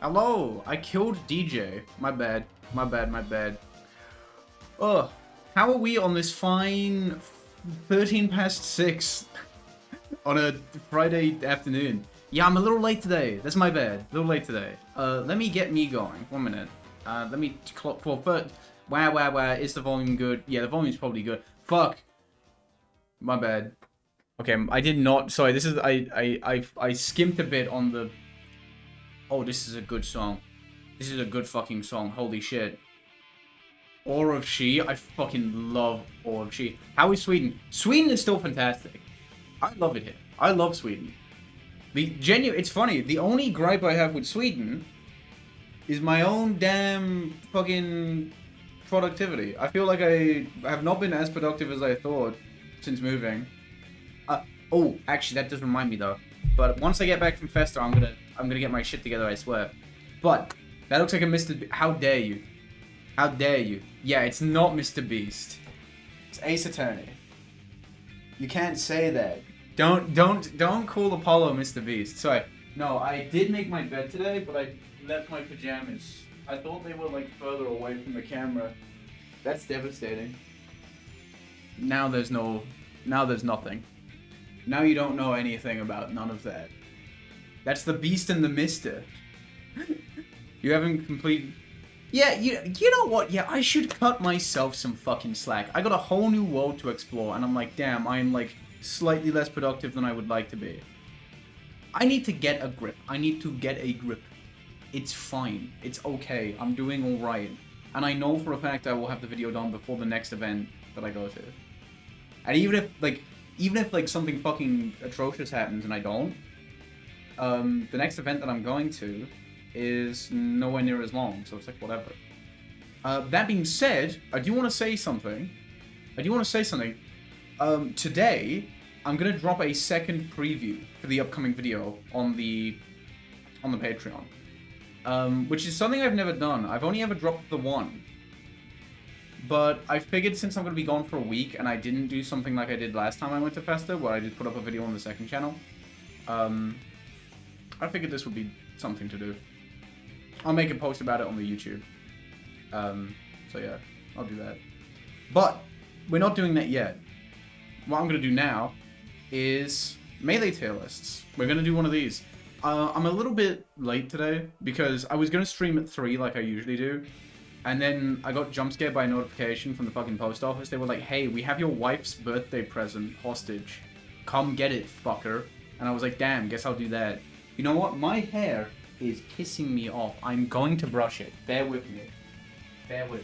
Hello, I killed DJ. My bad. My bad, my bad. Ugh. How are we on this fine 13 past 6 on a Friday afternoon? Yeah, I'm a little late today. That's my bad. A little late today. Let me get me going. 1 minute. Let me clock for first. Wow. Is the volume good? Yeah, the volume's probably good. Fuck. My bad. Okay, I did not. Sorry, this is I skimped a bit on the. Oh, this is a good song. This is a good fucking song. Holy shit. Awe of She. I fucking love Awe of She. How is Sweden? Sweden is still fantastic. I love it here. I love Sweden. It's funny. The only gripe I have with Sweden is my own damn fucking productivity. I feel like I have not been as productive as I thought since moving. Oh, actually, that does remind me though. But once I get back from Festa, I'm gonna get my shit together. I swear. But that looks like a Mr. How dare you? How dare you? Yeah, it's not Mr. Beast. It's Ace Attorney. You can't say that. Don't call Apollo Mr. Beast. Sorry. No, I did make my bed today, but I left my pajamas. I thought they were like further away from the camera. That's devastating. Now there's nothing. Now you don't know anything about none of that. That's the Beast and the Mister. You haven't complete. Yeah, you know what? Yeah, I should cut myself some fucking slack. I got a whole new world to explore, and I'm like, damn, I'm like slightly less productive than I would like to be. I need to get a grip. I need to get a grip. It's fine. It's okay. I'm doing all right. And I know for a fact I will have the video done before the next event that I go to. And even if something fucking atrocious happens and I don't, the next event that I'm going to is nowhere near as long, so it's like whatever. That being said, I do want to say something. Today, I'm gonna drop a second preview for the upcoming video on the Patreon, which is something I've never done. I've only ever dropped the one. But I figured since I'm going to be gone for a week and I didn't do something like I did last time I went to Festa, where I just put up a video on the second channel, I figured this would be something to do. I'll make a post about it on the YouTube. So yeah, I'll do that. But we're not doing that yet. What I'm going to do now is Melee tier lists. We're going to do one of these. I'm a little bit late today because I was going to stream at 3 like I usually do. And then I got jump scared by a notification from the fucking post office. They were like, hey, we have your wife's birthday present hostage. Come get it, fucker. And I was like, damn, guess I'll do that. You know what? My hair is pissing me off. I'm going to brush it. Bear with me. Bear with.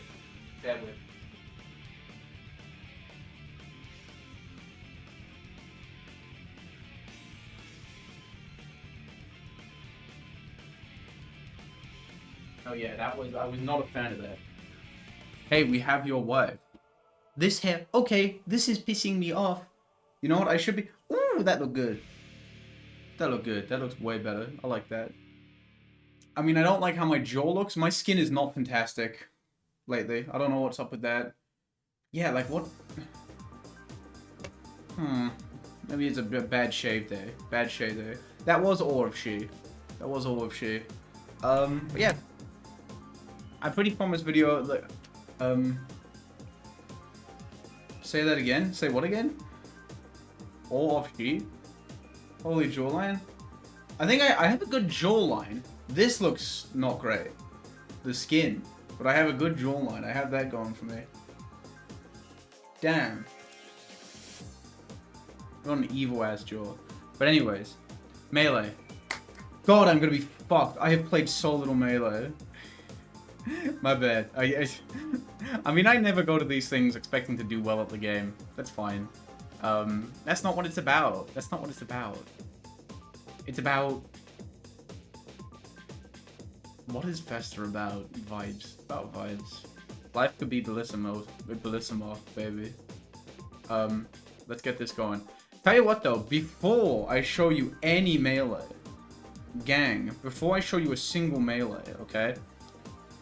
Oh yeah, I was not a fan of that. Hey, we have your wife. This hair, okay, this is pissing me off. You know what, I should be, ooh, that looked good. That looks way better, I like that. I mean, I don't like how my jaw looks. My skin is not fantastic lately. I don't know what's up with that. Yeah, like what? Maybe it's a bad shave day. That was Awe of She. But yeah. I pretty promised video, like, say that again? Say what again? Awe of She? Holy jawline? I think I have a good jawline. This looks not great. The skin. But I have a good jawline. I have that going for me. Damn. Got an evil ass jaw. But anyways. Melee. God, I'm gonna be fucked. I have played so little Melee. My bad. I mean, I never go to these things expecting to do well at the game. That's fine. That's not what it's about. It's about... What is Festa about? Vibes. About vibes. Life could be Bellissimo, baby. Let's get this going. Tell you what though, before I show you any Melee, gang, before I show you a single Melee, okay?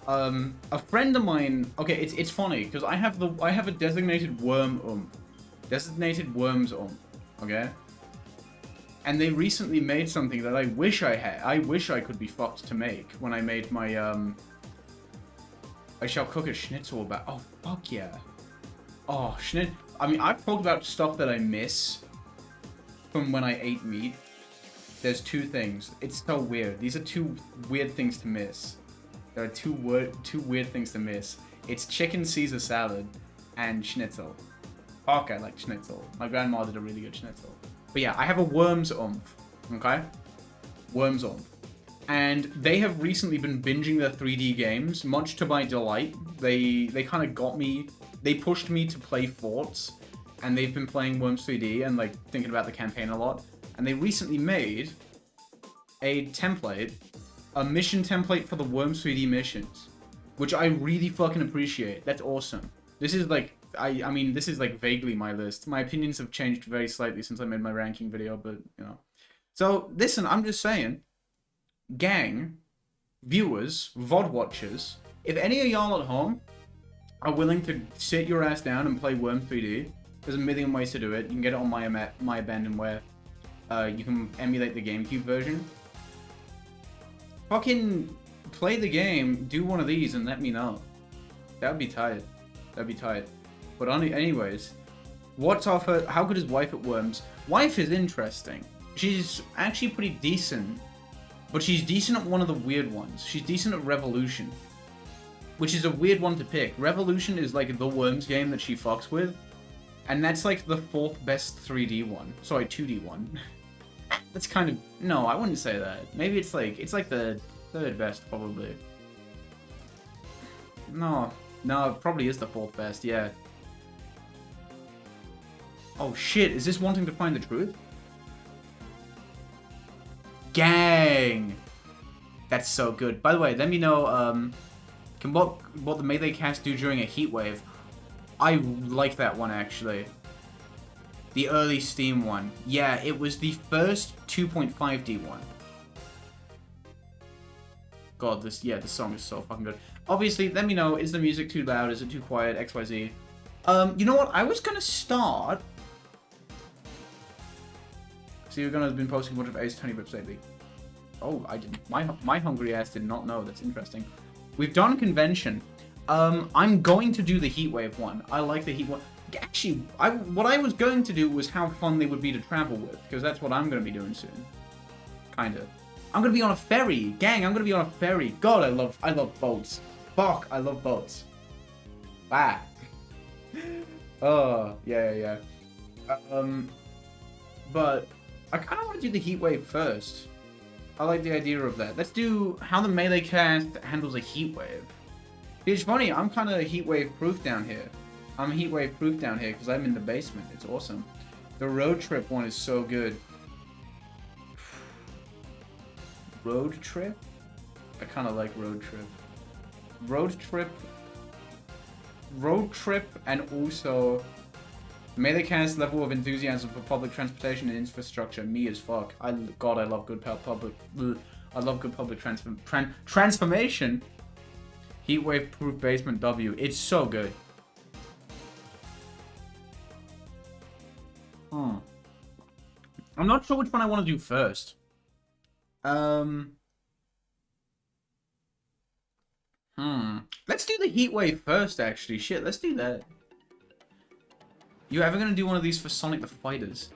A friend of mine, okay, it's funny, because I have a designated worms okay? And they recently made something that I wish I had. I wish I could be fucked to make when I made my, I shall cook a schnitzel about... Oh, fuck yeah. Oh, schnitzel... I mean, I've talked about stuff that I miss from when I ate meat. There's two things. It's so weird. These are two weird things to miss. There are two weird things to miss. It's chicken Caesar salad and schnitzel. Fuck, I like schnitzel. My grandma did a really good schnitzel. But yeah, I have a Worms Oomph. Okay? Worms Oomph. And they have recently been binging their 3D games, much to my delight. They kind of got me... They pushed me to play Forts, and they've been playing Worms 3D and, like, thinking about the campaign a lot. And they recently made a template, a mission template for the Worms 3D missions, which I really fucking appreciate. That's awesome. This is, like... I mean, this is, like, vaguely my list. My opinions have changed very slightly since I made my ranking video, but, you know. So, listen, I'm just saying... Gang, viewers, VOD watchers, if any of y'all at home are willing to sit your ass down and play Worms 3D, there's a million ways to do it. You can get it on My Abandonware. You can emulate the GameCube version. Fucking play the game, do one of these, and let me know. That'd be tight. That'd be tight. But anyways, what's off her? How good is Wife at Worms? Wife is interesting. She's actually pretty decent. But she's decent at one of the weird ones. She's decent at Revolution. Which is a weird one to pick. Revolution is like the Worms game that she fucks with. And that's like the 4th best 3D one. Sorry, 2D one. That's kind of... No, I wouldn't say that. Maybe it's like the 3rd best, probably. No, it probably is the 4th best, yeah. Oh shit, is this wanting to find the truth? Gang! That's so good. By the way, let me know what the Melee cast do during a heat wave. I like that one, actually. The early Steam one. Yeah, it was the first 2.5D one. God, this song is so fucking good. Obviously, let me know, is the music too loud? Is it too quiet? XYZ. You know what? I was gonna start... So you're gonna have been posting a bunch of Ace 20 Bips lately. Oh, I didn't. My hungry ass did not know. That's interesting. We've done convention. I'm going to do the Heatwave one. I like the Heat one. Actually, what I was going to do was how fun they would be to travel with, because that's what I'm gonna be doing soon. Kinda. I'm gonna be on a ferry, gang. I'm gonna be on a ferry. God, I love boats. Fuck, I love boats. Ah. Oh, yeah. But. I kind of want to do the heat wave first. I like the idea of that. Let's do how the Melee cast handles a heat wave. It's funny, I'm kind of heat wave proof down here. I'm heat wave proof down here because I'm in the basement. It's awesome. The road trip one is so good. Road trip? I kind of like road trip. Road trip and also... Melecast level of enthusiasm for public transportation and infrastructure. Me as fuck. God, I love good public. I love good public transformation. Heatwave proof basement W. It's so good. I'm not sure which one I want to do first. Let's do the Heatwave first, actually. Shit, let's do that. You ever gonna do one of these for Sonic the Fighters?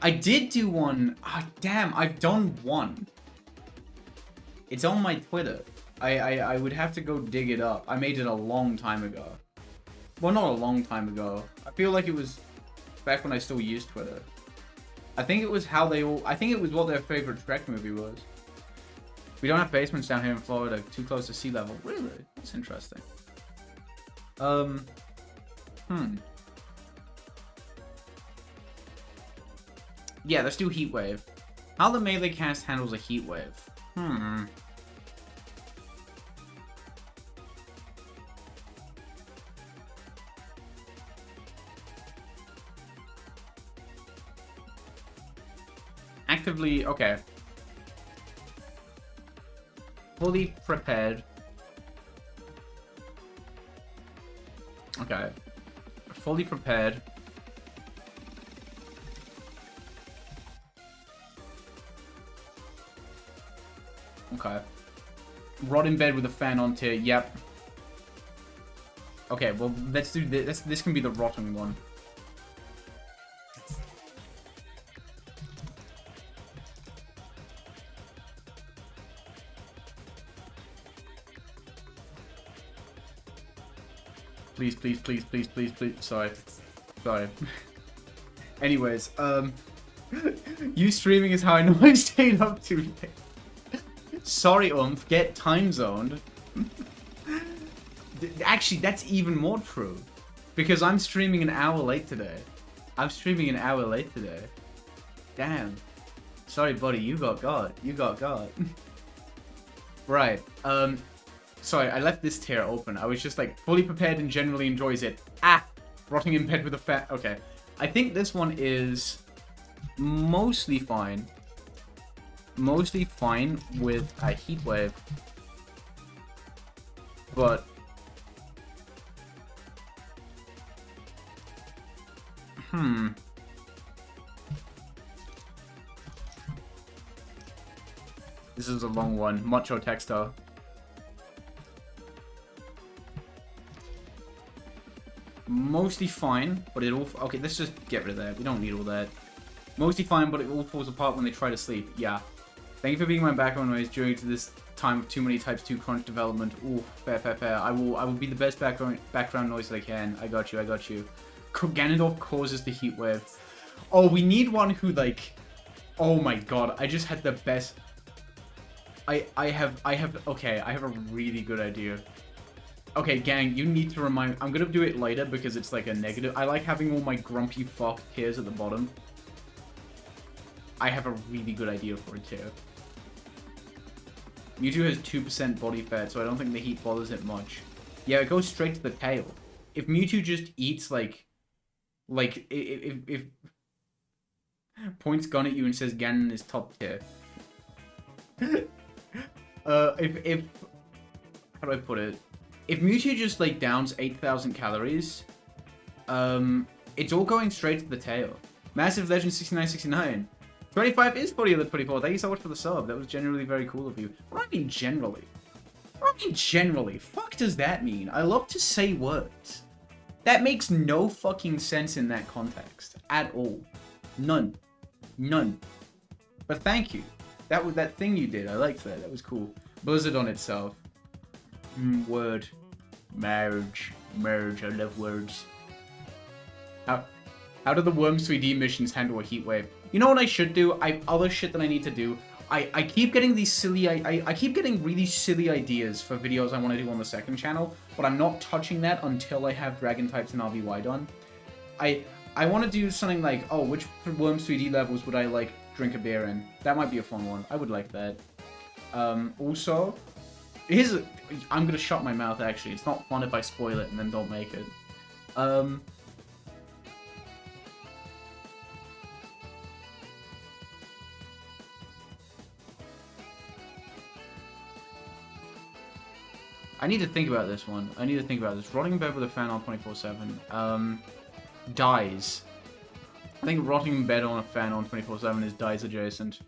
I did do one. Ah, damn, I've done one. It's on my Twitter. I would have to go dig it up. I made it a long time ago. Well, not a long time ago. I feel like it was back when I still used Twitter. I think it was how they all... I think it was what their favorite Shrek movie was. We don't have basements down here in Florida. Too close to sea level. Really? That's interesting. Yeah, let's do Heatwave. How the Melee cast handles a Heatwave. Actively, okay. Fully prepared. Okay. Fully prepared. Okay. Rot in bed with a fan on tier. Yep. Okay, well, let's do this. This can be the rotting one. Please, please, please, please, please, please. Sorry. Sorry. Anyways, you streaming is how I know I stayed up too late. Sorry, get time zoned. Actually, that's even more true. Because I'm streaming an hour late today. I'm streaming an hour late today. Damn. Sorry, buddy, you got God. You got God. Right, sorry, I left this tier open. I was just like, fully prepared and generally enjoys it. Ah! Rotting in bed with a fat... Okay. I think this one is mostly fine. Mostly fine with a heat wave. But... This is a long one. Macho textile. Mostly fine, but it all... Okay, let's just get rid of that. We don't need all that. Mostly fine, but it all falls apart when they try to sleep. Yeah. Thank you for being my background noise during this time of too many types 2 crunch development. Ooh, fair, fair, fair. I will be the best background noise that I can. I got you, I got you. Ganondorf causes the heat wave. Oh, we need one who, like... Oh my god, I just had the best... Okay, I have a really good idea. Okay, gang, you need to remind... I'm gonna do it later because it's like a negative. I like having all my grumpy fuck tears at the bottom. I have a really good idea for it too. Mewtwo has 2% body fat, so I don't think the heat bothers it much. Yeah, it goes straight to the tail. If Mewtwo just eats like if points gun at you and says Ganon is top tier. How do I put it? If Mewtwo just like downs 8,000 calories, it's all going straight to the tail. Massive Legend 6969. 25 is funnier than 24. Thank you so much for the sub. That was generally very cool of you. What do I mean generally? What do I mean generally? Fuck does that mean? I love to say words. That makes no fucking sense in that context. At all. None. None. But thank you. That was that thing you did. I liked that. That was cool. Blizzard on itself. Word. Marriage. Marriage. I love words. How do the Worms 3D missions handle a heat wave? You know what I should do? Other shit that I need to do. I keep getting these silly... I keep getting really silly ideas for videos I want to do on the second channel, but I'm not touching that until I have Dragon types and RVY done. I want to do something like, oh, which Worms 3D levels would I like drink a beer in? That might be a fun one. I would like that. Also, I'm gonna shut my mouth actually. It's not fun if I spoil it and then don't make it. I need to think about this one. I need to think about this. Rotting in bed with a fan on 24/7. Dies. I think rotting in bed on a fan on 24/7 is dies adjacent.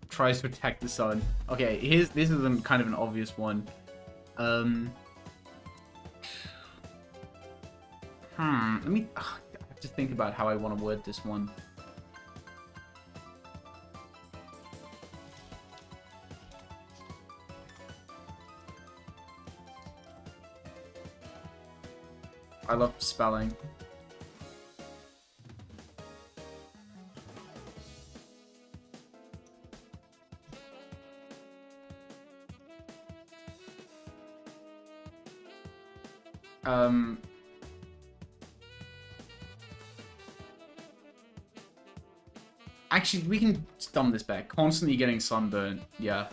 Tries to attack the sun. Okay, this is kind of an obvious one. Let me... I have to think about how I want to word this one. I love spelling. Actually, we can stump this back. Constantly getting sunburnt. Yeah.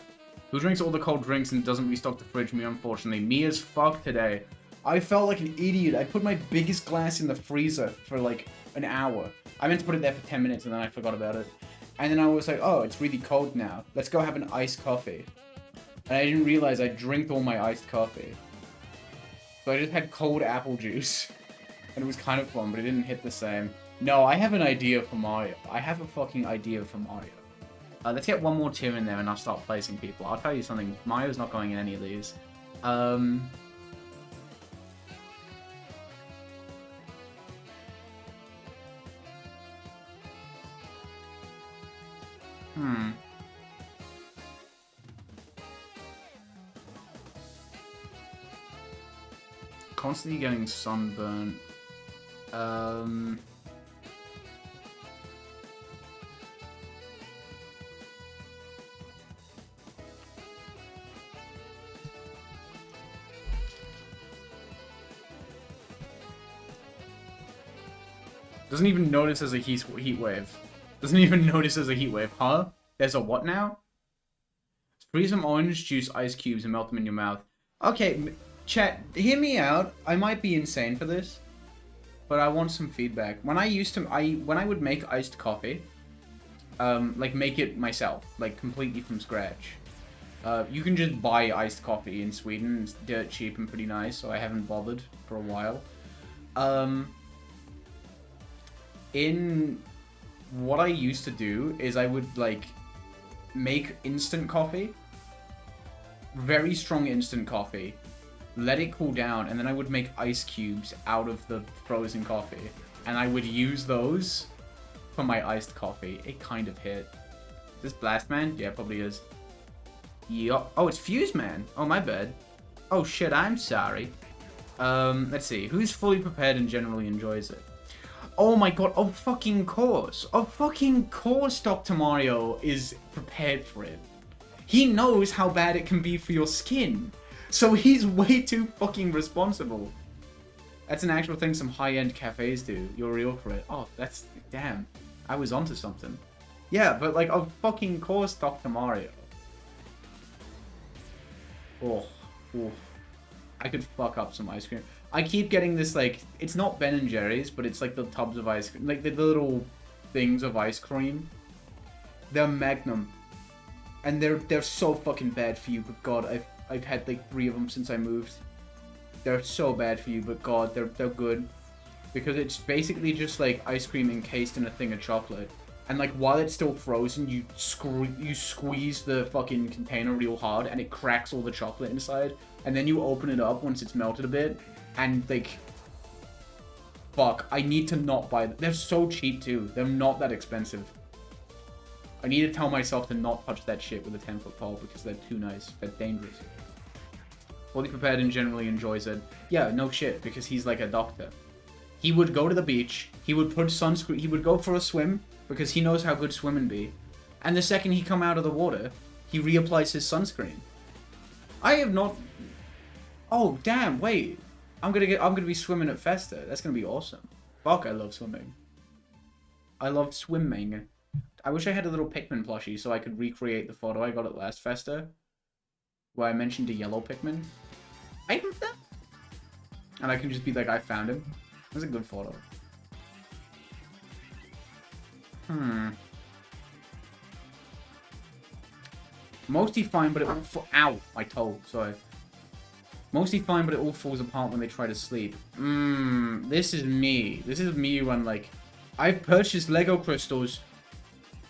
Who drinks all the cold drinks and doesn't restock the fridge? Me, unfortunately. Me as fuck today. I felt like an idiot. I put my biggest glass in the freezer for like an hour. I meant to put it there for 10 minutes and then I forgot about it. And then I was like, oh, it's really cold now. Let's go have an iced coffee. And I didn't realize I drank all my iced coffee. So I just had cold apple juice. And it was kind of fun, but it didn't hit the same. No, I have an idea for Mario. I have a fucking idea for Mario. Let's get one more tier in there and I'll start placing people. I'll tell you something. Mario's not going in any of these. Constantly getting sunburnt. Doesn't even notice as a heat wave. Doesn't even notice as a heat wave. Huh? There's a what now? Freeze some orange juice ice cubes and melt them in your mouth. Okay, chat, hear me out. I might be insane for this, but I want some feedback. When I would make iced coffee, like make it myself, like completely from scratch. You can just buy iced coffee in Sweden. It's dirt cheap and pretty nice, so I haven't bothered for a while. In what I used to do is I would like make instant coffee, very strong instant coffee, let it cool down, and then I would make ice cubes out of the frozen coffee, and I would use those for my iced coffee. It kind of hit. Is this Blast Man? Yeah, probably is. Yup. Oh, it's Fuse Man. Oh, my bad. Oh shit, I'm sorry. Let's see. Who's fully prepared and generally enjoys it? Oh my god, of fucking course. Of fucking course Dr. Mario is prepared for it. He knows how bad it can be for your skin. So he's way too fucking responsible. That's an actual thing some high-end cafes do. You're real for it. Oh, that's... damn. I was onto something. Yeah, but like, of fucking course Dr. Mario. Oh. I could fuck up some ice cream. I keep getting this, like, it's not Ben & Jerry's, but it's like the tubs of ice cream. Like, the little things of ice cream. They're Magnum. And they're so fucking bad for you, but god, I've had like 3 of them since I moved. They're so bad for you, but god, they're good. Because it's basically just like ice cream encased in a thing of chocolate. And like, while it's still frozen, you squeeze the fucking container real hard, and it cracks all the chocolate inside. And then you open it up once it's melted a bit, and like... fuck, I need to not buy them. They're so cheap too. They're not that expensive. I need to tell myself to not touch that shit with a 10-foot pole because they're too nice. They're dangerous. Fully prepared and generally enjoys it. Yeah, no shit, because he's like a doctor. He would go to the beach, he would put sunscreen, he would go for a swim, because he knows how good swimming be. And the second he come out of the water, he reapplies his sunscreen. I have not... Oh, damn, wait. I'm gonna be swimming at Festa. That's gonna be awesome. Fuck, I love swimming. I love swimming. I wish I had a little Pikmin plushie so I could recreate the photo I got at last Festa, where I mentioned a yellow Pikmin. I have that? And I can just be like, I found him. That's a good photo. Mostly fine, but it all ow, my toe, sorry. Mostly fine, but it all falls apart when they try to sleep. This is me. This is me when, like, I've purchased Lego crystals.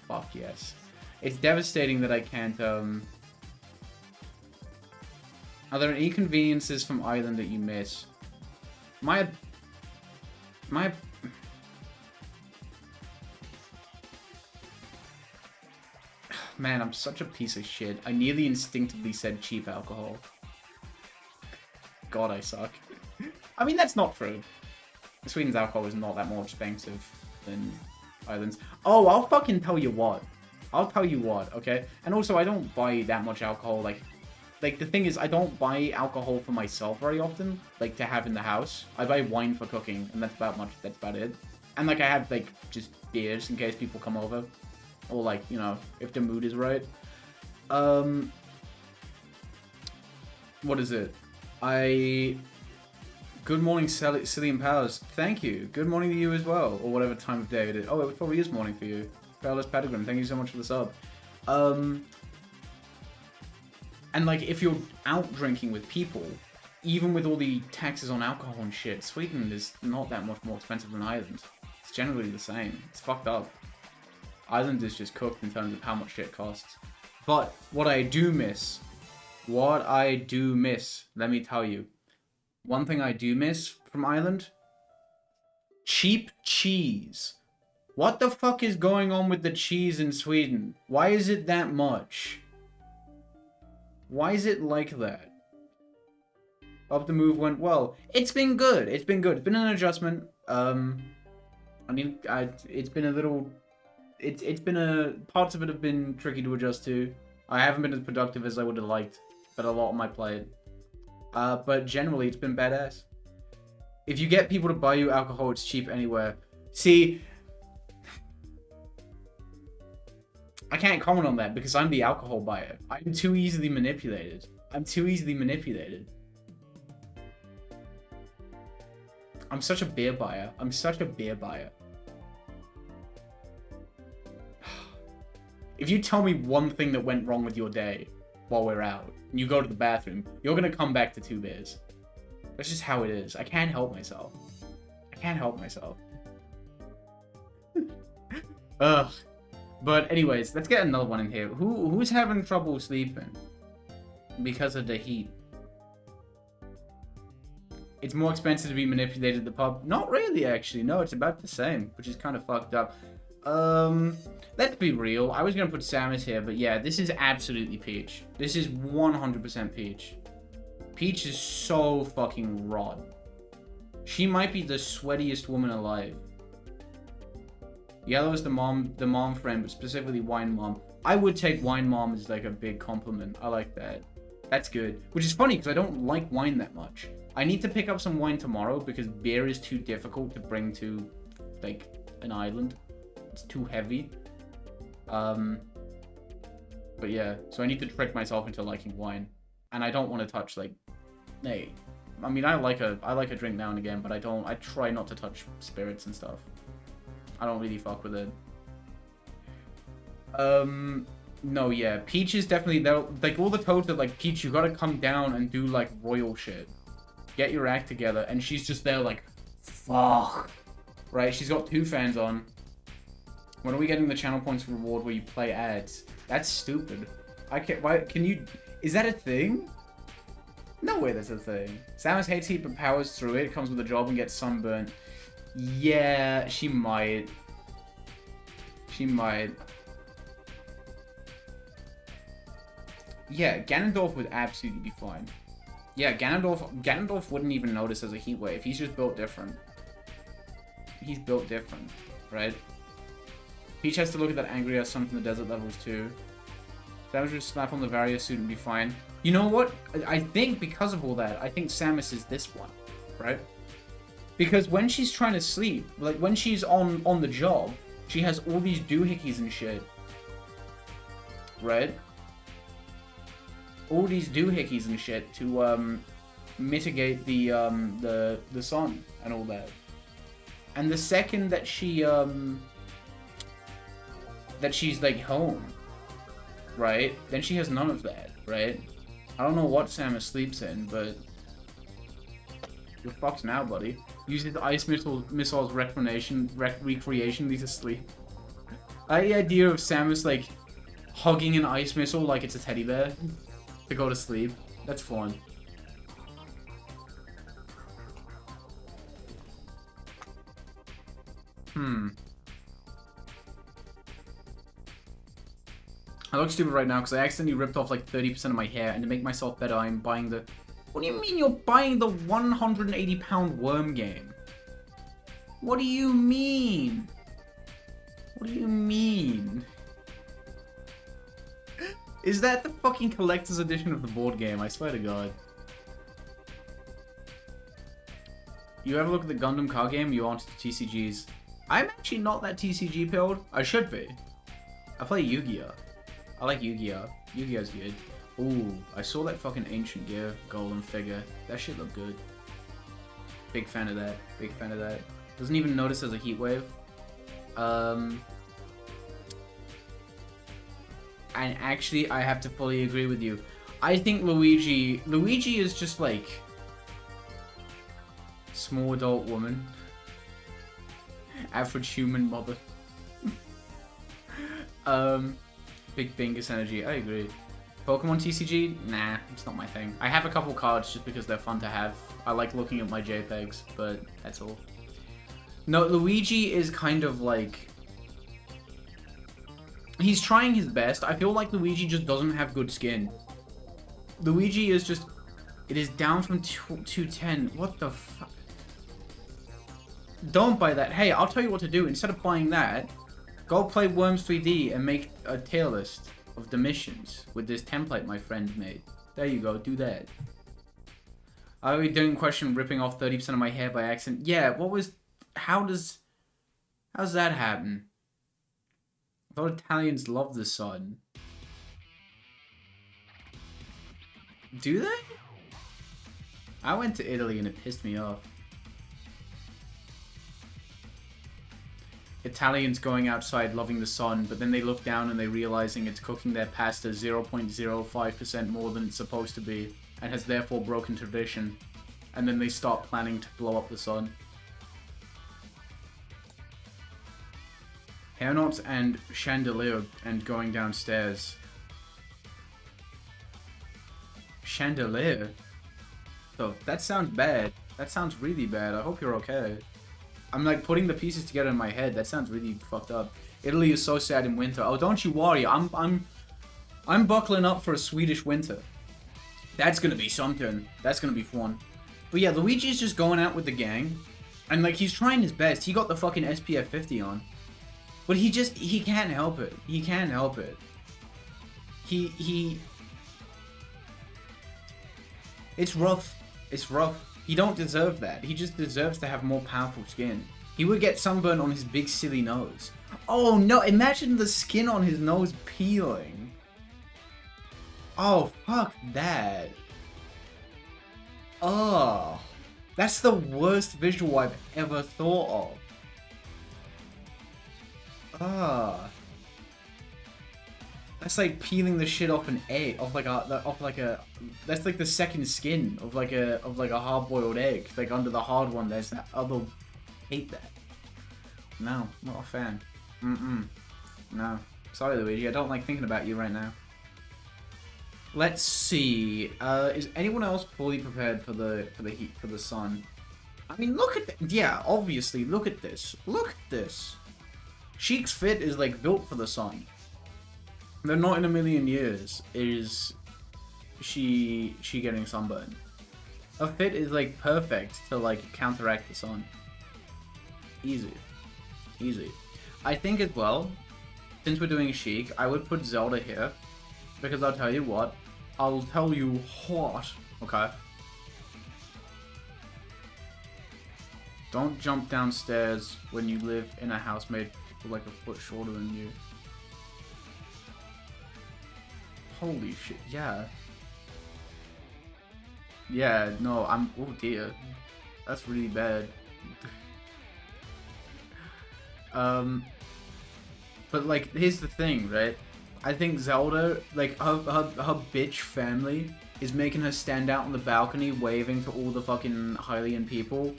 Fuck yes. It's devastating that I can't, Are there any inconveniences from Island that you miss? My... Man, I'm such a piece of shit. I nearly instinctively said cheap alcohol. God, I suck. I mean, that's not true. Sweden's alcohol is not that more expensive than Ireland's. Oh, I'll fucking tell you what. I'll tell you what, okay? And also, I don't buy that much alcohol, like, the thing is, I don't buy alcohol for myself very often, like, to have in the house. I buy wine for cooking, and that's about it. And, like, I have, like, just beers in case people come over. Or, like, you know, if the mood is right. What is it? Good morning, Cillian Powers. Thank you. Good morning to you as well, or whatever time of day it is. Oh, it probably is morning for you. Carlos Pedigrim, thank you so much for the sub. And, like, if you're out drinking with people, even with all the taxes on alcohol and shit, Sweden is not that much more expensive than Ireland. It's generally the same. It's fucked up. Ireland is just cooked in terms of how much shit costs. But what I do miss, let me tell you. One thing I do miss from Ireland, cheap cheese. What the fuck is going on with the cheese in Sweden? Why is it that much? Why is it like that? Hope the move went well. It's been good. It's been good. It's been an adjustment. It's been a little... It's been a... Parts of it have been tricky to adjust to. I haven't been as productive as I would have liked, but a lot of my play. But generally, it's been badass. If you get people to buy you alcohol, it's cheap anywhere. See... I can't comment on that because I'm the alcohol buyer. I'm too easily manipulated. I'm such a beer buyer. If you tell me one thing that went wrong with your day while we're out, and you go to the bathroom, you're gonna come back to 2 beers. That's just how it is. I can't help myself. Ugh. But anyways, let's get another one in here. Who's having trouble sleeping because of the heat? It's more expensive to be manipulated at the pub. Not really, actually. No, it's about the same, which is kind of fucked up. Let's be real. I was gonna put Samus here, but yeah, this is absolutely Peach. This is 100% Peach. Peach is so fucking raw. She might be the sweatiest woman alive. Yellow is the mom friend, but specifically Wine Mom. I would take Wine Mom as like a big compliment. I like that. That's good. Which is funny because I don't like wine that much. I need to pick up some wine tomorrow because beer is too difficult to bring to like an island. It's too heavy. But yeah, so I need to trick myself into liking wine, and I don't want to touch like, hey, I mean I like a drink now and again, but I try not to touch spirits and stuff. I don't really fuck with it. No, yeah, Peach is definitely there. Like all the toads are like, Peach, you gotta come down and do like royal shit. Get your act together, and she's just there like, fuck. Right? She's got 2 fans on. When are we getting the channel points reward where you play ads? That's stupid. I can't. Why can you? Is that a thing? No way, that's a thing. Samus hates heat but powers through it. Comes with a job and gets sunburnt. Yeah, she might. Yeah, Ganondorf would absolutely be fine. Yeah, Ganondorf wouldn't even notice as a heat wave. He's just built different. He's built different, right? Peach has to look at that angry ass son from the desert levels too. Samus would slap on the Varia suit and be fine. You know what? I think because of all that, I think Samus is this one, right? Because when she's trying to sleep, like when she's on the job, she has all these doohickeys and shit. Right? All these doohickeys and shit to mitigate the sun and all that. And the second that she's like home, right? Then she has none of that, right? I don't know what Samus sleeps in, but you're fucked now, buddy. Uses the ice missiles recreation, leads to sleep. I like the idea of Samus like hugging an ice missile like it's a teddy bear to go to sleep. That's fun. I look stupid right now because I accidentally ripped off like 30% of my hair, and to make myself better, I'm buying the... What do you mean you're buying the 180-pound worm game? What do you mean? What do you mean? Is that the fucking collector's edition of the board game? I swear to God. You ever look at the Gundam car game? You aren't the TCGs. I'm actually not that TCG pilled. I should be. I play Yu-Gi-Oh! I like Yu-Gi-Oh! Yu-Gi-Oh's good. Ooh, I saw that fucking Ancient Gear golem figure. That shit looked good. Big fan of that. Big fan of that. Doesn't even notice as a heat wave. And actually, I have to fully agree with you. I think Luigi is just like... Small adult woman. Average human mother. Big Bingus energy. I agree. Pokemon TCG? Nah, it's not my thing. I have a couple cards just because they're fun to have. I like looking at my JPEGs, but that's all. No, Luigi is kind of like... He's trying his best. I feel like Luigi just doesn't have good skin. Luigi is just... It is down from 210. What the fuck? Don't buy that. Hey, I'll tell you what to do. Instead of buying that, go play Worms 3D and make a tier list of the missions with this template my friend made. There you go. Do that. I didn't question ripping off 30% of my hair by accident. Yeah, what was... How's that happen? I thought Italians love the sun. Do they? I went to Italy and it pissed me off. Italians going outside loving the sun, but then they look down and they realizing it's cooking their pasta 0.05% more than it's supposed to be, and has therefore broken tradition. And then they start planning to blow up the sun. Hairknots and chandelier and going downstairs. Chandelier? Oh, that sounds bad. That sounds really bad. I hope you're okay. I'm like putting the pieces together in my head. That sounds really fucked up. Italy is so sad in winter. Oh, don't you worry. I'm buckling up for a Swedish winter. That's gonna be something. That's gonna be fun. But yeah, Luigi's just going out with the gang, and like he's trying his best. He got the fucking SPF 50 on, but he can't help it. He can't help it. It's rough. It's rough. He don't deserve that. He just deserves to have more powerful skin. He would get sunburn on his big silly nose. Oh no, imagine the skin on his nose peeling. Oh, fuck that. Oh, that's the worst visual I've ever thought of. Ah. That's like peeling the shit off an egg, that's like the second skin of like a hard-boiled egg. Like under the hard one, there's that other. Hate that. No, not a fan. No, sorry, Luigi. I don't like thinking about you right now. Let's see. Is anyone else fully prepared for the heat, for the sun? I mean, look at that. Yeah, obviously. Look at this. Look at this. Sheik's fit is like built for the sun. They're not in a million years is she getting sunburned. Her fit is like perfect to like counteract the sun. Easy. Easy. I think as well, since we're doing Sheik, I would put Zelda here. Because I'll tell you what. Okay? Don't jump downstairs when you live in a house made for like a foot shorter than you. Holy shit, yeah. Yeah, no, oh dear. That's really bad. But like, here's the thing, right? I think Zelda, like, her bitch family is making her stand out on the balcony waving to all the fucking Hylian people.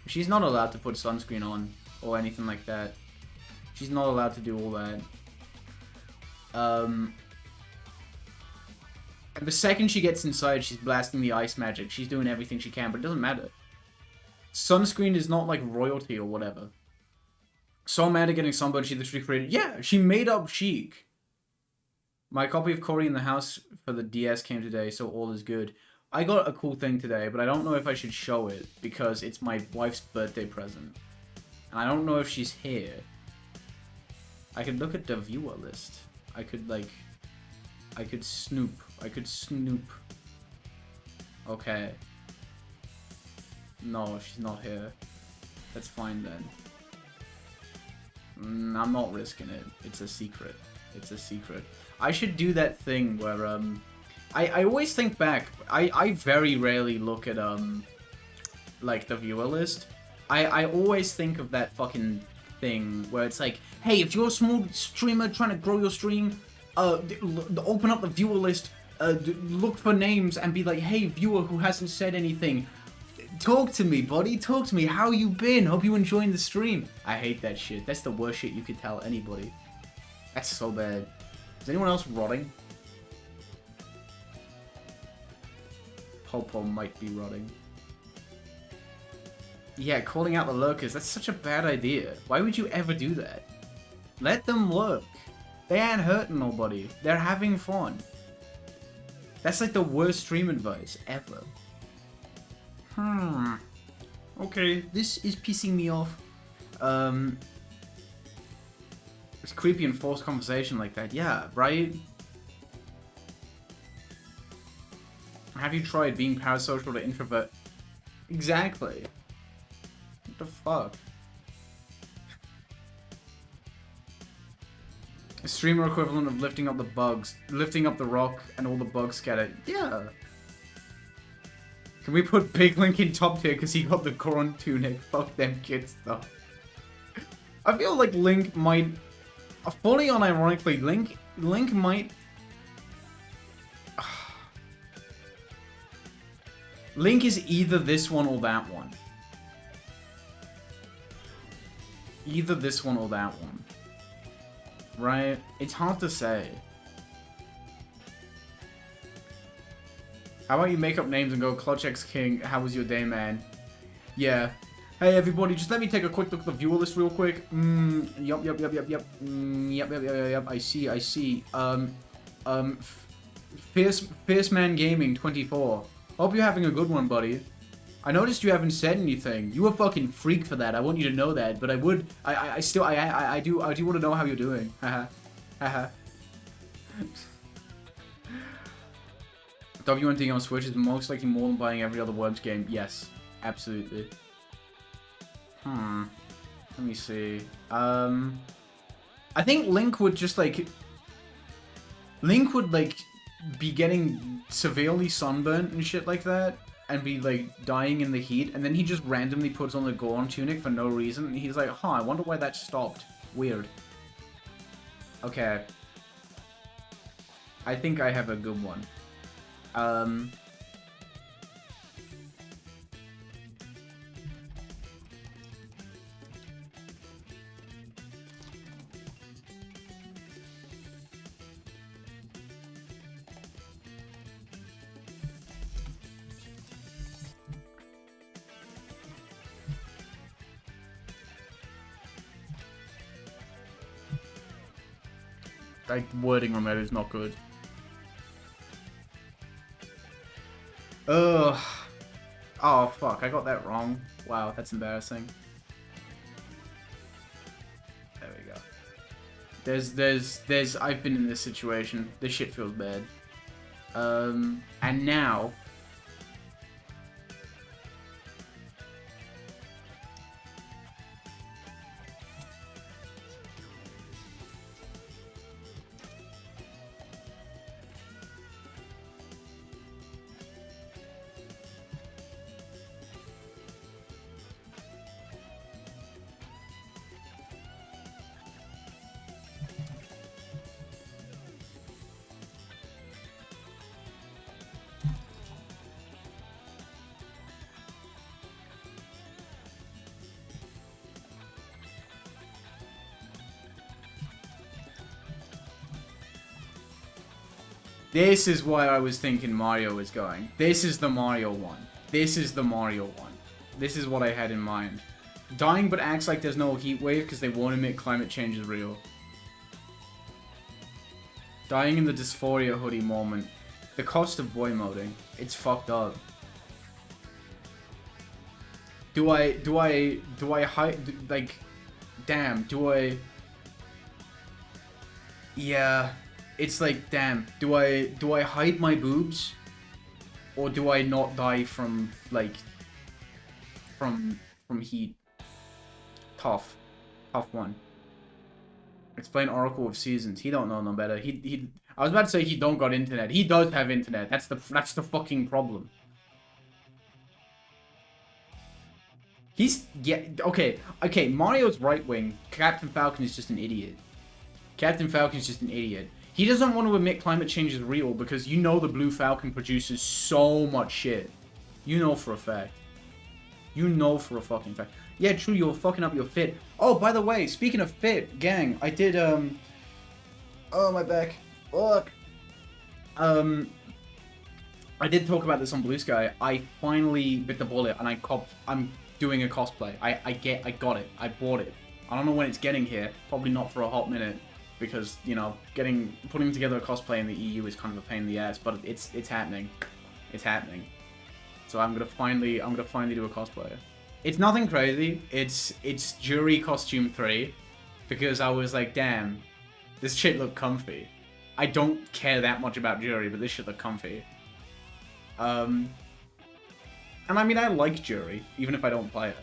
She's not allowed to put sunscreen on or anything like that. She's not allowed to do all that. And the second she gets inside, she's blasting the ice magic. She's doing everything she can, but it doesn't matter. Sunscreen is not like royalty or whatever. So mad at getting sunburned, she literally created... Yeah, she made up Sheik. My copy of Cory in the House for the DS came today, so all is good. I got a cool thing today, but I don't know if I should show it, because it's my wife's birthday present. And I don't know if she's here. I could look at the viewer list. I could, like... I could snoop. Okay. No, she's not here. That's fine then. I'm not risking it. It's a secret. It's a secret. I should do that thing where, I always think back. I very rarely look at, like, the viewer list. I always think of that fucking thing where it's like, hey, if you're a small streamer trying to grow your stream, open up the viewer list, look for names and be like, hey, viewer who hasn't said anything, Talk to me, buddy. Talk to me. How you been? Hope you enjoying the stream. I hate that shit. That's the worst shit you could tell anybody. That's so bad. Is anyone else rotting? Popo might be rotting. Yeah, calling out the lurkers. That's such a bad idea. Why would you ever do that? Let them lurk. They ain't hurting nobody. They're having fun. That's like the worst stream advice ever. Okay, this is pissing me off. It's creepy and forced conversation like that. Yeah, right? Have you tried being parasocial to introvert? Exactly. What the fuck? A streamer equivalent of lifting up the bugs. Lifting up the rock and all the bugs scattered. Yeah. Can we put Big Link in top tier because he got the corn tunic? Fuck them kids though. I feel like Link might... Fully unironically, Link might... Link is either this one or that one. Either this one or that one. Right? It's hard to say. How about you make up names and go Clutch X King, how was your day, man? Yeah. Hey everybody, just let me take a quick look at the viewer list real quick. Yup. Yup. I see. Fierce Man Gaming 24. Hope you're having a good one, buddy. I noticed you haven't said anything. You a fucking freak for that. I want you to know that. But I would, I do want to know how you're doing. Haha. WNT on Switch is most likely more than buying every other Worms game. Yes, absolutely. Let me see. I think Link would just like... Link would like be getting severely sunburnt and shit like that. And be like dying in the heat. And then he just randomly puts on the Goron tunic for no reason. And he's like, huh, I wonder why that stopped. Weird. Okay. I think I have a good one. Like, wording on that is not good. Ugh. Oh, fuck. I got that wrong. Wow, that's embarrassing. There we go. I've been in this situation. This shit feels bad. And now... This is why I was thinking Mario was going. This is the Mario one. This is the Mario one. This is what I had in mind. Dying but acts like there's no heat wave because they won't admit climate change is real. Dying in the dysphoria hoodie moment. The cost of boy moding. It's fucked up. Do I hide, like, damn, do I... Yeah... It's like, damn, do I hide my boobs? Or do I not die from, like, from heat? Tough one. Explain Oracle of Seasons. He don't know no better. I was about to say he don't got internet. He does have internet. That's the fucking problem. He's, yeah, okay, Mario's right wing. Captain Falcon is just an idiot. Captain Falcon's just an idiot. He doesn't want to admit climate change is real because you know the Blue Falcon produces so much shit. You know for a fact. You know for a fucking fact. Yeah, true, you're fucking up your fit. Oh, by the way, speaking of fit, gang, I did, oh, my back. Fuck. I did talk about this on Blue Sky. I finally bit the bullet and I'm doing a cosplay. I got it. I bought it. I don't know when it's getting here. Probably not for a hot minute. Because, you know, putting together a cosplay in the EU is kind of a pain in the ass, but it's happening. It's happening. So I'm gonna finally do a cosplay. It's nothing crazy. It's Jury Costume 3. Because I was like, damn, this shit look comfy. I don't care that much about Jury, but this shit look comfy. And I mean, I like Jury, even if I don't play it.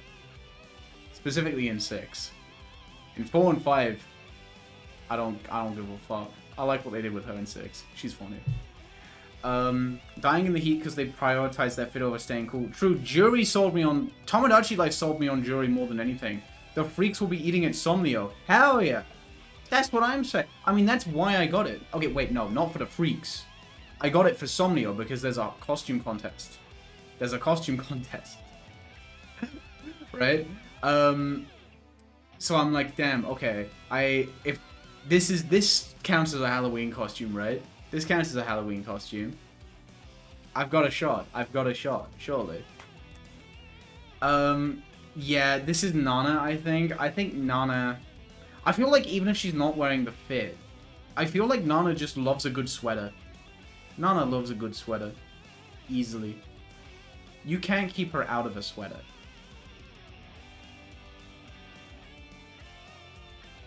Specifically in 6. In 4 and 5, I don't give a fuck. I like what they did with her in 6. She's funny. Dying in the heat because they prioritize their fit over staying cool. True, Jury sold me on... Tomodachi Life sold me on Jury more than anything. The freaks will be eating at Somnio. Hell yeah! That's what I'm saying. I mean, that's why I got it. Okay, wait, no, not for the freaks. I got it for Somnio because there's a costume contest. There's a costume contest. Right? So I'm like, damn, okay. If this counts as a Halloween costume, right? This counts as a Halloween costume. I've got a shot. I've got a shot, surely. Yeah, this is Nana, I think. I think Nana... I feel like even if she's not wearing the fit, I feel like Nana just loves a good sweater. Nana loves a good sweater. Easily. You can't keep her out of a sweater.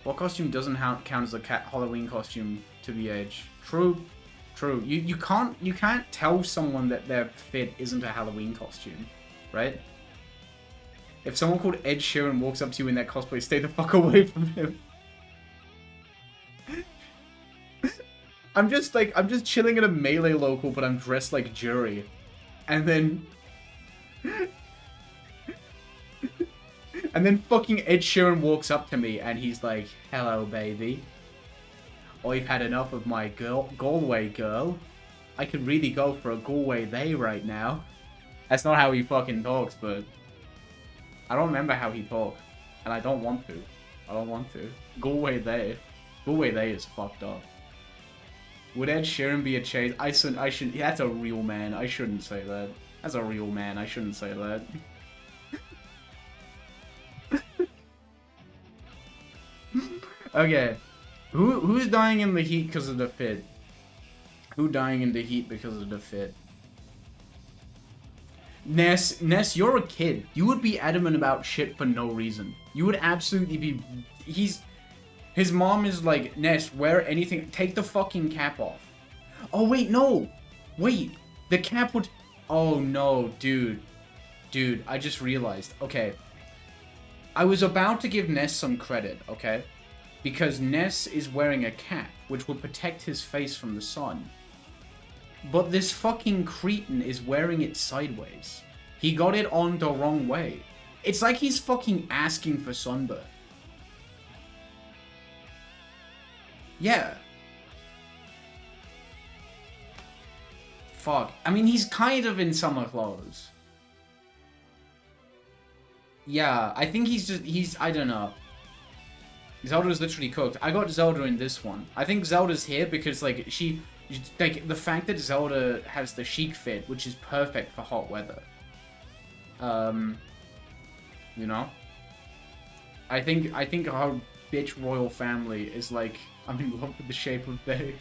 What costume doesn't count as a Halloween costume to the age? True. True. You can't tell someone that their fit isn't a Halloween costume, right? If someone called Ed Sheeran walks up to you in that cosplay, stay the fuck away from him. I'm just chilling at a Melee local, but I'm dressed like Jury. And then... and then fucking Ed Sheeran walks up to me and he's like, hello, baby. I've had enough of my Galway girl. I could really go for a Galway they right now. That's not how he fucking talks, but... I don't remember how he talks. And I don't want to. I don't want to. Galway they. Galway they is fucked up. Would Ed Sheeran be a chase? I shouldn't. That's a real man. I shouldn't say that. That's a real man. I shouldn't say that. Okay. Who's dying in the heat because of the fit? Who dying in the heat because of the fit? Ness, you're a kid. You would be adamant about shit for no reason. You would absolutely be... His mom is like, Ness, wear anything. Take the fucking cap off. Oh, wait, no. Wait. The cap would... Oh, no, dude. Dude, I just realized. Okay. I was about to give Ness some credit, okay? Because Ness is wearing a cap, which will protect his face from the sun. But this fucking cretin is wearing it sideways. He got it on the wrong way. It's like he's fucking asking for sunburn. Yeah. Fuck. I mean, he's kind of in summer clothes. Yeah, I think I don't know. Zelda's literally cooked. I got Zelda in this one. I think Zelda's here because, like, the fact that Zelda has the chic fit, which is perfect for hot weather. You know? I think our bitch royal family is like, I'm in love with the shape of they.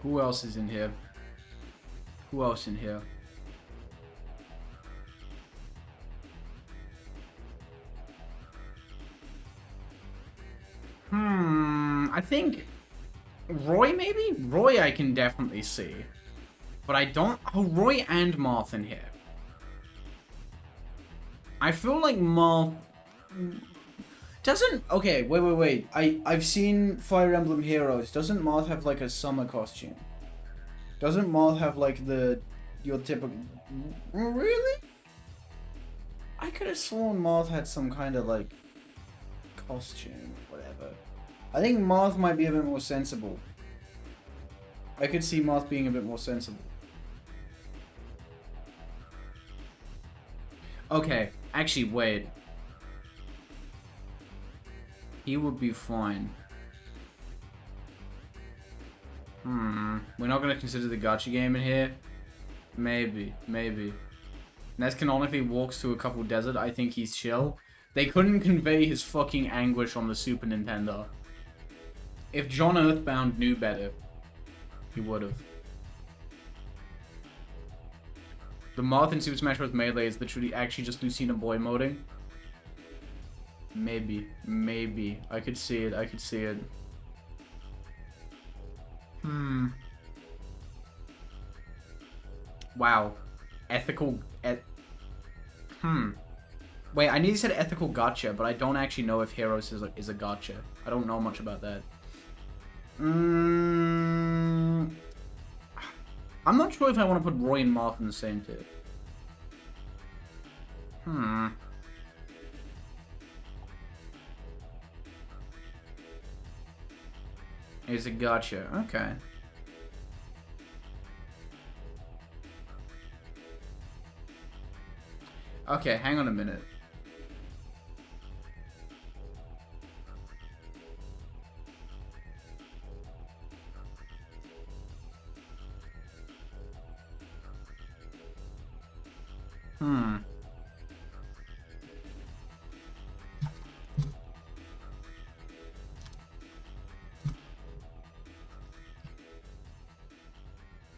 Who else is in here? Who else in here? I think Roy, maybe? Roy I can definitely see. But I don't... Oh, Roy and Marth in here. I feel like Marth... Doesn't... Okay, wait. I've seen Fire Emblem Heroes. Doesn't Marth have, like, a summer costume? Doesn't Marth have, like, your typical... Really? I could have sworn Marth had some kind of, like, costume, whatever. I think Marth might be a bit more sensible. I could see Marth being a bit more sensible. Okay, actually, wait. He would be fine. We're not gonna consider the gacha game in here? Maybe. Ness canonically walks through a couple desert. I think he's chill. They couldn't convey his fucking anguish on the Super Nintendo. If John Earthbound knew better, he would've. The Marth in Super Smash Bros. Melee is literally actually just Lucina boy moding. Maybe. I could see it. Wow. Ethical... Wait, I nearly said ethical gacha, but I don't actually know if Heroes is a gacha. I don't know much about that. I'm not sure if I want to put Roy and Marth in the same tier. Is a gacha. Okay. Okay, hang on a minute.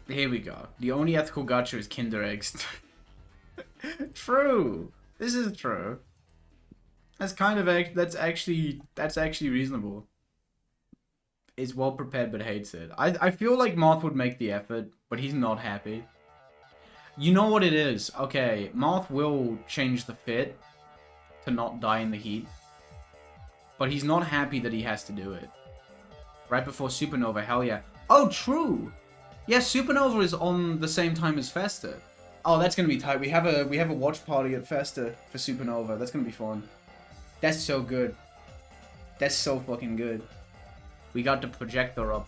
Here we go. The only ethical gacha is Kinder Eggs. True. This is true. That's kind of that's actually reasonable. Is well prepared but hates it. I feel like Marth would make the effort, but he's not happy. You know what it is? Okay, Marth will change the fit to not die in the heat, but he's not happy that he has to do it. Right before Supernova, hell yeah. Oh, true. Yeah, Supernova is on the same time as Festa. Oh, that's gonna be tight. We have a watch party at Festa for Supernova. That's gonna be fun. That's so good. That's so fucking good. We got the projector up.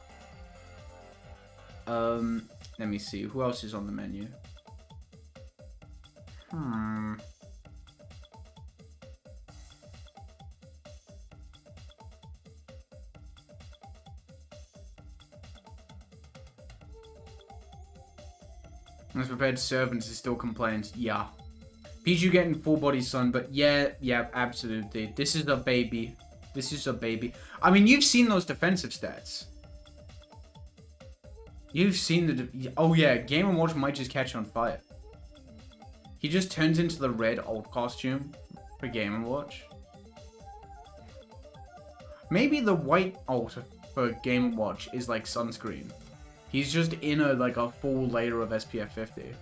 Let me see. Who else is on the menu? Most prepared servants is still complains. Yeah. Pichu getting full body sun, but yeah, absolutely. This is a baby. I mean, you've seen those defensive stats. You've seen the... Oh yeah, Game & Watch might just catch on fire. He just turns into the red alt costume for Game & Watch. Maybe the white alt for Game & Watch is like sunscreen. He's just in a full layer of SPF 50.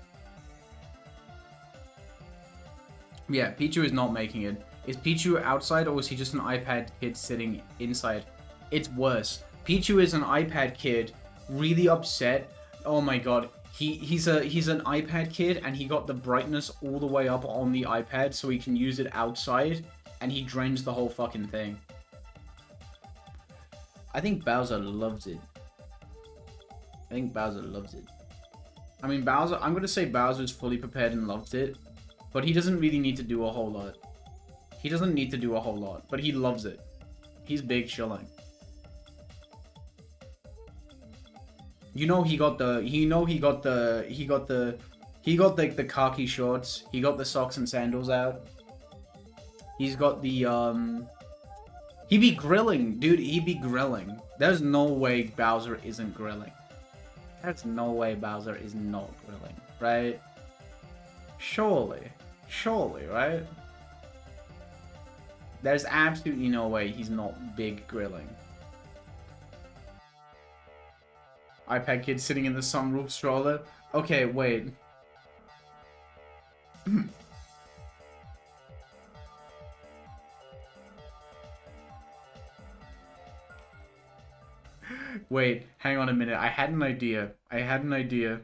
Yeah, Pichu is not making it. Is Pichu outside or is he just an iPad kid sitting inside? It's worse. Pichu is an iPad kid, really upset. Oh my god. He's an iPad kid and he got the brightness all the way up on the iPad so he can use it outside and he drains the whole fucking thing. I think Bowser loves it. I mean, Bowser, I'm gonna say Bowser's fully prepared and loves it, but he doesn't really need to do a whole lot. But he loves it. He's big chilling. You know he got the khaki shorts. He got the socks and sandals out. He's got the he be grilling, dude. He be grilling. There's no way Bowser isn't grilling. There's no way Bowser is not grilling, right? Surely, right? There's absolutely no way he's not big grilling. iPad kid sitting in the sunroof stroller. Okay, wait. Wait, hang on a minute. I had an idea. I had an idea.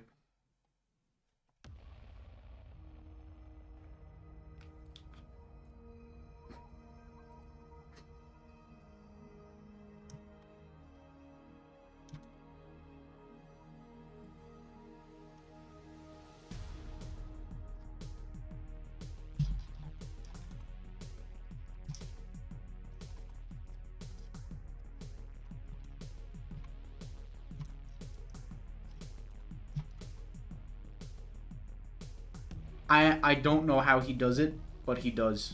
I don't know how he does it, but he does.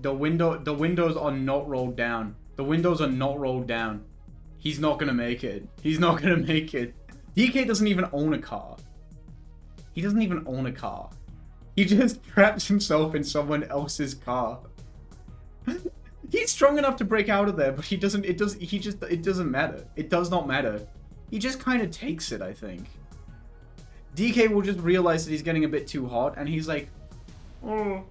The windows are not rolled down. The windows are not rolled down. He's not gonna make it. He's not gonna make it. DK doesn't even own a car. He doesn't even own a car. He just traps himself in someone else's car. He's strong enough to break out of there, but he doesn't. It doesn't matter. It does not matter. He just kind of takes it, I think. DK will just realize that he's getting a bit too hot, and he's like, oh.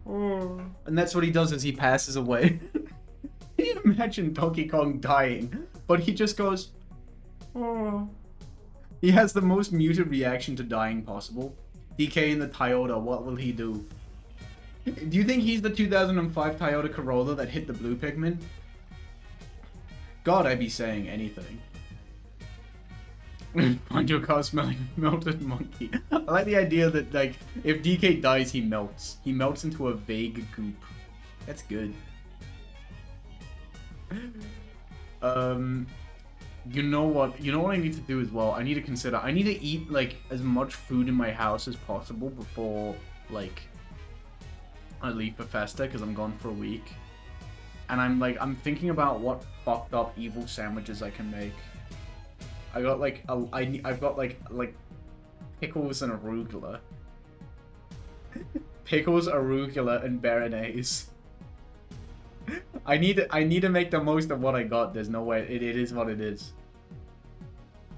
And that's what he does as he passes away. Can you imagine Donkey Kong dying? But he just goes, oh. He has the most muted reaction to dying possible. DK in the Toyota, what will he do? Do you think he's the 2005 Toyota Corolla that hit the blue pigment? God, I'd be saying anything. Find your car smelling melted monkey. I like the idea that, like, if DK dies, he melts. He melts into a vague goop. That's good. You know what? You know what I need to do as well? I need to consider. I need to eat, like, as much food in my house as possible before, like, I leave for Festa, because I'm gone for a week. And I'm thinking about what fucked up evil sandwiches I can make. I got like I've got like pickles and arugula. Pickles, arugula, and béarnaise. I need to make the most of what I got. There's no way. It is what it is.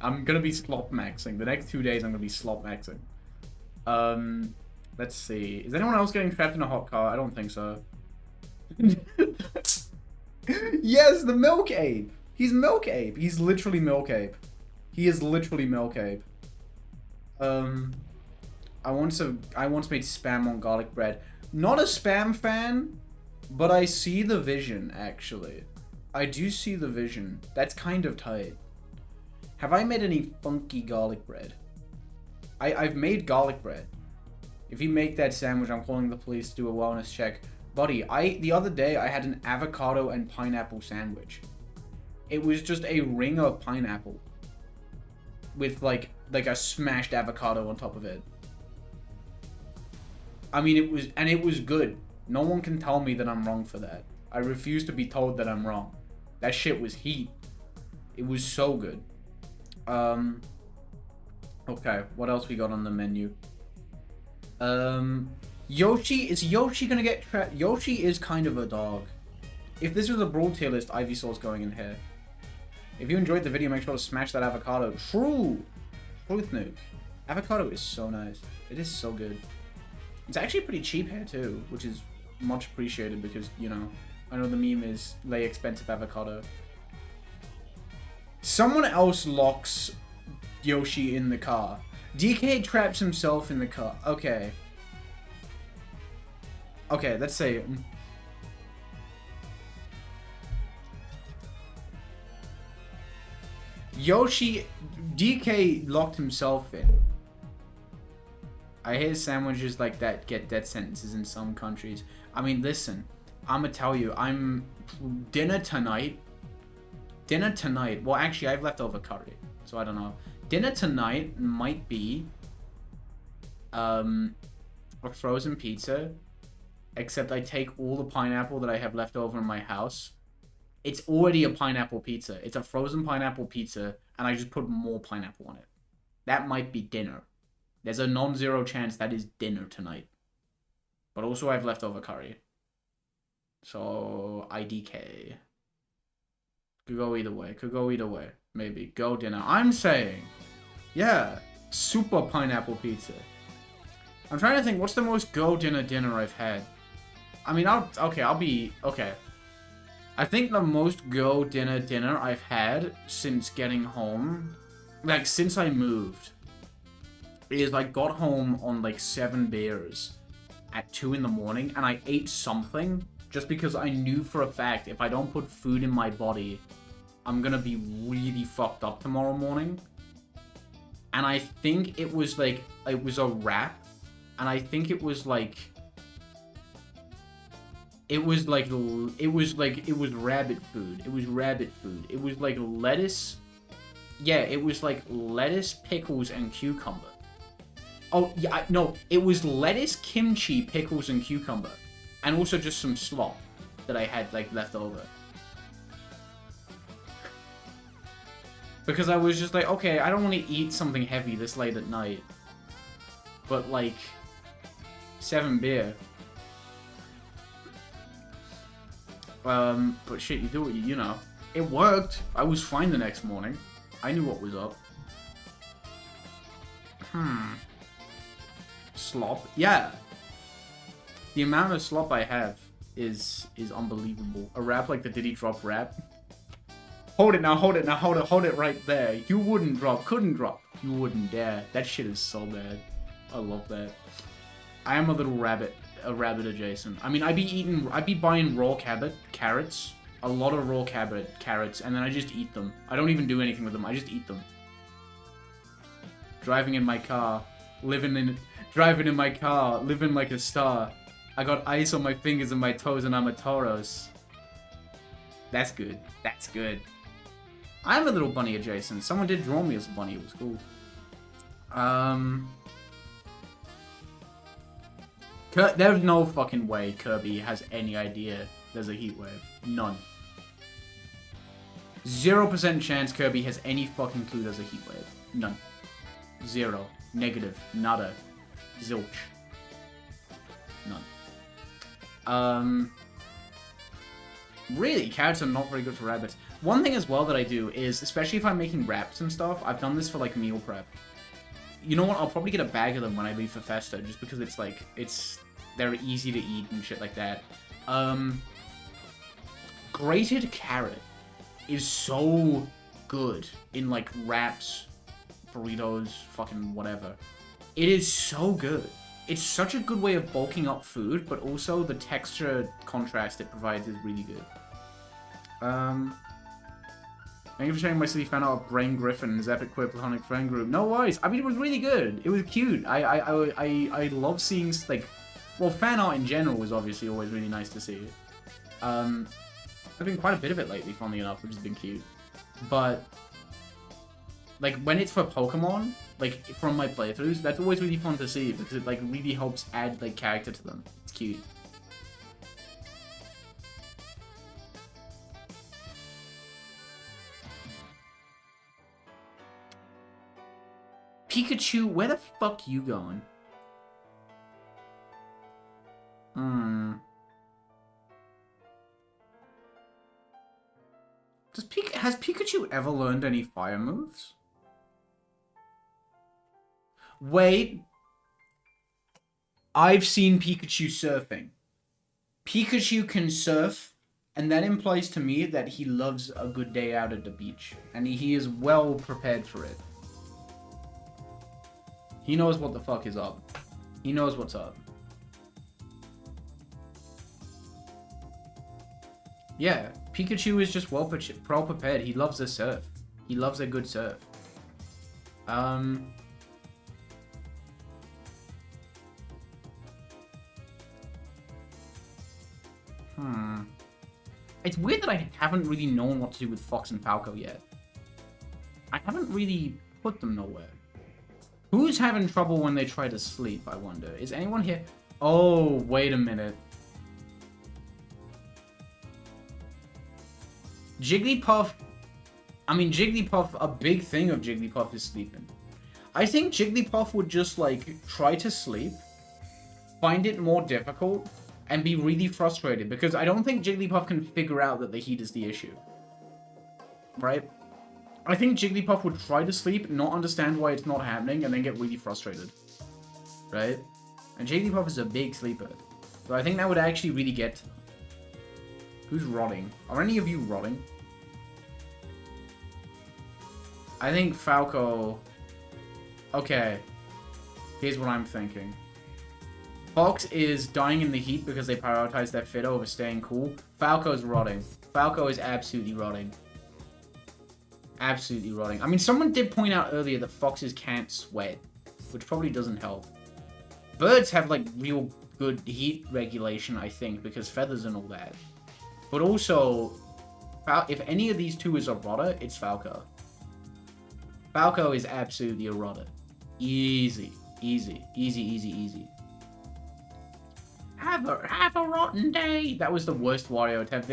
I'm gonna be slop maxing. The next 2 days I'm gonna be slop maxing. Let's see. Is anyone else getting trapped in a hot car? I don't think so. Yes, the Milk Ape. He's Milk Ape. He's literally Milk Ape. He is literally Milk Ape. I once made spam on garlic bread. Not a spam fan, but I see the vision, actually. I do see the vision. That's kind of tight. Have I made any funky garlic bread? I've made garlic bread. If you make that sandwich, I'm calling the police to do a wellness check. Buddy, the other day I had an avocado and pineapple sandwich. It was just a ring of pineapple with like a smashed avocado on top of it. I mean, it was good. No one can tell me that I'm wrong for that. I refuse to be told that I'm wrong. That shit was heat. It was so good. Okay, what else we got on the menu? Is Yoshi gonna get trapped? Yoshi is kind of a dog. If this was a Brawl tier list, Ivysaur's going in here. If you enjoyed the video, make sure to smash that avocado. True! Truth nuke. Avocado is so nice. It is so good. It's actually pretty cheap here too, which is much appreciated because, you know, I know the meme is lay expensive avocado. Someone else locks Yoshi in the car. DK traps himself in the car. Okay. Okay, let's say... DK locked himself in. I hear sandwiches like that get death sentences in some countries. I mean, listen, I'ma tell you, dinner tonight, well actually I've leftover curry, so I don't know. Dinner tonight might be, a frozen pizza, except I take all the pineapple that I have left over in my house. It's already a pineapple pizza. It's a frozen pineapple pizza, and I just put more pineapple on it. That might be dinner. There's a non-zero chance that is dinner tonight. But also I have leftover curry. So, IDK. Could go either way. Could go either way. Maybe. Go dinner. I'm saying, yeah, super pineapple pizza. I'm trying to think, what's the most go dinner I've had? I mean, okay. I think the most go dinner I've had since getting home, like, since I moved, is I got home on, like, 7 beers at 2 in the morning, and I ate something just because I knew for a fact if I don't put food in my body, I'm gonna be really fucked up tomorrow morning. And I think it was, like, it was a wrap, and I think it was, like... It was rabbit food. It was rabbit food. It was, like, lettuce... Yeah, it was, like, lettuce, pickles, and cucumber. Oh, yeah, no, it was lettuce, kimchi, pickles, and cucumber. And also just some slop that I had, like, left over. Because I was just like, okay, I don't want to eat something heavy this late at night. But, like, 7 beer. But shit, you do it, you know. It worked. I was fine the next morning. I knew what was up. Slop? Yeah. The amount of slop I have is unbelievable. A rap like the Diddy Drop rap. Hold it now, hold it right there. You wouldn't drop, couldn't drop. You wouldn't dare. That shit is so bad. I love that. I am a little rabbit adjacent. I mean, I'd be buying raw carrots. A lot of raw carrots, and then I just eat them. I don't even do anything with them, I just eat them. Driving in my car, living like a star. I got ice on my fingers and my toes and I'm a Tauros. That's good. That's good. I am a little bunny adjacent. Someone did draw me as a bunny. It was cool. There's no fucking way Kirby has any idea there's a heat wave. None. 0% chance Kirby has any fucking clue there's a heat wave. None. 0. Negative. Nada. Zilch. None. Really, carrots are not very good for rabbits. One thing as well that I do is, especially if I'm making wraps and stuff, I've done this for, like, meal prep. You know what, I'll probably get a bag of them when I leave for Festa, just because it's, like, they're easy to eat and shit like that. Grated carrot is so good in, like, wraps, burritos, fucking whatever. It is so good. It's such a good way of bulking up food, but also the texture contrast it provides is really good. Thank you for sharing my silly fan art of Brain Griffin's epic queer platonic friend group. No worries. I mean, it was really good. It was cute. I love seeing, like... Well, fan art in general is obviously always really nice to see. I've been quite a bit of it lately, funnily enough, which has been cute. But... Like, when it's for Pokemon, like, from my playthroughs, that's always really fun to see, because it, like, really helps add, like, character to them. It's cute. Pikachu, where the fuck you going? Has Pikachu ever learned any fire moves? Wait. I've seen Pikachu surfing. Pikachu can surf, and that implies to me that he loves a good day out at the beach. And he is well prepared for it. He knows what the fuck is up. He knows what's up. Yeah, Pikachu is just well prepared. He loves a surf. He loves a good surf. It's weird that I haven't really known what to do with Fox and Falco yet. I haven't really put them nowhere. Who's having trouble when they try to sleep, I wonder? Is anyone here? Oh, wait a minute. Jigglypuff... I mean, Jigglypuff, a big thing of Jigglypuff is sleeping. I think Jigglypuff would just, like, try to sleep, find it more difficult, and be really frustrated, because I don't think Jigglypuff can figure out that the heat is the issue. Right? I think Jigglypuff would try to sleep, not understand why it's not happening, and then get really frustrated. Right? And Jigglypuff is a big sleeper. So I think that would actually really get to them. Who's rotting? Are any of you rotting? I think Falco... Okay. Here's what I'm thinking. Fox is dying in the heat because they prioritize their fit over staying cool. Falco's rotting. Falco is absolutely rotting. Absolutely rotting. I mean, someone did point out earlier that foxes can't sweat, which probably doesn't help. Birds have, like, real good heat regulation, I think, because feathers and all that. But also, if any of these two is a rotter, it's Falco. Falco is absolutely a rotter. Easy. Easy. Easy, easy, easy. Have a rotten day. That was the worst Wario attempt.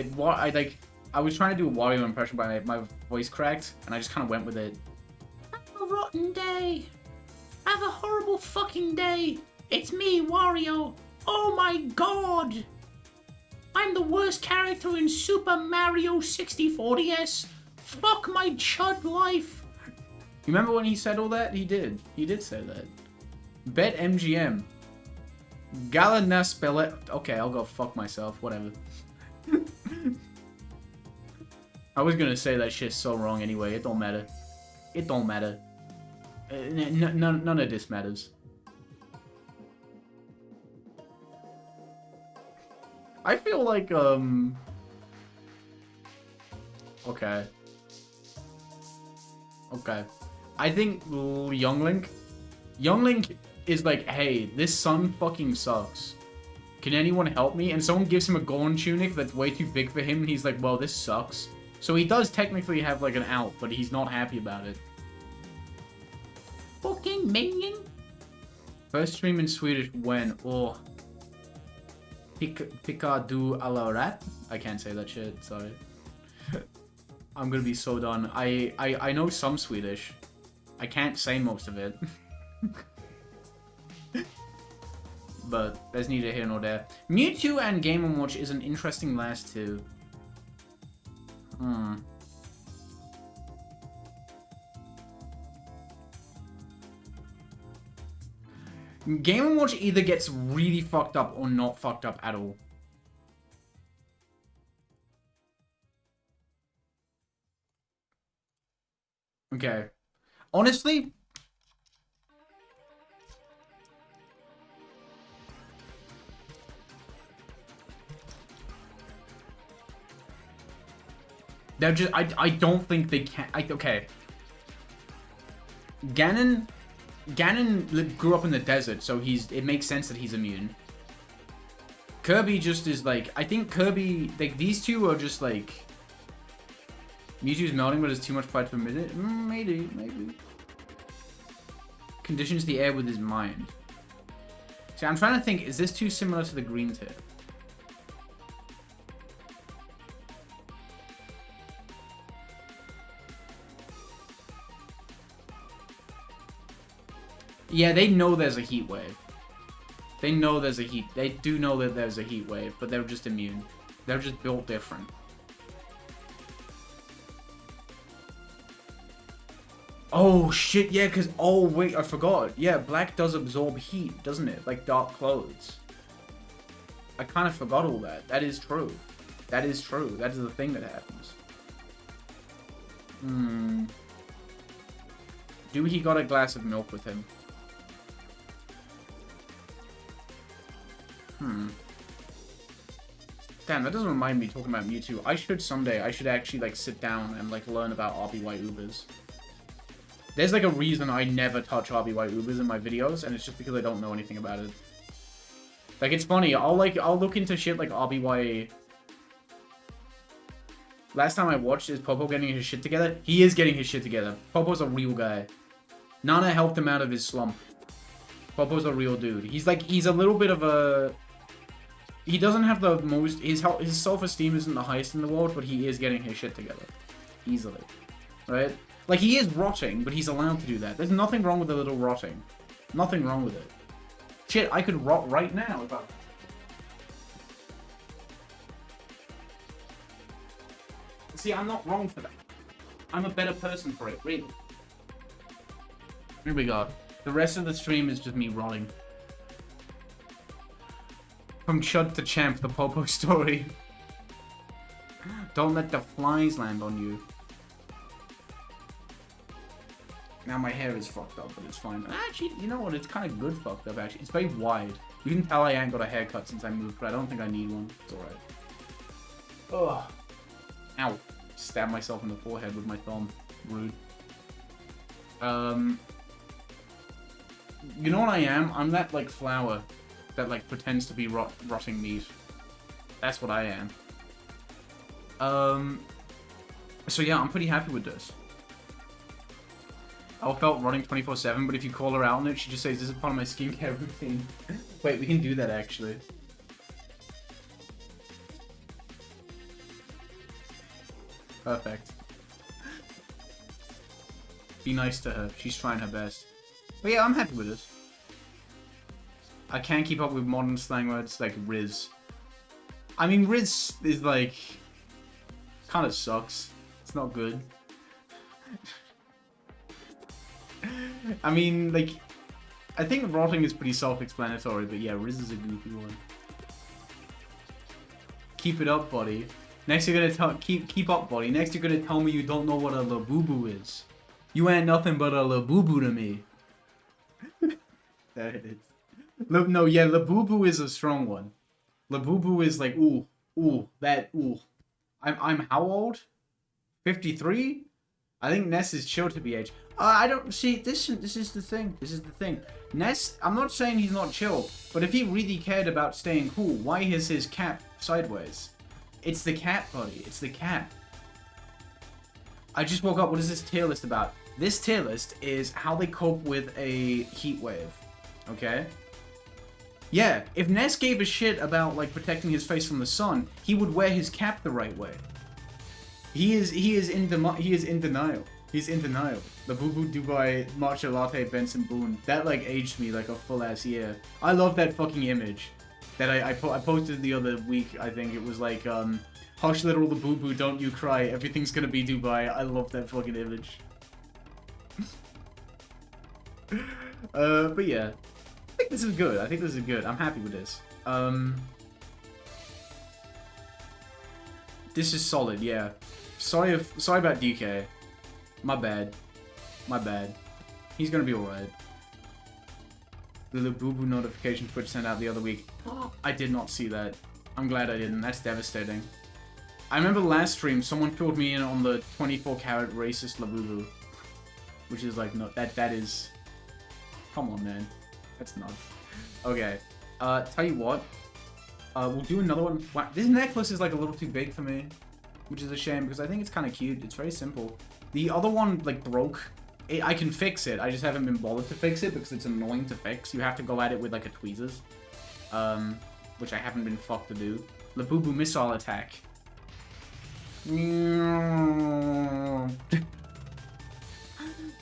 I was trying to do a Wario impression, but my voice cracked, and I just kind of went with it. Have a rotten day. Have a horrible fucking day. It's me, Wario. Oh my god. I'm the worst character in Super Mario 64 DS. Fuck my chud life. You remember when he said all that? He did. He did say that. Bet MGM. Galana spell it. Okay, I'll go fuck myself. Whatever. I was gonna say that shit's so wrong anyway. It don't matter. It don't matter. None of this matters. I feel like, okay. Okay. I think Young Link is like, hey, this sun fucking sucks. Can anyone help me? And someone gives him a golden tunic that's way too big for him, and he's like, well, this sucks. So he does technically have, like, an out, but he's not happy about it. Fucking minion. First stream in Swedish when, oh. Picardou a la rat? I can't say that shit, sorry. I'm gonna be so done. I know some Swedish. I can't say most of it. But there's neither here nor there. Mewtwo and Game & Watch is an interesting last two. Game & Watch either gets really fucked up or not fucked up at all. Okay. Honestly... They're just... I don't think they can... okay. Ganon grew up in the desert, so it makes sense that he's immune. Kirby just is like... I think Kirby... Like, these two are just like... Mewtwo's melting, but it's too much fight per minute? Maybe. Conditions the air with his mind. See, I'm trying to think, is this too similar to the green tip? Yeah, they know there's a heat wave. They know there's a heat... They do know that there's a heat wave, but they're just immune. They're just built different. Oh, shit, yeah, because... Oh, wait, I forgot. Yeah, black does absorb heat, doesn't it? Like dark clothes. I kind of forgot all that. That is true. That is true. That is the thing that happens. Do he got a glass of milk with him? Damn, that doesn't remind me talking about Mewtwo. I should someday. I should actually, like, sit down and, like, learn about RBY Ubers. There's, like, a reason I never touch RBY Ubers in my videos, and it's just because I don't know anything about it. Like, it's funny. I'll look into shit like RBY... Last time I watched is Popo getting his shit together. He is getting his shit together. Popo's a real guy. Nana helped him out of his slump. Popo's a real dude. He's a little bit of a... He doesn't have the most... His self-esteem isn't the highest in the world, but he is getting his shit together. Easily. Right? Like, he is rotting, but he's allowed to do that. There's nothing wrong with a little rotting. Nothing wrong with it. Shit, I could rot right now if I... See, I'm not wrong for that. I'm a better person for it, really. Here we go. The rest of the stream is just me rotting. From Chud to Champ, the Popo story. Don't let the flies land on you. Now my hair is fucked up, but it's fine. Actually, you know what? It's kind of good fucked up, actually. It's very wide. You can tell I ain't got a haircut since I moved, but I don't think I need one. It's alright. Ugh. Ow. Stab myself in the forehead with my thumb. Rude. You know what I am? I'm that, like, flower that, like, pretends to be rotting meat. That's what I am. So yeah, I'm pretty happy with this. I felt running 24/7, but if you call her out on it, she just says, this is part of my skincare routine. Wait, we can do that, actually. Perfect. Be nice to her. She's trying her best. But yeah, I'm happy with this. I can't keep up with modern slang words like Riz. I mean, Riz is like... kind of sucks. It's not good. I mean, like... I think rotting is pretty self-explanatory, but yeah, Riz is a goofy one. Keep it up, buddy. Next you're gonna tell... Keep up, buddy. Next you're gonna tell me you don't know what a labubu is. You ain't nothing but a labubu to me. There it is. No, yeah, labubu is a strong one. Labubu is like, ooh, ooh. I'm how old? 53? I think Ness is chill to be age. I don't see this is the thing. This is the thing. Ness, I'm not saying he's not chill, but if he really cared about staying cool, why is his cap sideways? It's the cap, buddy. It's the cap. I just woke up. What is this tier list about? This tier list is how they cope with a heat wave. Okay? Yeah, if Ness gave a shit about, like, protecting his face from the sun, he would wear his cap the right way. He is in denial. He's in denial. The Boo Boo Dubai Matcha Latte Benson Boone. That, like, aged me like a full-ass year. I love that fucking image. That I posted the other week, I think. It was like, hush little the Boo Boo, don't you cry. Everything's gonna be Dubai. I love that fucking image. But yeah. I think this is good. I'm happy with this. This is solid, yeah. Sorry about DK. My bad. He's gonna be alright. The Labubu notification Twitch sent out the other week. I did not see that. I'm glad I didn't. That's devastating. I remember last stream, someone filled me in on the 24-karat racist Labubu. Which is like, no, that is... Come on, man. That's nuts. Okay. Tell you what. We'll do another one. Wow, this necklace is like a little too big for me. Which is a shame, because I think it's kind of cute. It's very simple. The other one, like, broke. I can fix it. I just haven't been bothered to fix it, because it's annoying to fix. You have to go at it with, like, a tweezers. Which I haven't been fucked to do. Labubu missile attack.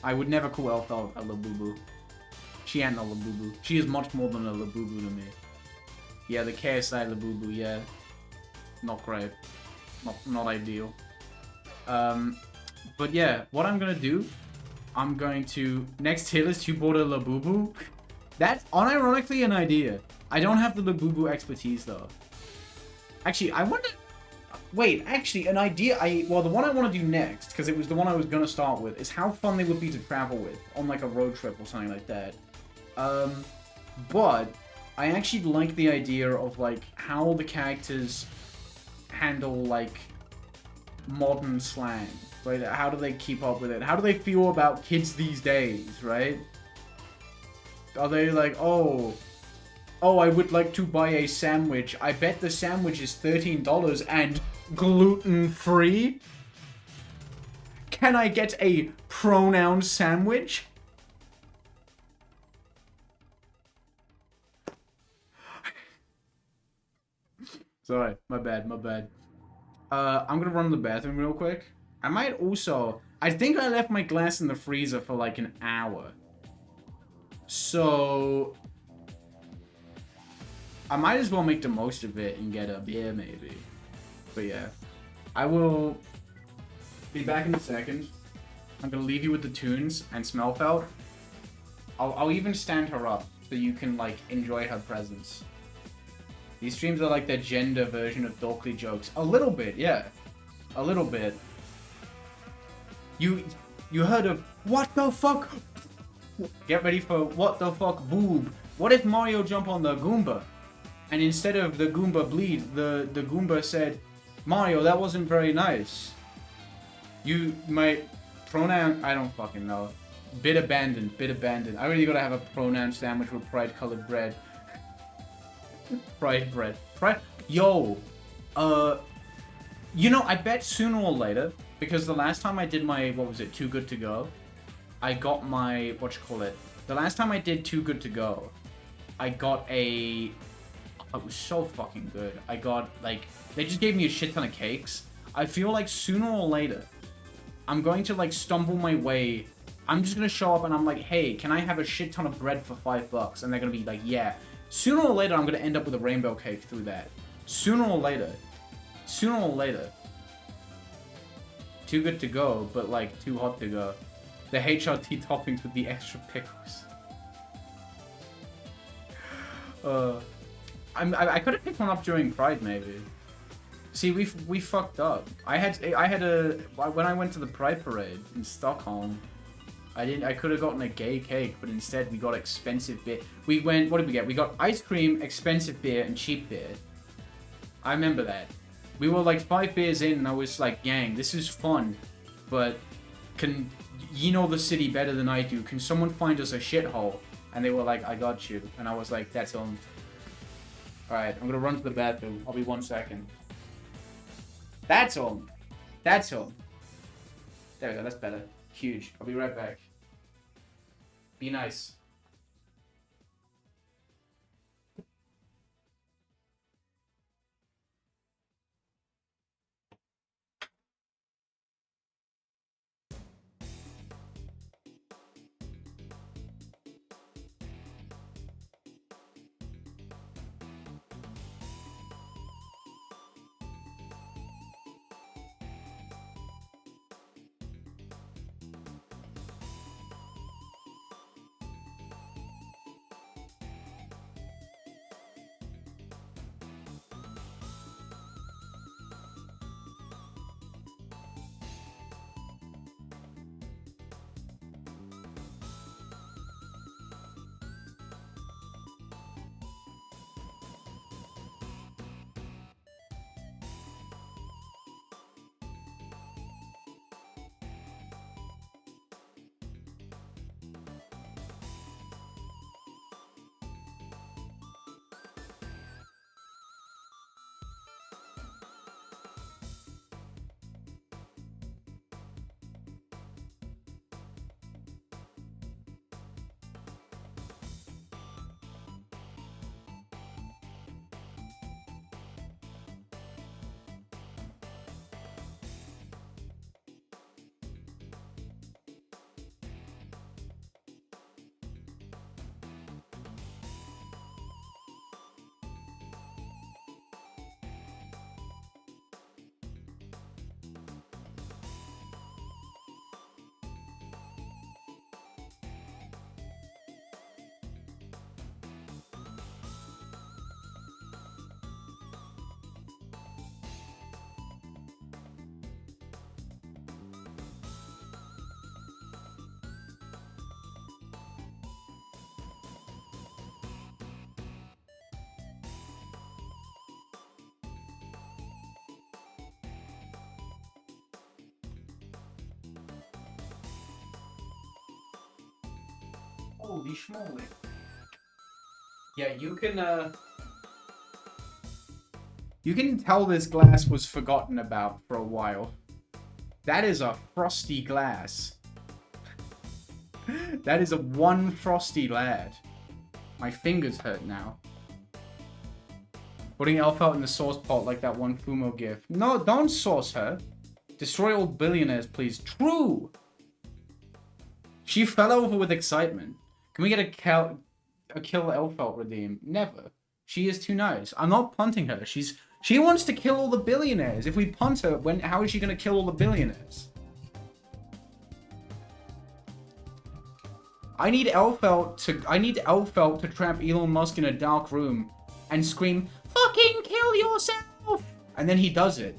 I would never call Elf a Labubu. She ain't a Labubu. She is much more than a Labubu to me. Yeah, the KSI Labubu, yeah. Not great. Not ideal. But yeah, what I'm gonna do, I'm going to... Next tier list, you bought a Labubu? That's unironically an idea. I don't have the Labubu expertise, though. Actually, I wonder... Wait, actually, an idea well, the one I want to do next, because it was the one I was gonna start with, is how fun they would be to travel with, on like a road trip or something like that. But I actually like the idea of like how the characters handle like modern slang. Right? How do they keep up with it? How do they feel about kids these days, right? Are they like, oh, I would like to buy a sandwich. I bet the sandwich is $13 and gluten-free? Can I get a pronoun sandwich? Sorry, my bad. I'm gonna run to the bathroom real quick. I might also... I think I left my glass in the freezer for like an hour. So... I might as well make the most of it and get a beer, maybe. But yeah. I will be back in a second. I'm gonna leave you with the tunes and Smellfelt. I'll even stand her up so you can, like, enjoy her presence. These streams are like their gender version of Dorkly jokes. A little bit, yeah. A little bit. You heard of what the fuck? Get ready for what the fuck boob. What if Mario jump on the Goomba? And instead of the Goomba bleed, the Goomba said, Mario, that wasn't very nice. My pronoun, I don't fucking know. Bit abandoned. I really gotta have a pronoun sandwich with pride-colored bread. Pride bread. Yo, you know, I bet sooner or later, because the last time I did my, what was it, Too Good To Go, I got my, the last time I did Too Good To Go, I got it was so fucking good. I got, like, they just gave me a shit ton of cakes. I feel like sooner or later, I'm going to, like, stumble my way. I'm just gonna show up and I'm like, hey, can I have a shit ton of bread for $5? And they're gonna be like, yeah. Sooner or later, I'm gonna end up with a rainbow cake through that. Sooner or later. Too good to go, but, like, too hot to go. The HRT toppings with the extra pickles. I could have picked one up during Pride, maybe. See, we fucked up. I had when I went to the Pride parade in Stockholm, I could have gotten a gay cake, but instead we got expensive beer. What did we get? We got ice cream, expensive beer, and cheap beer. I remember that. We were like 5 beers in, and I was like, gang, this is fun, but you know the city better than I do. Can someone find us a shithole? And they were like, I got you. And I was like, that's all. Alright, I'm gonna run to the bathroom. I'll be 1 second. That's all. There we go, that's better. Huge. I'll be right back. Be nice. Holy schmoly. Yeah, you can tell this glass was forgotten about for a while. That is a frosty glass. That is a one frosty lad. My fingers hurt now. Putting Elf out in the sauce pot like that one Fumo gif. No, don't sauce her. Destroy all billionaires, please. True! She fell over with excitement. Can we get a kill Elfelt redeem? Never. She is too nice. I'm not punting her. She wants to kill all the billionaires. If we punt her, how is she going to kill all the billionaires? I need Elfelt to trap Elon Musk in a dark room and scream, "Fucking kill yourself!" And then he does it.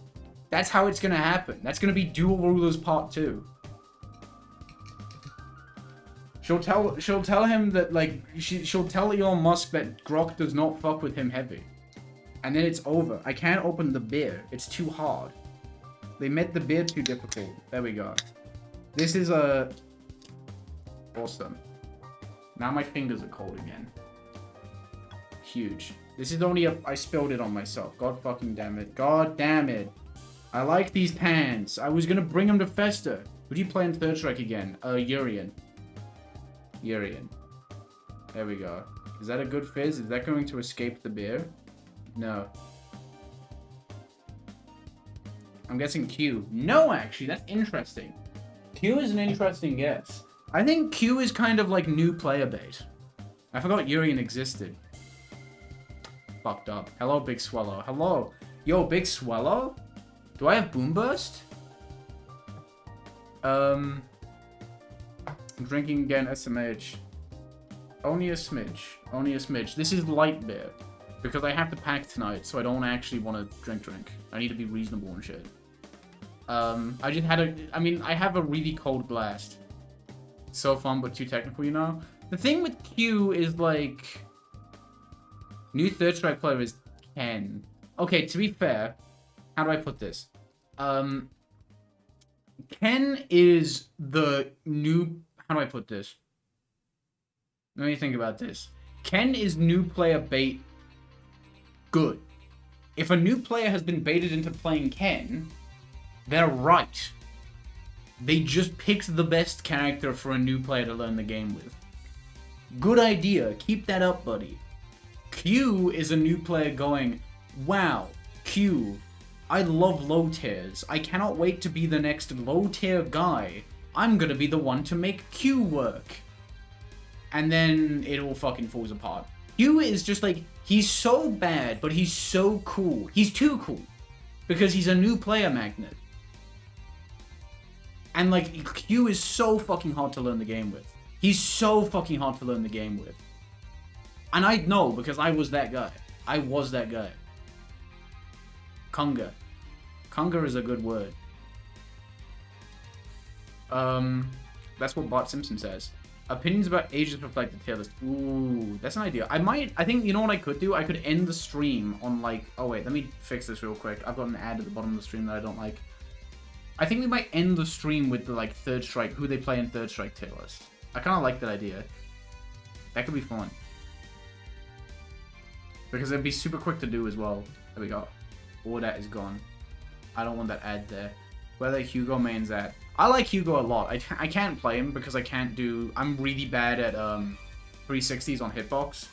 That's how it's gonna happen. That's gonna be Dual Rulers Part 2. She'll tell him that, like, she'll tell Elon Musk that Grok does not fuck with him heavy. And then it's over. I can't open the beer. It's too hard. They made the beer too difficult. There we go. This is awesome. Now my fingers are cold again. Huge. This is only I spilled it on myself. God fucking damn it. God damn it. I like these pants. I was gonna bring them to Festa. Who do you play in Third Strike again? Urian. Urian. There we go. Is that a good fizz? Is that going to escape the beer? No. I'm guessing Q. No, actually, that's interesting. Q is an interesting guess. I think Q is kind of like new player bait. I forgot Urian existed. Fucked up. Hello, Big Swallow. Hello. Yo, Big Swallow? Do I have Boom Burst? I'm drinking again, SMH. Only a smidge. Only a smidge. This is light beer. Because I have to pack tonight, so I don't actually want to drink. I need to be reasonable and shit. I just had I have a really cold blast. So fun, but too technical, you know? The thing with Q is, like... New Third Strike player is Ken. Okay, to be fair, how do I put this? Ken is the new... How do I put this? Let me think about this. Ken is new player bait good. If a new player has been baited into playing Ken, they're right. They just picked the best character for a new player to learn the game with. Good idea. Keep that up, buddy. Q is a new player going, wow, Q, I love low tiers. I cannot wait to be the next low tier guy. I'm gonna be the one to make Q work. And then it all fucking falls apart. Q is just like, he's so bad, but he's so cool. He's too cool. Because he's a new player magnet. And like, Q is so fucking hard to learn the game with. He's so fucking hard to learn the game with. And I know, because I was that guy. I was that guy. Conga. Conga is a good word. That's what Bart Simpson says. Opinions about ages reflect the tier list. Ooh, that's an idea. I think, you know what I could do? I could end the stream on like, oh wait, let me fix this real quick. I've got an ad at the bottom of the stream that I don't like. I think we might end the stream with the like Third Strike, who they play in Third Strike tier list. I kind of like that idea. That could be fun. Because it'd be super quick to do as well. There we go. All that is gone. I don't want that ad there. Where the Hugo main's at. I like Hugo a lot. I can't play him because I can't do... I'm really bad at 360s on hitbox.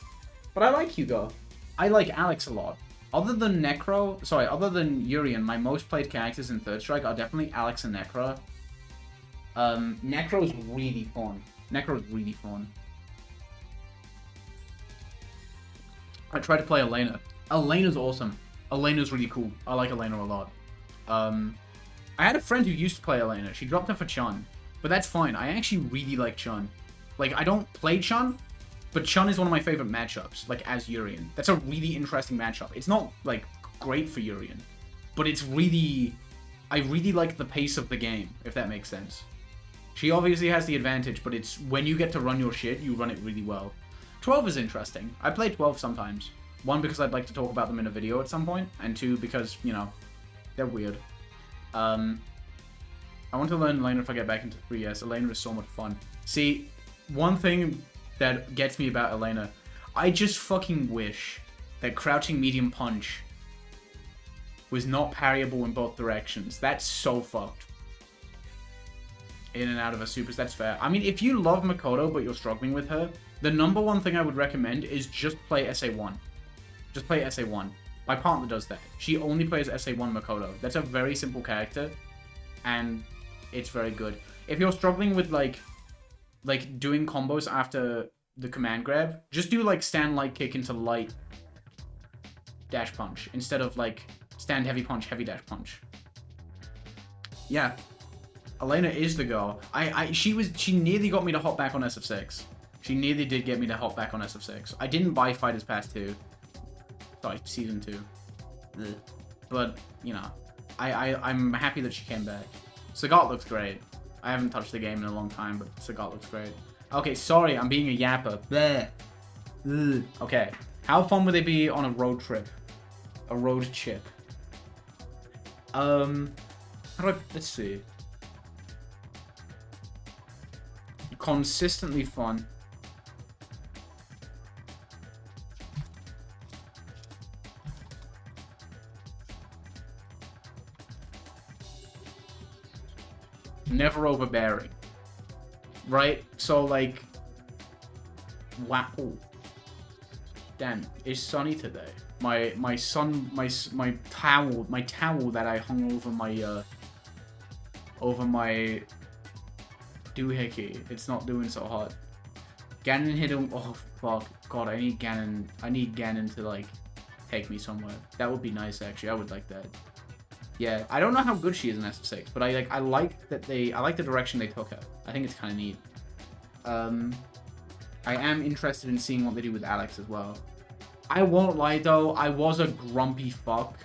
But I like Hugo. I like Alex a lot. Other than Urian, my most played characters in Third Strike are definitely Alex and Necro. Necro's really fun. I tried to play Elena. Elena's awesome. Elena's really cool. I like Elena a lot. I had a friend who used to play Elena. She dropped her for Chun. But that's fine. I actually really like Chun. Like, I don't play Chun, but Chun is one of my favorite matchups, like, as Urian. That's a really interesting matchup. It's not, like, great for Urian, but it's really... I really like the pace of the game, if that makes sense. She obviously has the advantage, but it's when you get to run your shit, you run it really well. 12 is interesting. I play 12 sometimes. 1, because I'd like to talk about them in a video at some point, and 2, because, you know, they're weird. I want to learn Elena if I get back into 3S. Elena is so much fun. See, one thing that gets me about Elena, I just fucking wish that crouching medium punch was not parryable in both directions. That's so fucked. In and out of a supers, that's fair. I mean, if you love Makoto but you're struggling with her, the number one thing I would recommend is just play SA1. Just play SA1. My partner does that. She only plays SA1 Makoto. That's a very simple character, and it's very good. If you're struggling with, like doing combos after the command grab, just do, like, stand light kick into light dash punch, instead of, like, stand heavy punch, heavy dash punch. Yeah. Elena is the girl. She nearly got me to hop back on SF6. She nearly did get me to hop back on SF6. I didn't buy Fighters Pass 2. Sorry, Season 2. Ugh. But, you know, I'm happy that she came back. Sagat looks great. I haven't touched the game in a long time, but Sagat looks great. Okay, sorry, I'm being a yapper. Bleh. Ugh. Okay, how fun would it be on a road trip? A road trip. How do I... Let's see. Consistently fun. Never overbearing. Right? So, like... Wow. Damn, it's sunny today. My towel that I hung over my doohickey. It's not doing so hot. Ganon hit him. Oh fuck, God, I need Ganon to like take me somewhere. That would be nice, actually. I would like that. Yeah, I don't know how good she is in SF6, but I like the direction they took her. I think it's kind of neat. I am interested in seeing what they do with Alex as well. I won't lie though, I was a grumpy fuck.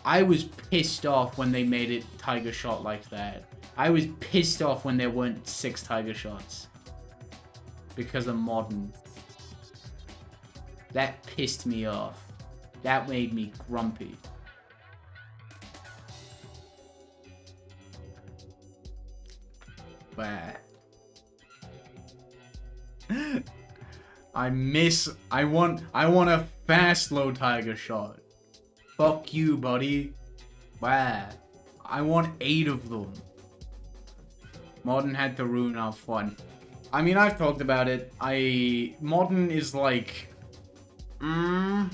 I was pissed off when they made it Tiger Shot like that. I was pissed off when there weren't 6 Tiger Shots. Because of modern. That pissed me off. That made me grumpy. Bah. I want a fast low Tiger Shot. Fuck you, buddy. Bah. I want 8 of them. Modern had to ruin our fun. I mean, I've talked about it. Modern is like... I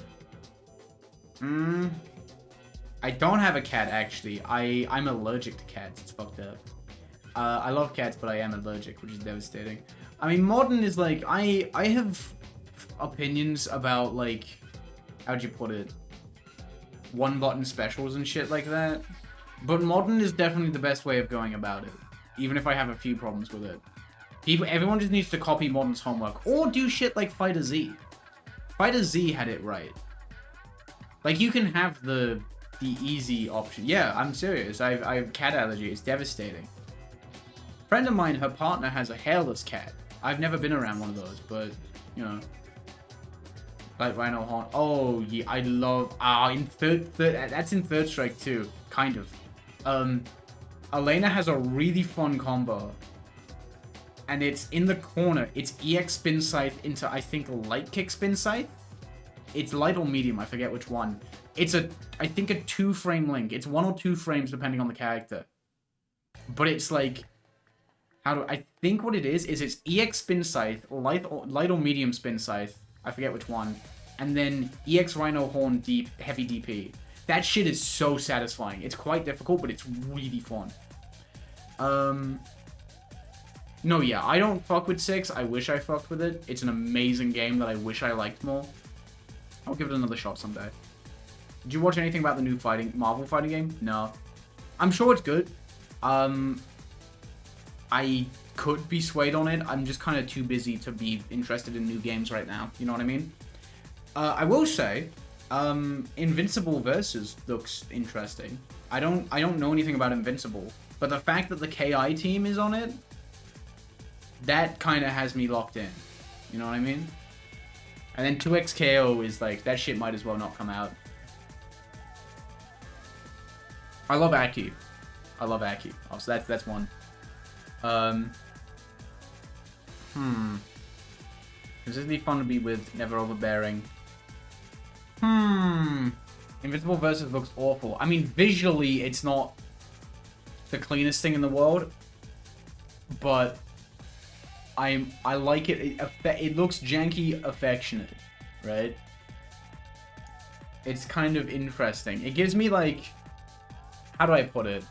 don't have a cat, actually. I'm allergic to cats. It's fucked up. I love cats, but I am allergic, which is devastating. I mean, modern is like... I have opinions about, like... How'd you put it? One-button specials and shit like that. But modern is definitely the best way of going about it. Even if I have a few problems with it. Everyone just needs to copy Modern's homework. Or do shit like Fighter Z. Fighter Z had it right. Like, you can have the easy option. Yeah, I'm serious. I have cat allergy. It's devastating. A friend of mine, her partner has a hairless cat. I've never been around one of those, but, you know. Like Rhino Horn. Oh, yeah, I love... in third... That's in Third Strike, too. Kind of. Elena has a really fun combo. And it's in the corner. It's EX Spin Scythe into, I think, Light Kick Spin Scythe. It's light or medium, I forget which one. It's I think a 2-frame link. It's 1 or 2 frames depending on the character. But it's like... I think what it is it's EX Spin Scythe, light or medium Spin Scythe. I forget which one. And then EX Rhino Horn heavy DP. That shit is so satisfying. It's quite difficult, but it's really fun. No, yeah, I don't fuck with 6. I wish I fucked with it. It's an amazing game that I wish I liked more. I'll give it another shot someday. Did you watch anything about the new Marvel fighting game? No. I'm sure it's good. I could be swayed on it. I'm just kind of too busy to be interested in new games right now. You know what I mean? I will say, Invincible Versus looks interesting. I don't know anything about Invincible, but the fact that the KI team is on it, that kind of has me locked in. You know what I mean? And then 2XKO is like, that shit might as well not come out. I love Aki. Oh, so that's one. This would be fun to be with, never overbearing. Invincible Versus looks awful. I mean, visually, it's not the cleanest thing in the world, but I like it. It looks janky, affectionate, right? It's kind of interesting. It gives me like, how do I put it?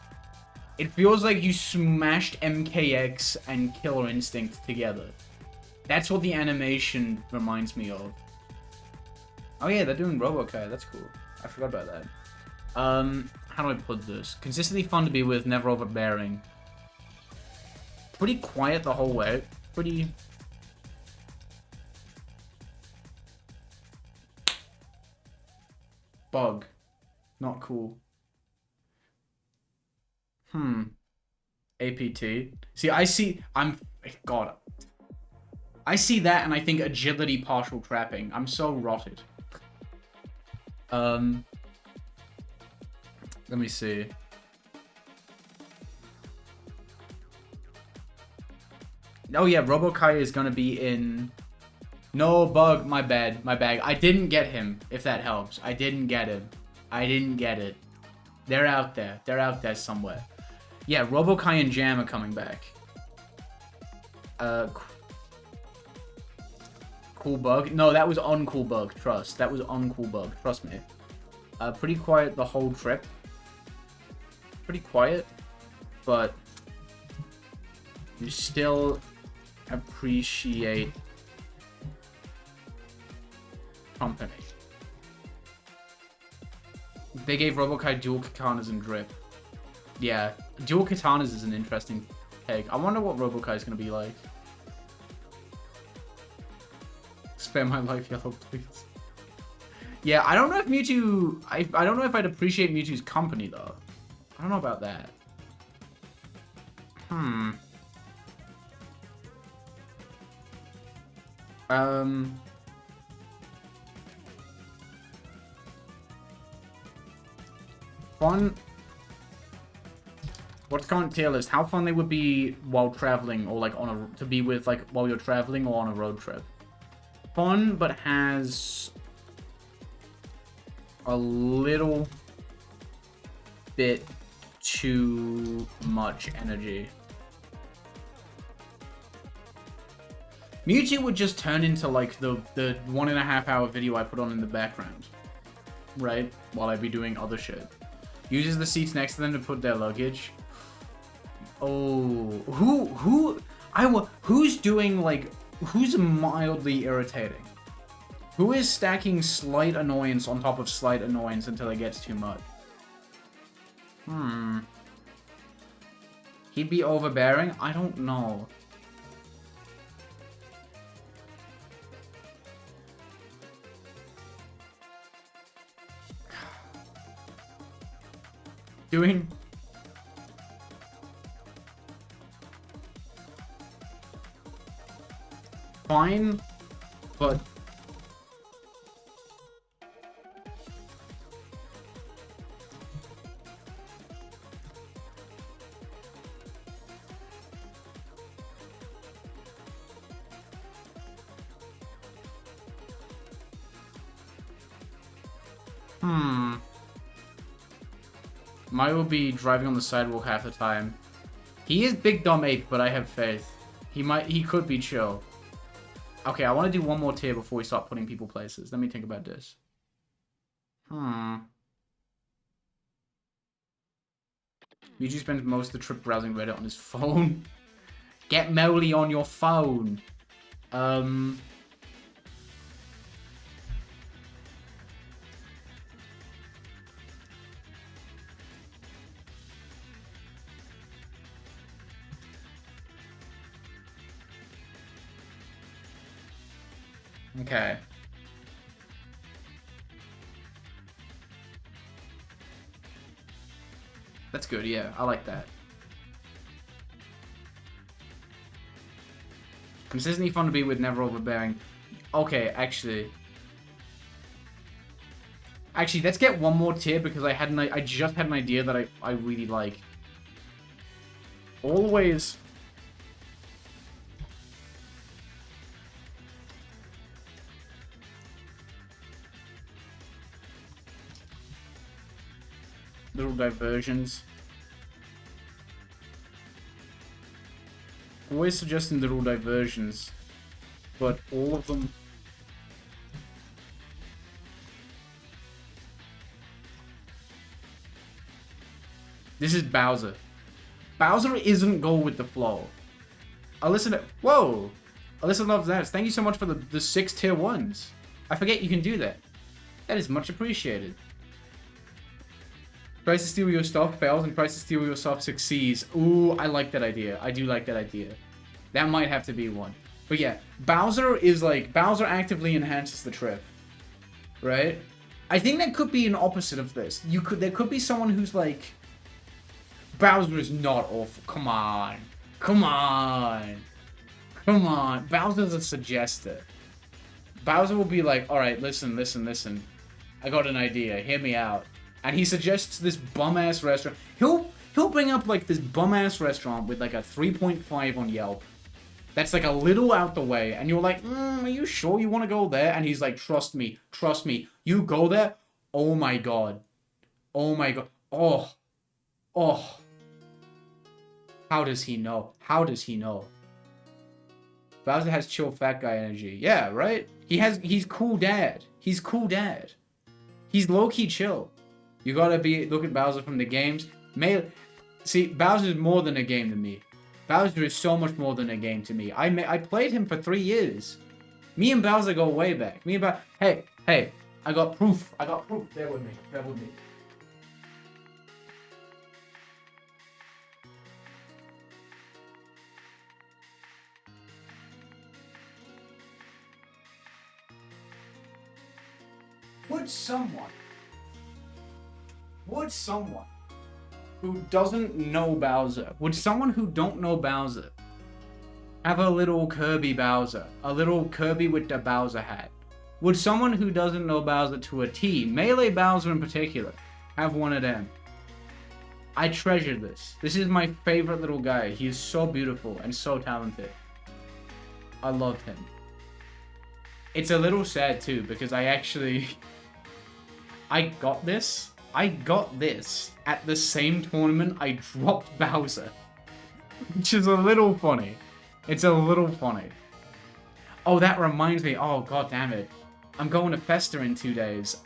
It feels like you smashed MKX and Killer Instinct together. That's what the animation reminds me of. Oh yeah, they're doing RoboCare. That's cool. I forgot about that. How do I put this? Consistently fun to be with, never overbearing. Pretty quiet the whole way. Pretty Bug. Not cool. APT. See, God. I see that and I think agility partial trapping. I'm so rotted. Let me see. Oh yeah, Robokai is gonna be in... No, Bug, my bad, my bag. I didn't get him, if that helps. I didn't get him. I didn't get it. They're out there. They're out there somewhere. Yeah, Robokai and Jam are coming back. Cool Bug? No, that was uncool Bug, trust. That was uncool Bug, trust me. Pretty quiet the whole trip. Pretty quiet, but you still appreciate company. They gave Robokai dual katanas and drip. Yeah, dual katanas is an interesting take. I wonder what Robokai is going to be like. Spare my life yellow, please. Yeah, I don't know if Mewtwo... I don't know if I'd appreciate Mewtwo's company, though. I don't know about that. Fun. What's current tier list? How fun they would be while traveling, or like on a... to be with, like, while you're traveling or on a road trip. Fun, but has a little bit too much energy. Mewtwo would just turn into like the 1.5 hour video I put on in the background, right? While I'd be doing other shit. Uses the seats next to them to put their luggage. Oh, who's doing like, who's mildly irritating? Who is stacking slight annoyance on top of slight annoyance until it gets too much? He'd be overbearing? I don't know. Doing... fine, but... Mario will be driving on the sidewalk half the time. He is big dumb ape, but I have faith. He could be chill. Okay, I want to do one more tier before we start putting people places. Let me think about this. Mewtwo spends most of the trip browsing Reddit on his phone. Get Mowgli on your phone. Okay. That's good, yeah. I like that. Consistently fun to be with, never overbearing. Okay, actually. Actually, let's get one more tier because I just had an idea that I really like. Always... little diversions. Always suggesting little diversions, but all of them... This is Bowser. Bowser isn't go with the flow. Alyssa... Whoa! Alyssa loves that. Thank you so much for the 6 tier 1s. I forget you can do that. That is much appreciated. Tries to steal your stuff, fails, and tries to steal your stuff, succeeds. Ooh, I like that idea. I do like that idea. That might have to be one. But yeah, Bowser is like... Bowser actively enhances the trip. Right? I think that could be an opposite of this. There could be someone who's like, Bowser is not awful. Come on. Come on. Come on. Bowser's a suggester. Bowser will be like, alright, listen. I got an idea. Hear me out. And he suggests this bum-ass restaurant. He'll bring up like this bum-ass restaurant with like a 3.5 on Yelp. That's like a little out the way. And you're like, are you sure you want to go there? And he's like, trust me. You go there. Oh my god. Oh my god. Oh. How does he know? Bowser has chill fat guy energy. Yeah, right? He's cool dad. He's low-key chill. You gotta look at Bowser from the games. See, Bowser's more than a game to me. Bowser is so much more than a game to me. I played him for 3 years. Me and Bowser go way back. Hey, I got proof. Bear with me. Would someone who doesn't know Bowser, would someone who don't know Bowser have a little Kirby Bowser, a little Kirby with the Bowser hat? Would someone who doesn't know Bowser to a T, Melee Bowser in particular, have one of them? I treasure this. This is my favorite little guy. He is so beautiful and so talented. I love him. It's a little sad too, because I got this at the same tournament I dropped Bowser. Which is a little funny. It's a little funny. Oh, that reminds me. Oh, god damn it. I'm going to Festa in 2 days.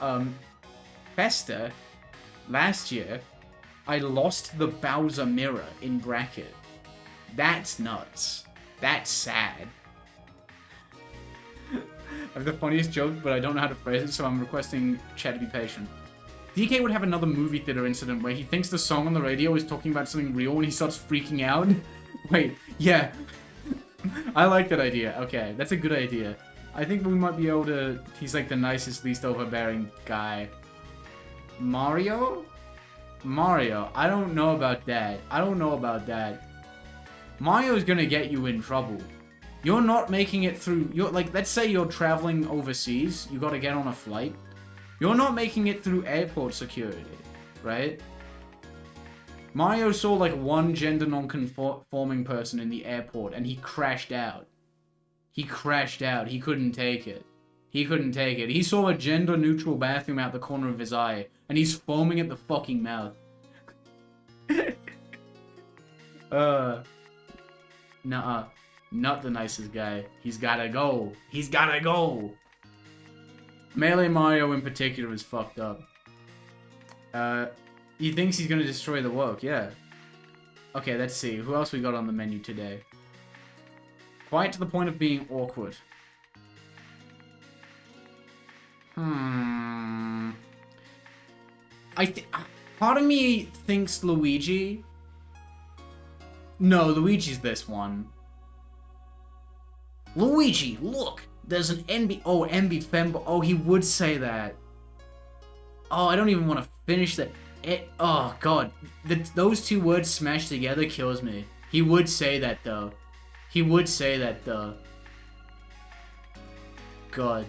Festa, last year, I lost the Bowser mirror in bracket. That's nuts. That's sad. I have the funniest joke, but I don't know how to phrase it, so I'm requesting chat to be patient. DK would have another movie theater incident where he thinks the song on the radio is talking about something real and he starts freaking out. Wait, yeah. I like that idea. Okay, that's a good idea. I think we might be able to... He's like the nicest, least overbearing guy. Mario? I don't know about that. Mario's gonna get you in trouble. You're not making it through... let's say you're traveling overseas. You gotta get on a flight. You're not making it through airport security, right? Mario saw like one gender non-conforming person in the airport and he crashed out. He couldn't take it. He saw a gender-neutral bathroom out the corner of his eye and he's foaming at the fucking mouth. Nuh-uh. Not the nicest guy. He's gotta go. Melee Mario in particular is fucked up. He thinks he's gonna destroy the world, yeah. Okay, let's see. Who else we got on the menu today? Quite to the point of being awkward. Part of me thinks Luigi. No, Luigi's this one. Luigi, look! There's an NB... Oh, NB Fembo... Oh, he would say that. Oh, I don't even want to finish that. Oh, God. Those two words smashed together kills me. He would say that, though. God.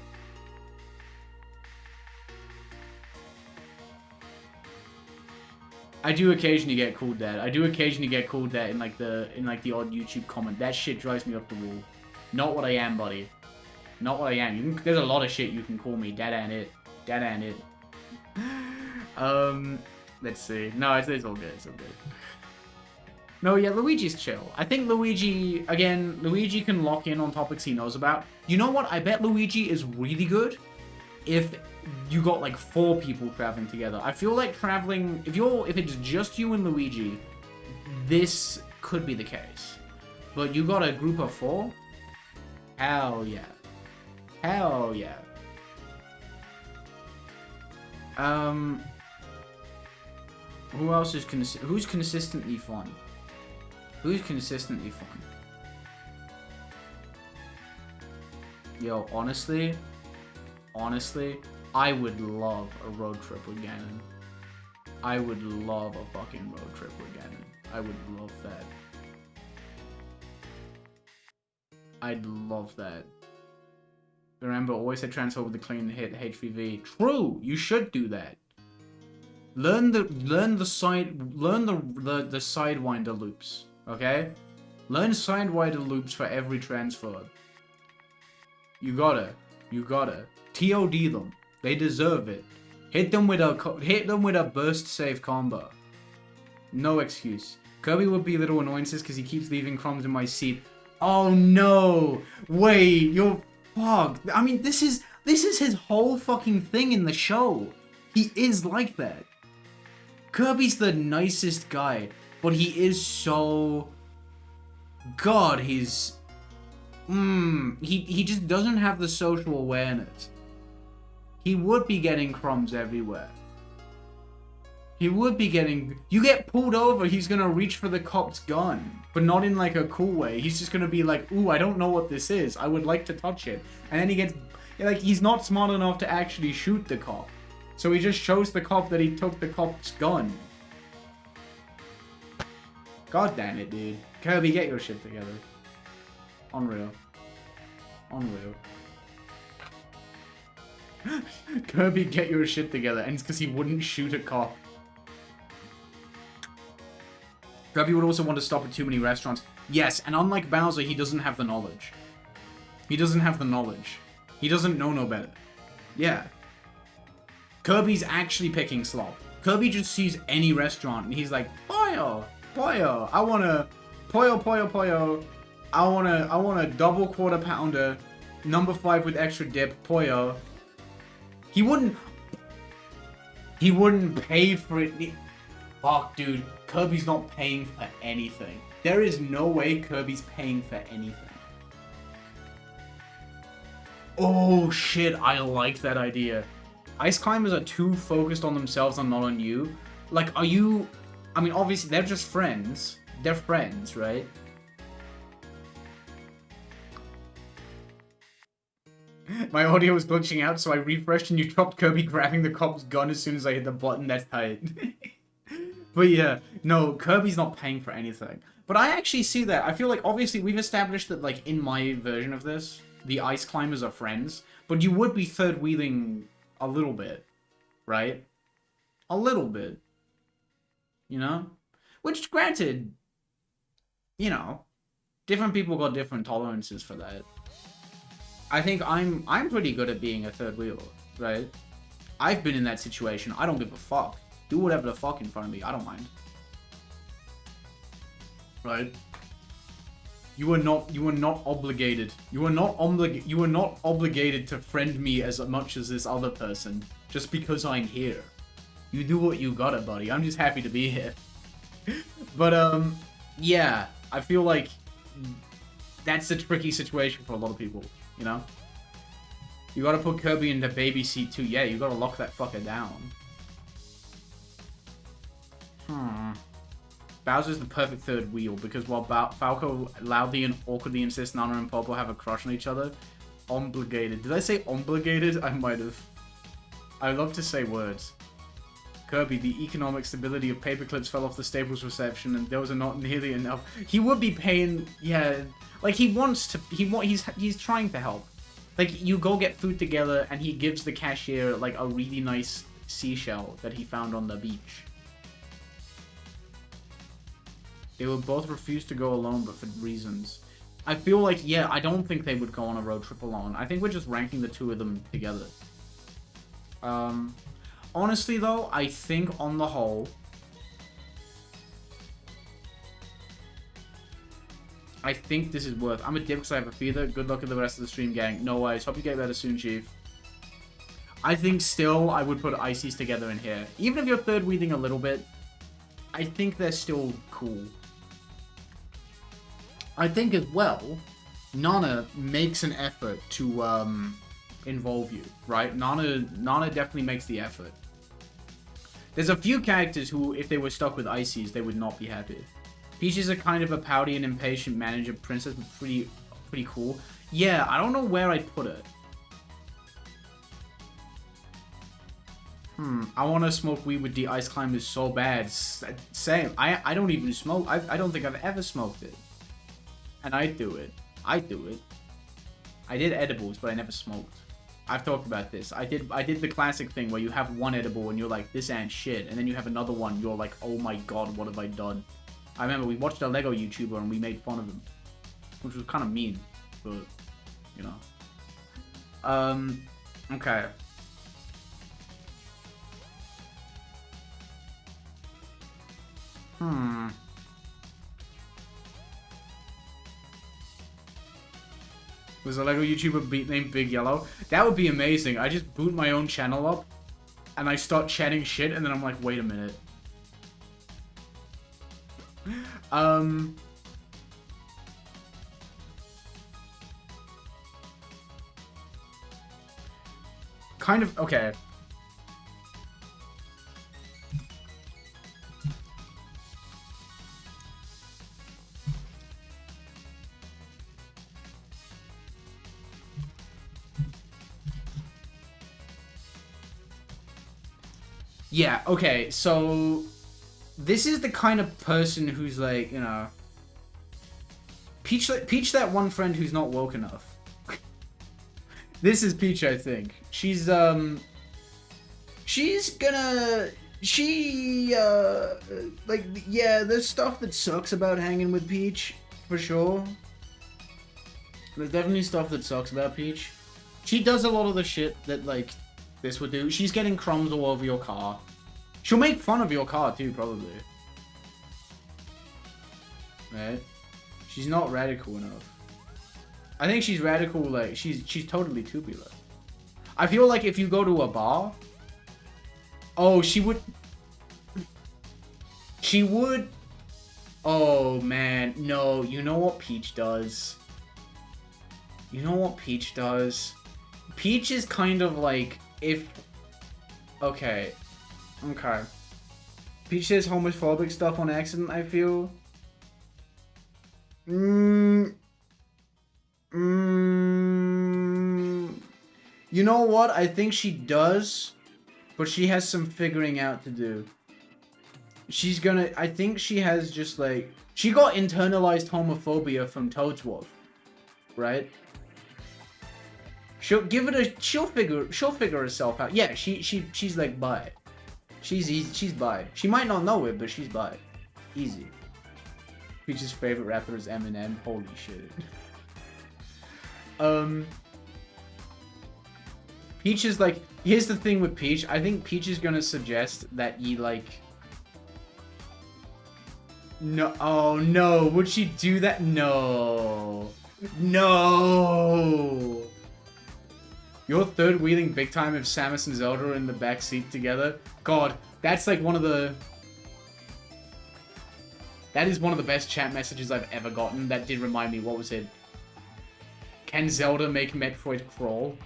I do occasionally get called that. in like the odd YouTube comment. That shit drives me up the wall. Not what I am, buddy. Not what I am. There's a lot of shit you can call me. That and it. Let's see. No, it's all good. No, yeah, Luigi's chill. I think Luigi can lock in on topics he knows about. You know what? I bet Luigi is really good if you got like 4 people traveling together. I feel like traveling, if it's just you and Luigi, this could be the case. But you got a group of 4? Hell yeah. Who else is who's consistently fun? Yo, honestly, I would love a road trip with Ganon. I would love a fucking road trip with Ganon. I would love that. I'd love that. Remember, always said transfer with the clean hit HVV. True, you should do that. Learn the sidewinder loops. Okay? Learn sidewinder loops for every transfer. You gotta. TOD them. They deserve it. Hit them with a burst save combo. No excuse. Kirby would be little annoyances because he keeps leaving crumbs in my seat. Oh no! Wait, you're fucked. I mean, this is his whole fucking thing in the show. He is like that. Kirby's the nicest guy, but he is so... God, he's... He just doesn't have the social awareness. He would be getting crumbs everywhere. He would be getting... You get pulled over, he's gonna reach for the cop's gun. But not in like a cool way. He's just gonna be like, ooh, I don't know what this is. I would like to touch it. And then he gets... Like, he's not smart enough to actually shoot the cop. So he just shows the cop that he took the cop's gun. God damn it, dude. Kirby, get your shit together. Unreal. Unreal. Kirby, get your shit together. And it's because he wouldn't shoot a cop. Kirby would also want to stop at too many restaurants. Yes, and unlike Bowser, he doesn't have the knowledge. He doesn't have the knowledge. He doesn't know no better. Yeah. Kirby's actually picking slop. Kirby just sees any restaurant and he's like, Pollo! Pollo! I want a... Pollo, pollo, pollo. I want a double quarter pounder. Number 5 with extra dip. Pollo. He wouldn't pay for it. Fuck, dude. Kirby's not paying for anything. There is no way Kirby's paying for anything. Oh, shit. I like that idea. Ice climbers are too focused on themselves and not on you. Like, are you... I mean, obviously, they're just friends. They're friends, right? My audio was glitching out, so I refreshed and you dropped Kirby grabbing the cop's gun as soon as I hit the button. That's tight. But yeah, no, Kirby's not paying for anything. But I actually see that. I feel like, obviously, we've established that, like, in my version of this, the ice climbers are friends. But you would be third-wheeling a little bit, right? A little bit. You know? Which, granted, you know, different people got different tolerances for that. I think I'm pretty good at being a third wheeler, right? I've been in that situation. I don't give a fuck. Do whatever the fuck in front of me. I don't mind. Right? You are not obligated. You are not obligated to friend me as much as this other person just because I'm here. You do what you gotta, buddy. I'm just happy to be here. But yeah, I feel like that's a tricky situation for a lot of people, you know? You gotta put Kirby in the baby seat too. Yeah, you gotta lock that fucker down. Bowser's the perfect third wheel because while Falco loudly and awkwardly insists Nana and Popo have a crush on each other, obligated. Did I say obligated? I might have. I love to say words. Kirby, the economic stability of paperclips fell off the Staples reception and those are not nearly enough. He would be paying, yeah, like he wants to, he's trying to help. Like, you go get food together and he gives the cashier, like, a really nice seashell that he found on the beach. They would both refuse to go alone, but for reasons. I feel like, yeah, I don't think they would go on a road trip alone. I think we're just ranking the two of them together. Honestly, though, I think on the whole, I think this is worth... I'm a dip because I have a fever. Good luck with the rest of the stream, gang. No worries. Hope you get better soon, Chief. I think still I would put Ices together in here. Even if you're third wheeling a little bit, I think they're still cool. I think as well, Nana makes an effort to involve you, right? Nana definitely makes the effort. There's a few characters who, if they were stuck with Ices, they would not be happy. Peach is a kind of a pouty and impatient manager princess, but pretty cool. Yeah, I don't know where I'd put it. I want to smoke weed with the ice climbers so bad. Same. I don't even smoke. I don't think I've ever smoked it. And I do it. I do it. I did edibles, but I never smoked. I've talked about this. I did the classic thing where you have one edible and you're like, this ain't shit. And then you have another one, you're like, oh my god, what have I done? I remember we watched a Lego YouTuber and we made fun of him. Which was kind of mean, but, you know. Okay. Was a Lego YouTuber named Big Yellow? That would be amazing. I just boot my own channel up, and I start chatting shit, and then I'm like, wait a minute. Kind of, okay. Yeah, okay, so this is the kind of person who's like, you know, Peach that one friend who's not woke enough. This is Peach, I think. She's gonna, like, yeah, there's stuff that sucks about hanging with Peach, for sure. There's definitely stuff that sucks about Peach. She does a lot of the shit that, like, this would do. She's getting crumbs all over your car. She'll make fun of your car too, probably. Right? She's not radical enough. I think she's radical, like, she's totally tubular. I feel like if you go to a bar... Oh, she would... She would... Oh, man. No, you know what Peach does? You know what Peach does? Peach is kind of like... If... Okay. Okay. Peach says homophobic stuff on accident, I feel. You know what? I think she does, but she has some figuring out to do. She's gonna... I think she has just, like... She got internalized homophobia from Toadswolf, right? She'll give it a... She'll figure herself out. Yeah, she's like bi. She's bi. She might not know it, but she's bi. Easy. Peach's favorite rapper is Eminem. Holy shit. Peach is like... Here's the thing with Peach. I think Peach is gonna suggest that you, like... No. Oh, no. Would she do that? No. No. You're third wheeling big time if Samus and Zelda are in the back seat together. God, that's like one of the... That is one of the best chat messages I've ever gotten. That did remind me, what was it? Can Zelda make Metroid crawl?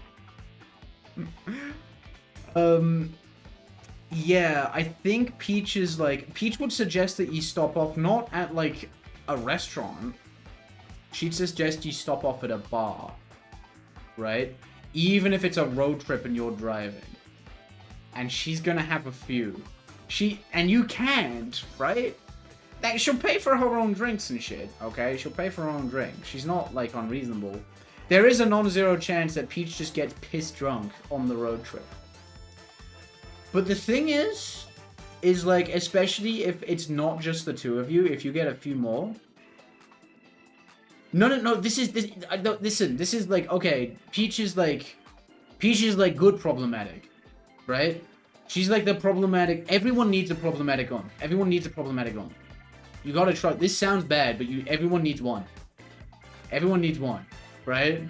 Yeah, I think Peach is like... Peach would suggest that you stop off not at like a restaurant. She'd suggest you stop off at a bar. Right? Even if it's a road trip and you're driving. And she's gonna have a few. And you can't, right? She'll pay for her own drinks and shit, okay? She'll pay for her own drinks. She's not, like, unreasonable. There is a non-zero chance that Peach just gets pissed drunk on the road trip. But the thing is like, especially if it's not just the two of you, if you get a few more... No, listen, this is like, okay, Peach is like good problematic, right? She's like the problematic, everyone needs a problematic on. Everyone needs a problematic on. You gotta try, this sounds bad, but everyone needs one. Everyone needs one, right?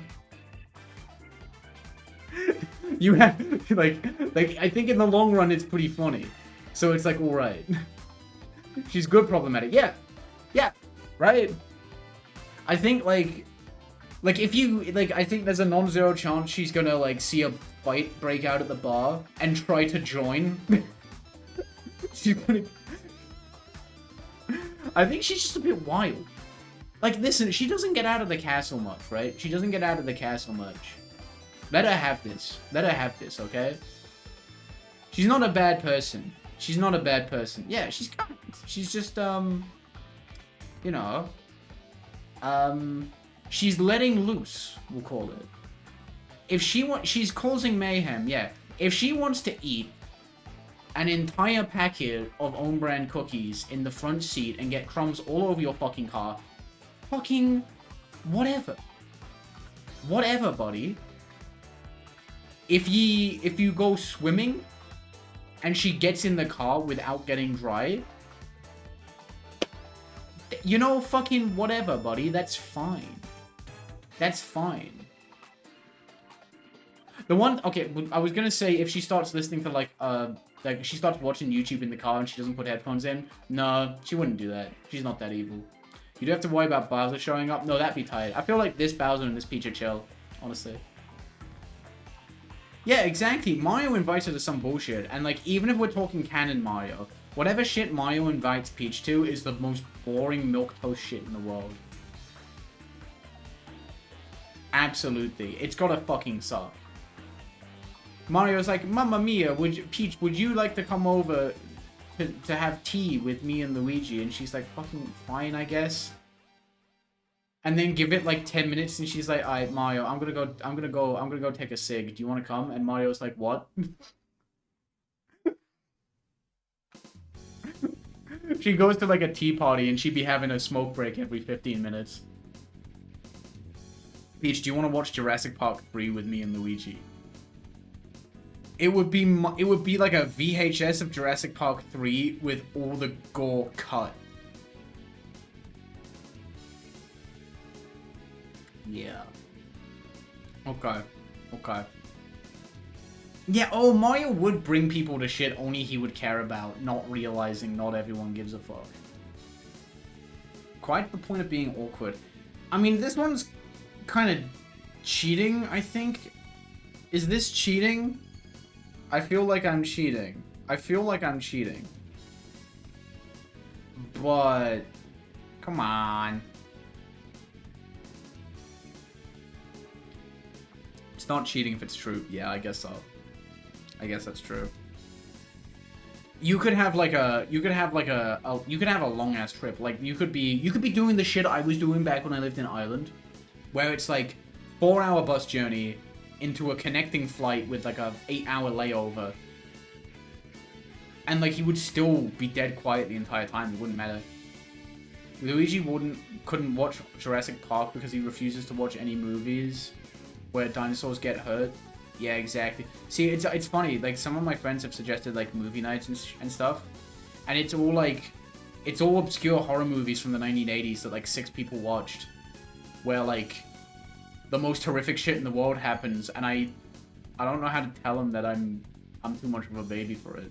You have, like, I think in the long run it's pretty funny. So it's like, alright. She's good problematic, yeah, right? I think, like if you, like, I think there's a non-zero chance she's gonna, like, see a fight break out at the bar and try to join. She's gonna... I think she's just a bit wild. Like, listen, she doesn't get out of the castle much, right? She doesn't get out of the castle much. Let her have this. Let her have this, okay? She's not a bad person. She's not a bad person. Yeah, she's kind. She's just, you know, she's letting loose, we'll call it. If she's causing mayhem, yeah. If she wants to eat an entire packet of own brand cookies in the front seat and get crumbs all over your fucking car, fucking whatever. Whatever, buddy. If you go swimming and she gets in the car without getting dry, you know, fucking whatever, buddy. That's fine. That's fine. The one, okay, I was gonna say if she starts listening to like she starts watching YouTube in the car and she doesn't put headphones in, no, she wouldn't do that. She's not that evil. You do have to worry about Bowser showing up. No, that'd be tight. I feel like this Bowser and this Peach are chill, honestly. Yeah, exactly. Mario invites her to some bullshit, and like even if we're talking canon Mario, whatever shit Mario invites Peach to is the most boring milquetoast shit in the world. Absolutely, it's gotta fucking suck. Mario's like, Mamma Mia, Peach, would you like to come over to have tea with me and Luigi? And she's like, fucking fine, I guess. And then give it like 10 minutes and she's like, alright, Mario, I'm gonna go take a cig. Do you wanna come? And Mario's like, what? She goes to like a tea party and she'd be having a smoke break every 15 minutes. Peach, do you want to watch Jurassic Park 3 with me and Luigi? It would be like a VHS of Jurassic Park 3 with all the gore cut. Yeah. Okay. Okay. Yeah, oh, Mario would bring people to shit only he would care about, not realizing not everyone gives a fuck. Quite the point of being awkward. I mean, this one's kind of cheating, I think. Is this cheating? I feel like I'm cheating. I feel like I'm cheating. But... come on. It's not cheating if it's true. Yeah, I guess so. I guess that's true. You could have like a long ass trip. Like you could be doing the shit I was doing back when I lived in Ireland, where it's like 4-hour bus journey into a connecting flight with like a 8-hour layover. And like he would still be dead quiet the entire time, it wouldn't matter. Luigi couldn't watch Jurassic Park because he refuses to watch any movies where dinosaurs get hurt. Yeah, exactly. See, it's funny, like some of my friends have suggested like movie nights and stuff. And it's all obscure horror movies from the 1980s that like 6 people watched. Where like the most horrific shit in the world happens, and I don't know how to tell him that I'm too much of a baby for it.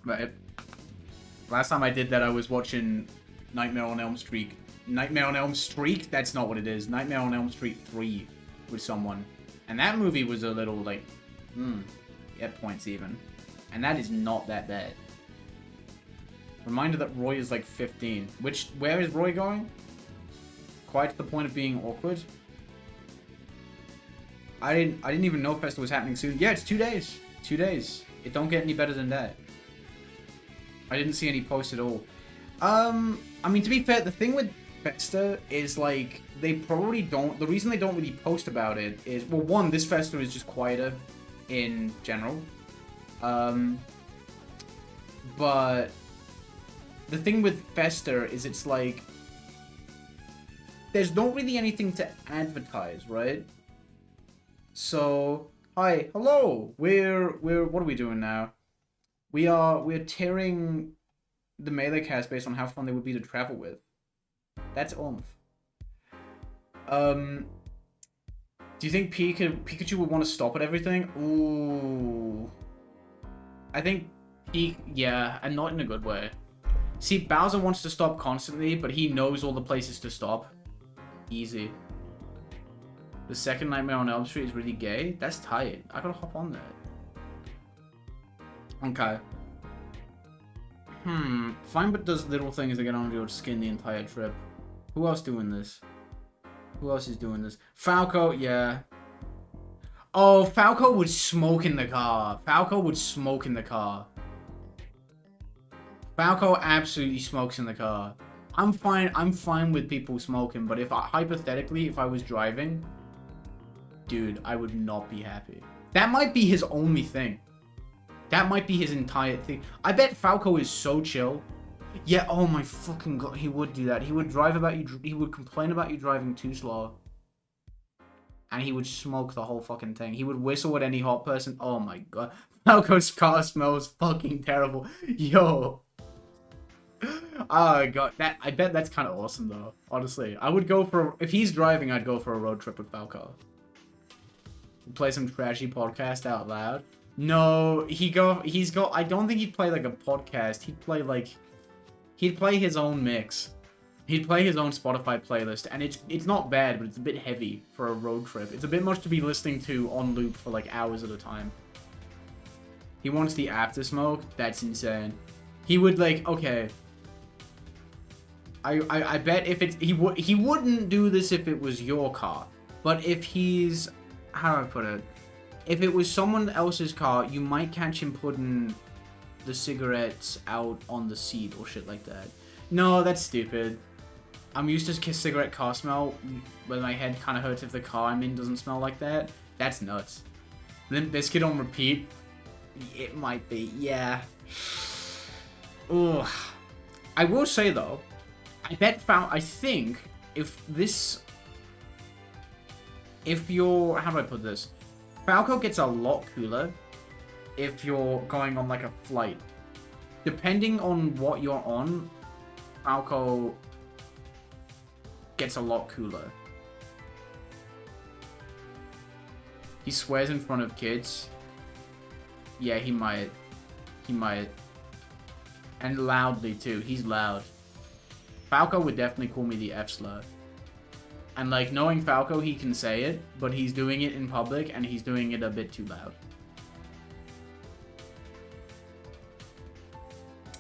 Right. Last time I did that, I was watching Nightmare on Elm Street. Nightmare on Elm Street? That's not what it is. Nightmare on Elm Street 3 with someone. And that movie was a little like, at points even. And that is not that bad. Reminder that Roy is like 15. Where is Roy going? Quite to the point of being awkward. I didn't even know Festa was happening soon. Yeah, it's 2 days. 2 days. It don't get any better than that. I didn't see any posts at all. I mean, to be fair, the thing with Festa is like they probably don't. The reason they don't really post about it is, well, one, this Festa is just quieter in general. But the thing with Festa is it's like there's not really anything to advertise, right? So, hi, hello. We're what are we doing now? We're tearing the Melee cast based on how fun they would be to travel with. That's oomph. Do you think Pikachu would want to stop at everything? Ooh. I think yeah, and not in a good way. See, Bowser wants to stop constantly, but he knows all the places to stop. Easy. The second Nightmare on Elm Street is really gay? That's tight. I gotta hop on that. Okay. Fine, but does little things that get under your skin the entire trip. Who else doing this? Who else is doing this? Falco, yeah. Oh, Falco would smoke in the car. Falco would smoke in the car. Falco absolutely smokes in the car. I'm fine with people smoking, but if I, hypothetically, if I was driving, dude, I would not be happy. That might be his only thing. That might be his entire thing. I bet Falco is so chill. Yeah, oh my fucking god, he would do that. He would drive about you, he would complain about you driving too slow. And he would smoke the whole fucking thing. He would whistle at any hot person. Oh my god. Falco's car smells fucking terrible. Yo. Oh god, that I bet that's kind of awesome though. Honestly, I would go for if he's driving, I'd go for a road trip with Falco. Play some trashy podcast out loud. No, he's got. I don't think he'd play like a podcast. He'd play his own mix. He'd play his own Spotify playlist, and it's not bad, but it's a bit heavy for a road trip. It's a bit much to be listening to on loop for like hours at a time. He wants the after smoke. That's insane. He would like okay. I bet if it's he wouldn't do this if it was your car, but if he's how do I put it? If it was someone else's car, you might catch him putting the cigarettes out on the seat or shit like that. No, that's stupid. I'm used to cigarette car smell, but my head kind of hurts if the car I'm in doesn't smell like that. That's nuts. Limp Bizkit on repeat. It might be, yeah. Ugh. I will say though, I think if you're, how do I put this? Falco gets a lot cooler if you're going on like a flight. Depending on what you're on, Falco gets a lot cooler. He swears in front of kids. Yeah, he might. He might. And loudly too. He's loud. Falco would definitely call me the F-slur. And like, knowing Falco, he can say it, but he's doing it in public, and he's doing it a bit too loud.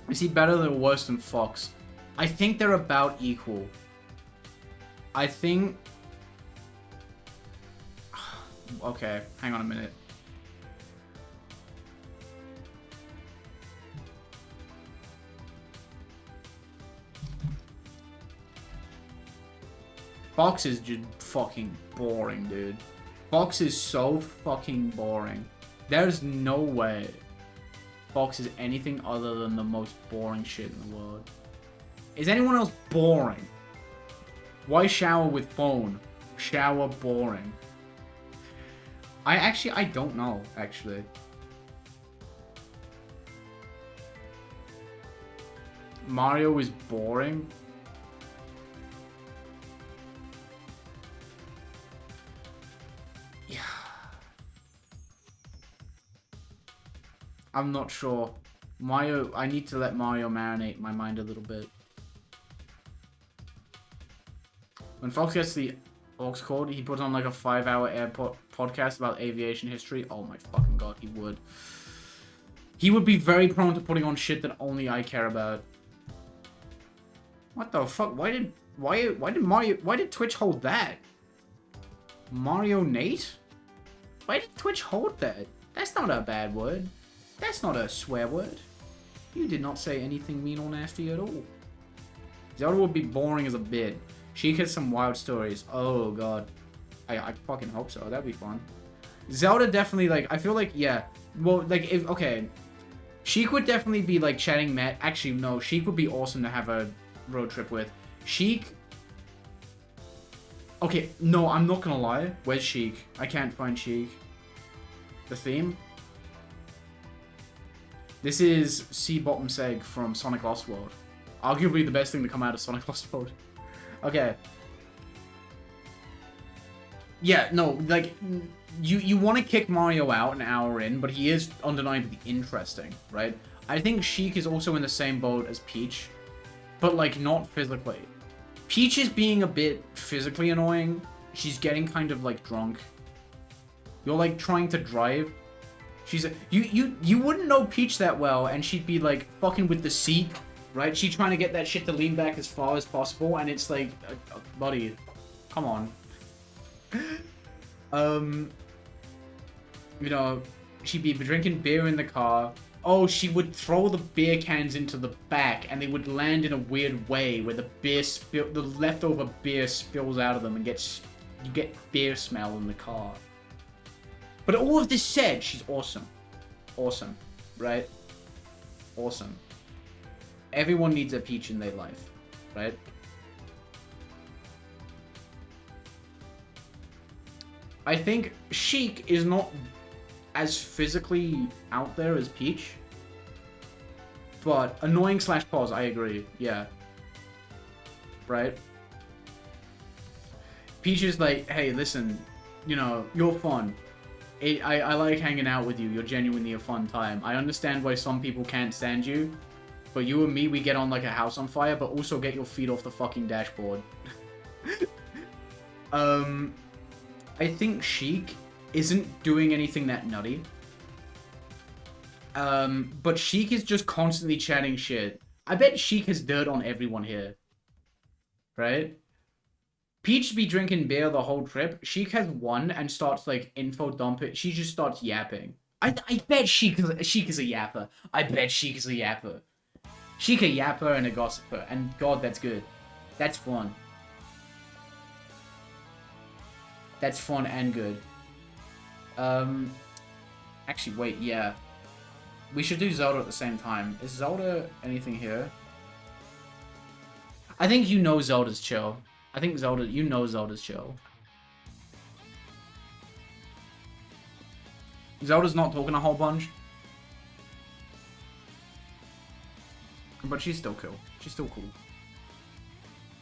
Is he better or worse than Fox? I think they're about equal. I think... Okay, hang on a minute. Fox is just fucking boring, dude. Fox is so fucking boring. There's no way Fox is anything other than the most boring shit in the world. Is anyone else boring? Why shower with phone? Shower boring. I don't know, actually. Mario is boring. Yeah. I'm not sure. Mario, I need to let Mario marinate my mind a little bit. When Fox gets the aux cord, he puts on like a 5-hour airport podcast about aviation history. Oh my fucking god, he would. He would be very prone to putting on shit that only I care about. What the fuck? Why did Twitch hold that? Mario Nate? Why did Twitch hold that? That's not a bad word. That's not a swear word. You did not say anything mean or nasty at all. Zelda would be boring as a bit. She has some wild stories. Oh god. I fucking hope so. That'd be fun. Zelda definitely, like, I feel like, yeah. Well, like, if, okay. Sheik would definitely be, like, chatting Matt. Actually, no. Sheik would be awesome to have a road trip with. Sheik. Okay, no, I'm not gonna lie. Where's Sheik? I can't find Sheik. The theme? This is Sea Bottom Seg from Sonic Lost World. Arguably the best thing to come out of Sonic Lost World. Okay. Yeah, no, like, you want to kick Mario out an hour in, but he is undeniably interesting, right? I think Sheik is also in the same boat as Peach, but, like, not physically. Peach is being a bit physically annoying. She's getting kind of, like, drunk. You're, like, trying to drive. She's a, you wouldn't know Peach that well, and she'd be, like, fucking with the seat, right? She's trying to get that shit to lean back as far as possible, and it's like, buddy, come on. You know, she'd be drinking beer in the car. Oh, she would throw the beer cans into the back, and they would land in a weird way where the leftover beer spills out of them, and you get beer smell in the car. But all of this said, she's awesome. Awesome. Right? Awesome. Everyone needs a Peach in their life. Right? I think Sheik is not as physically out there as Peach. But annoying / pause, I agree. Yeah. Right? Peach is like, hey, listen, you know, you're fun. I like hanging out with you. You're genuinely a fun time. I understand why some people can't stand you. But you and me, we get on like a house on fire, but also get your feet off the fucking dashboard. I think Sheik isn't doing anything that nutty. But Sheik is just constantly chatting shit. I bet Sheik has dirt on everyone here. Right? Peach be drinking beer the whole trip. Sheik has one and starts like info dumping. She just starts yapping. I bet Sheik is a yapper. I bet Sheik is a yapper. Sheik a yapper and a gossiper. And God, that's good. That's fun. That's fun and good. Actually, wait, yeah. We should do Zelda at the same time. Is Zelda anything here? I think you know Zelda's chill. I think Zelda, you know Zelda's chill. Zelda's not talking a whole bunch. But she's still cool. She's still cool.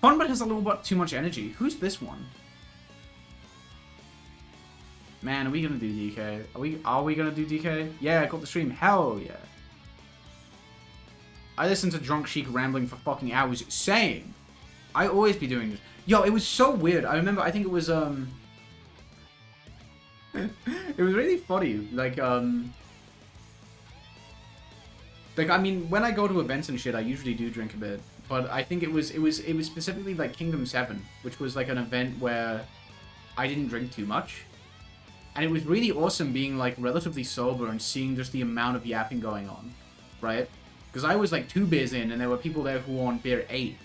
Funbit has a little bit too much energy. Who's this one? Man, are we gonna do DK? Are we gonna do DK? Yeah, I got the stream. Hell yeah. I listened to Drunk Sheik rambling for fucking hours. Same. I always be doing this. Yo, it was so weird. I remember, I think it was, it was really funny. Like, I mean, when I go to events and shit, I usually do drink a bit. But I think it was specifically, like, Kingdom 7, which was, like, an event where I didn't drink too much. And it was really awesome being, like, relatively sober and seeing just the amount of yapping going on, right? Because I was, like, 2 beers in, and there were people there who were on beer 8.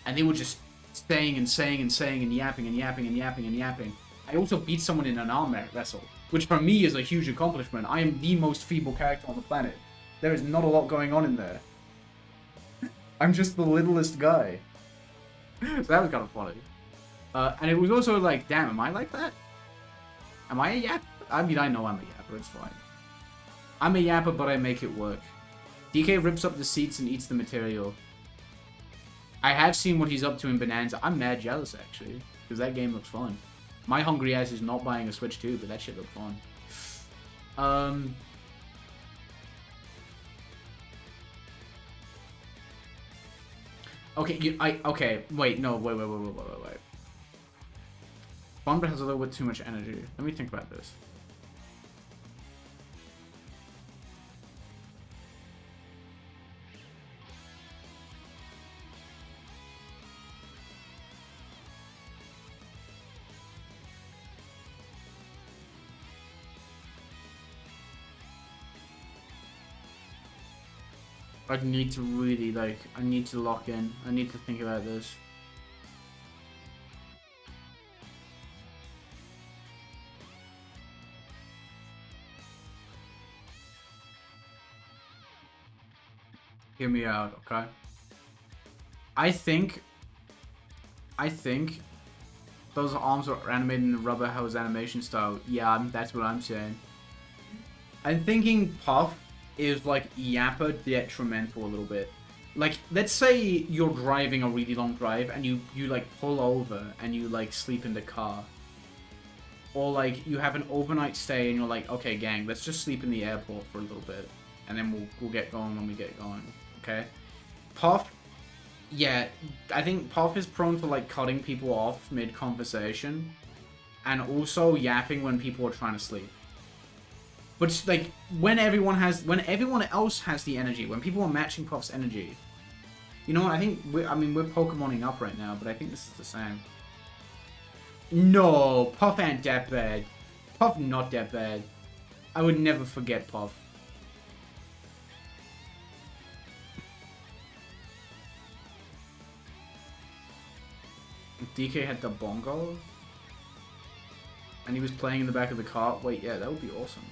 And they were just saying and saying and saying and yapping and yapping and yapping and yapping. I also beat someone in an arm wrestle, which for me is a huge accomplishment. I am the most feeble character on the planet. There is not a lot going on in there. I'm just the littlest guy. So that was kind of funny. And it was also like, damn, am I like that? Am I a yapper? I mean, I know I'm a yapper, it's fine. I'm a yapper, but I make it work. DK rips up the seats and eats the material. I have seen what he's up to in Bonanza. I'm mad jealous, actually, because that game looks fun. My hungry ass is not buying a Switch 2, but that shit looked fun. Okay, okay, wait, no, wait. Funbit has a little bit too much energy. Let me think about this. I need to really, like, I need to lock in. I need to think about this. Hear me out, okay? I think those arms are animated in the rubber hose animation style. Yeah, that's what I'm saying. I'm thinking Puff is like yapper detrimental a little bit. Like, let's say you're driving a really long drive and you like pull over and you like sleep in the car. Or like you have an overnight stay and you're like, okay gang, let's just sleep in the airport for a little bit. And then we'll get going when we get going. Okay? Puff, yeah, I think Puff is prone to like cutting people off mid-conversation. And also yapping when people are trying to sleep. But like when everyone else has the energy, when people are matching Puff's energy, you know what? I think we're Pokemoning up right now, but I think this is the same. No, Puff ain't that bad. Puff not that bad. I would never forget Puff. DK had the bongo, and he was playing in the back of the car. Wait, yeah, that would be awesome.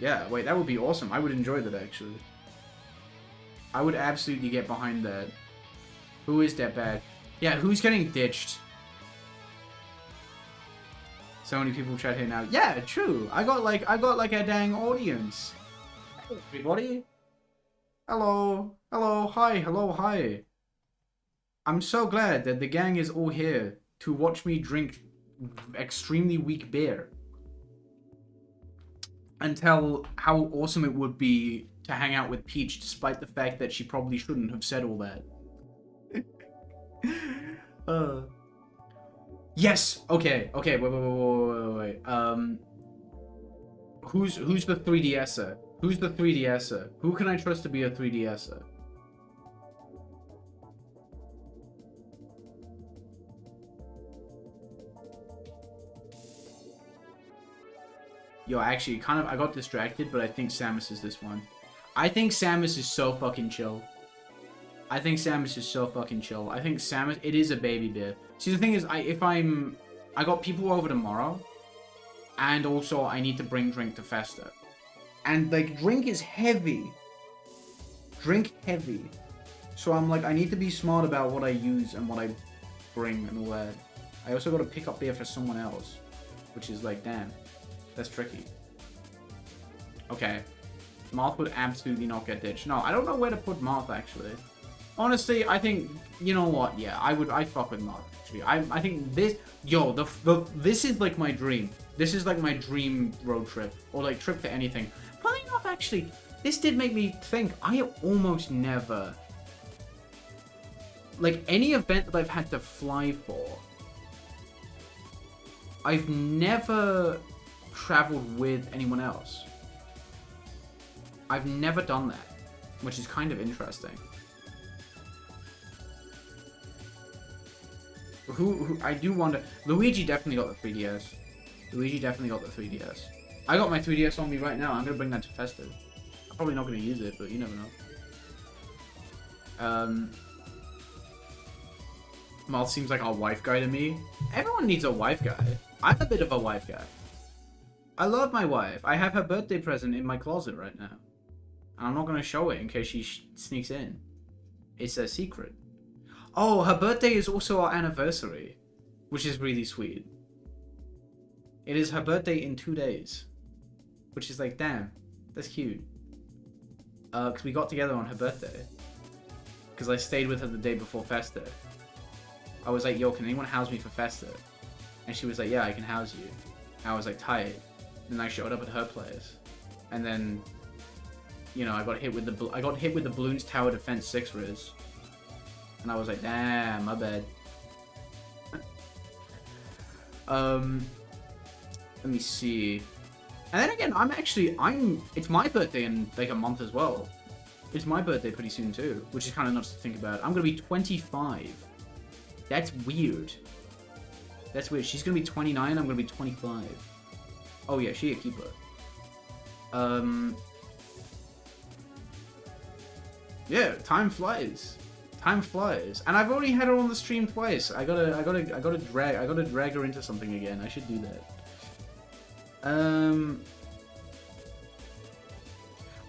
Yeah, wait, that would be awesome. I would enjoy that, actually. I would absolutely get behind that. Who is that bad? Yeah, who's getting ditched? So many people chat here now. Yeah, true. I got like a dang audience. Hey, everybody. Hello. Hello. Hi. Hello. Hi. I'm so glad that the gang is all here to watch me drink extremely weak beer. And tell how awesome it would be to hang out with Peach, despite the fact that she probably shouldn't have said all that. Yes. Okay. Okay. Wait. Who's the 3DSer? Who's the 3DSer? Who can I trust to be a 3DSer? Yo, actually, I got distracted, but I think Samus is this one. I think Samus is so fucking chill. I think Samus is so fucking chill. I think Samus, it is a baby bear. See, the thing is, I got people over tomorrow, and also I need to bring drink to Festa. And, like, drink is heavy. Drink heavy. So I'm like, I need to be smart about what I use and what I bring and all that. I also got to pick up beer for someone else, which is like, damn. That's tricky. Okay. Marth would absolutely not get ditched. No, I don't know where to put Marth, actually. Honestly, I think, you know what? Yeah, I'd fuck with Marth, actually. I think this, yo, this is like my dream. This is like my dream road trip. Or like trip to anything. Funny enough, actually, this did make me think, I almost never, like, any event that I've had to fly for, I've never traveled with anyone else. I've never done that, which is kind of interesting. Who I do wonder. Luigi definitely got the 3DS. Luigi definitely got the 3DS. I got my 3DS on me right now. I'm gonna bring that to Festa. I'm probably not gonna use it, but you never know. Mal seems like a wife guy to me. Everyone needs a wife guy. I'm a bit of a wife guy. I love my wife. I have her birthday present in my closet right now. And I'm not going to show it in case she sneaks in. It's a secret. Oh, her birthday is also our anniversary, which is really sweet. It is her birthday in 2 days, which is like, damn, that's cute. Because we got together on her birthday. Because I stayed with her the day before Festa. I was like, yo, can anyone house me for Festa? And she was like, yeah, I can house you. I was like, tight. Then I showed up at her place, and then, you know, I got hit with the Bloons Tower Defense 6 Riz, and I was like, damn, my bad. Let me see. And then again, it's my birthday in like a month as well. It's my birthday pretty soon too, which is kind of nuts to think about. I'm gonna be 25. That's weird. That's weird. She's gonna be 29. I'm gonna be 25. Oh yeah, she a keeper. Yeah, time flies. Time flies. And I've already had her on the stream twice. I gotta drag her into something again. I should do that.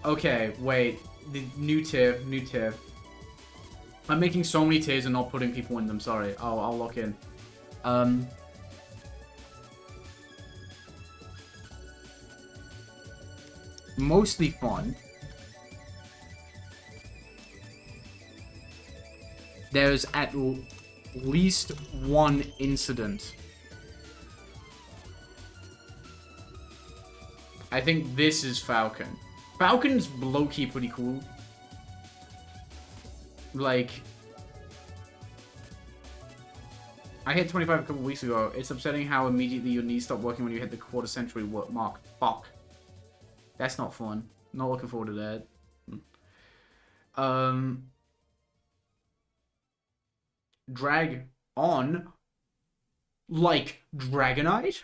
Okay, wait. The new tier. I'm making so many tiers and not putting people in them. Sorry. I'll lock in. Mostly fun. There's at least one incident. I think this is Falcon. Falcon's low-key pretty cool. Like, I hit 25 a couple weeks ago. It's upsetting how immediately your knees stop working when you hit the quarter century mark. Fuck. That's not fun. Not looking forward to that. Drag on like Dragonite?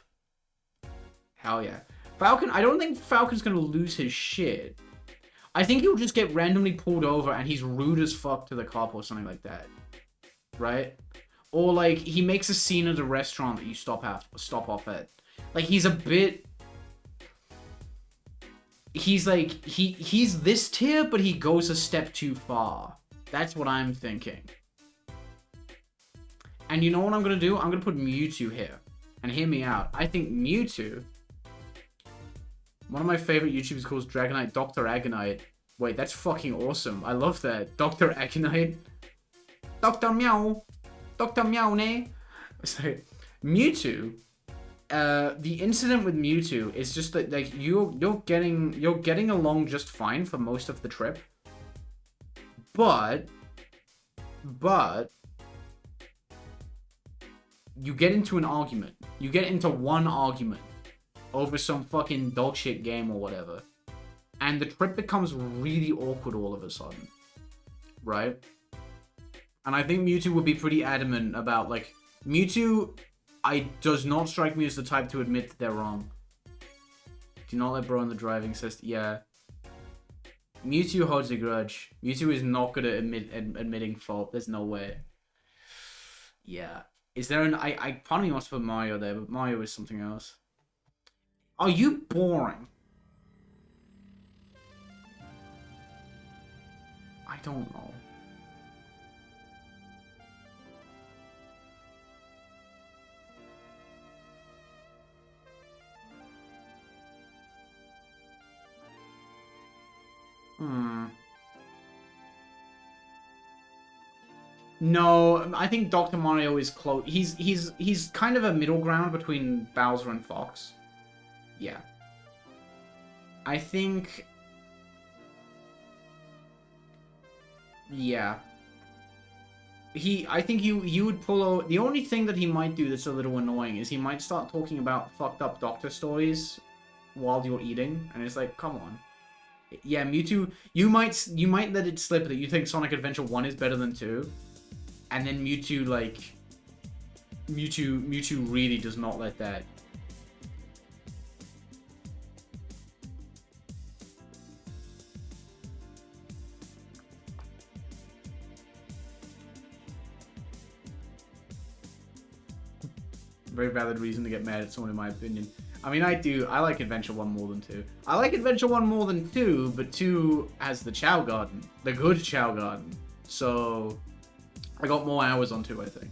Hell yeah. Falcon, I don't think Falcon's gonna lose his shit. I think he'll just get randomly pulled over and he's rude as fuck to the cop or something like that. Right? Or, like, he makes a scene at a restaurant that you stop off at. Like, he's a bit... He's, like, he's this tier, but he goes a step too far. That's what I'm thinking. And you know what I'm gonna do? I'm gonna put Mewtwo here. And hear me out. I think Mewtwo... One of my favorite YouTubers calls Dragonite Dr. Agonite. Wait, that's fucking awesome. I love that. Dr. Agonite. Dr. Meow. Dr. Meowne. So, Mewtwo. The incident with Mewtwo is just that, like, you're getting along just fine for most of the trip. But you get into an argument. You get into one argument over some fucking dogshit game or whatever. And the trip becomes really awkward all of a sudden. Right? And I think Mewtwo would be pretty adamant about, like... Mewtwo, does not strike me as the type to admit that they're wrong. Do not let bro in the driving system. Yeah. Mewtwo holds a grudge. Mewtwo is not good at admitting fault. There's no way. Yeah. Is there an... part of me wants to put Mario there, but Mario is something else. Are you boring? I don't know. No, I think Dr. Mario is close. He's kind of a middle ground between Bowser and Fox. Yeah. I think... Yeah. I think you would pull out... The only thing that he might do that's a little annoying is he might start talking about fucked up doctor stories while you're eating. And it's like, come on. Yeah, Mewtwo... You might let it slip that you think Sonic Adventure 1 is better than 2. And then Mewtwo, like... Mewtwo really does not let that... Very valid reason to get mad at someone, in my opinion. I mean, I like Adventure 1 more than 2. I like Adventure 1 more than 2, but 2 has the Chow Garden. The good Chow Garden. So, I got more hours on 2, I think.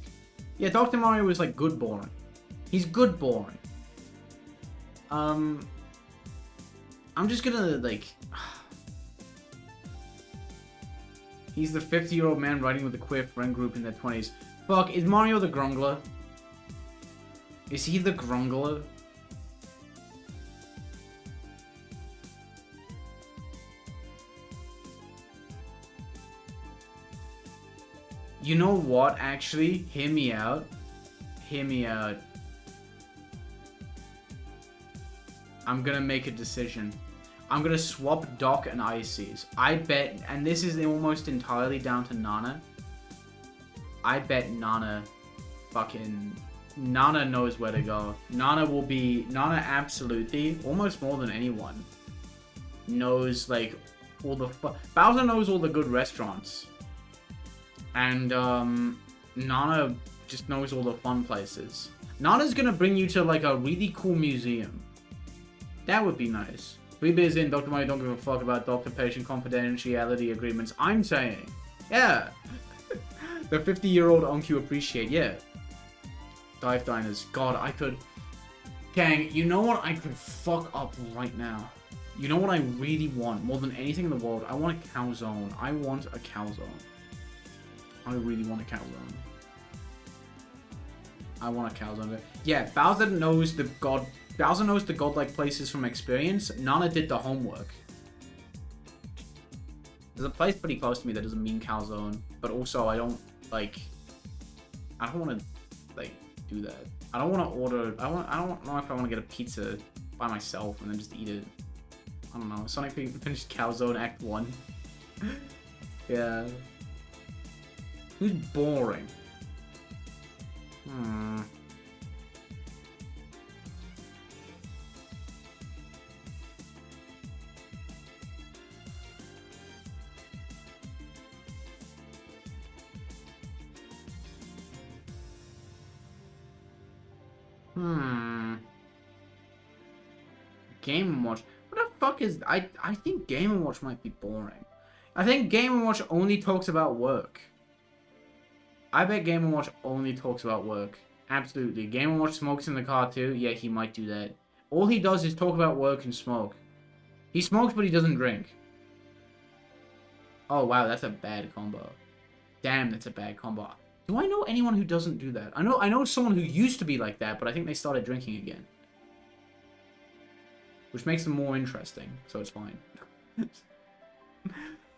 Yeah, Dr. Mario is, like, good boring. He's good boring. I'm just gonna, like... He's the 50-year-old man riding with a queer friend group in their 20s. Fuck, is Mario the Grungler? Is he the Grungler? You know what, actually? Hear me out. Hear me out. I'm gonna make a decision. I'm gonna swap Doc and Ices. I bet, and this is almost entirely down to Nana. I bet Nana knows where to go. Nana absolutely, almost more than anyone, knows, like, all the... Bowser knows all the good restaurants. And, Nana just knows all the fun places. Nana's gonna bring you to, like, a really cool museum. That would be nice. 3 beers in, Dr. Mario don't give a fuck about doctor-patient confidentiality agreements. I'm saying, yeah. The 50-year-old Onku appreciate, yeah. Dive Diners. God, I could... Kang, you know what I could fuck up right now? You know what I really want more than anything in the world? I want a calzone. I want a calzone. I really want a calzone. I want a calzone. Yeah, Bowser knows the godlike places from experience. Nana did the homework. There's a place pretty close to me that doesn't mean calzone, but also I don't want to, like, do that. I don't want to order... I don't know if I want to get a pizza by myself and then just eat it. I don't know. Sonic finished Calzone Act 1. Yeah. Who's boring? Game & Watch. What the fuck is... I think Game & Watch might be boring. I think Game & Watch only talks about work. I bet Game & Watch only talks about work. Absolutely. Game & Watch smokes in the car too? Yeah, he might do that. All he does is talk about work and smoke. He smokes, but he doesn't drink. Oh, wow, that's a bad combo. Damn, that's a bad combo. Do I know anyone who doesn't do that? I know someone who used to be like that, but I think they started drinking again. Which makes them more interesting, so it's fine.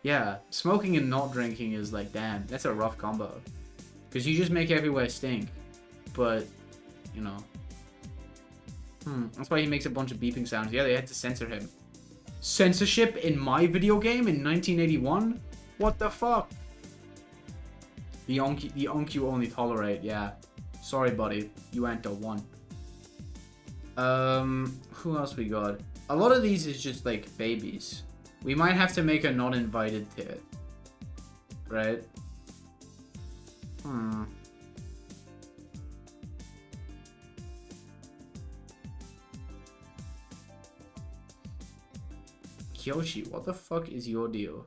Yeah, smoking and not drinking is like, damn, that's a rough combo. Because you just make everywhere stink. But, you know. That's why he makes a bunch of beeping sounds. Yeah, they had to censor him. Censorship in my video game in 1981? What the fuck? The onk you only tolerate, yeah. Sorry, buddy. You ain't the one. Who else we got? A lot of these is just, like, babies. We might have to make a not invited tier. Right? Yoshi, what the fuck is your deal?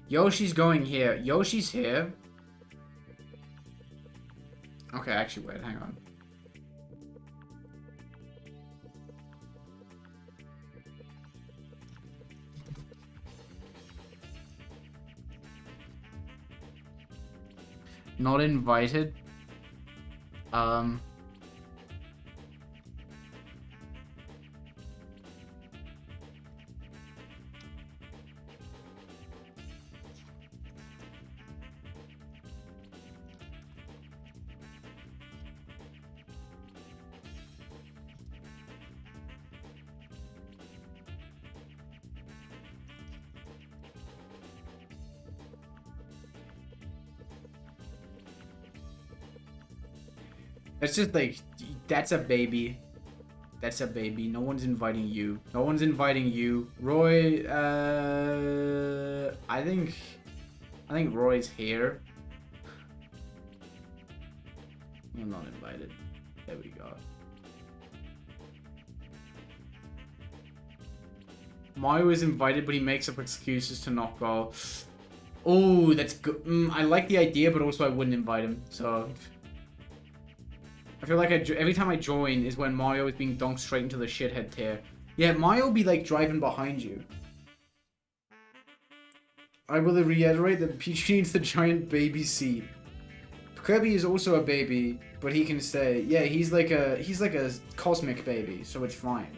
Yoshi's going here. Yoshi's here. Okay, actually, wait, hang on. Not invited. It's just like, that's a baby. That's a baby. No one's inviting you. No one's inviting you. Roy, I think Roy's here. You're not invited. There we go. Mario is invited, but he makes up excuses to not go. Oh, that's good. I like the idea, but also I wouldn't invite him, so... I feel like every time I join is when Mario is being dunked straight into the shithead tier. Yeah, Mario will be like driving behind you. I will reiterate that Peach needs the giant baby seat. Kirby is also a baby, but he can stay. Yeah, he's like a cosmic baby, so it's fine.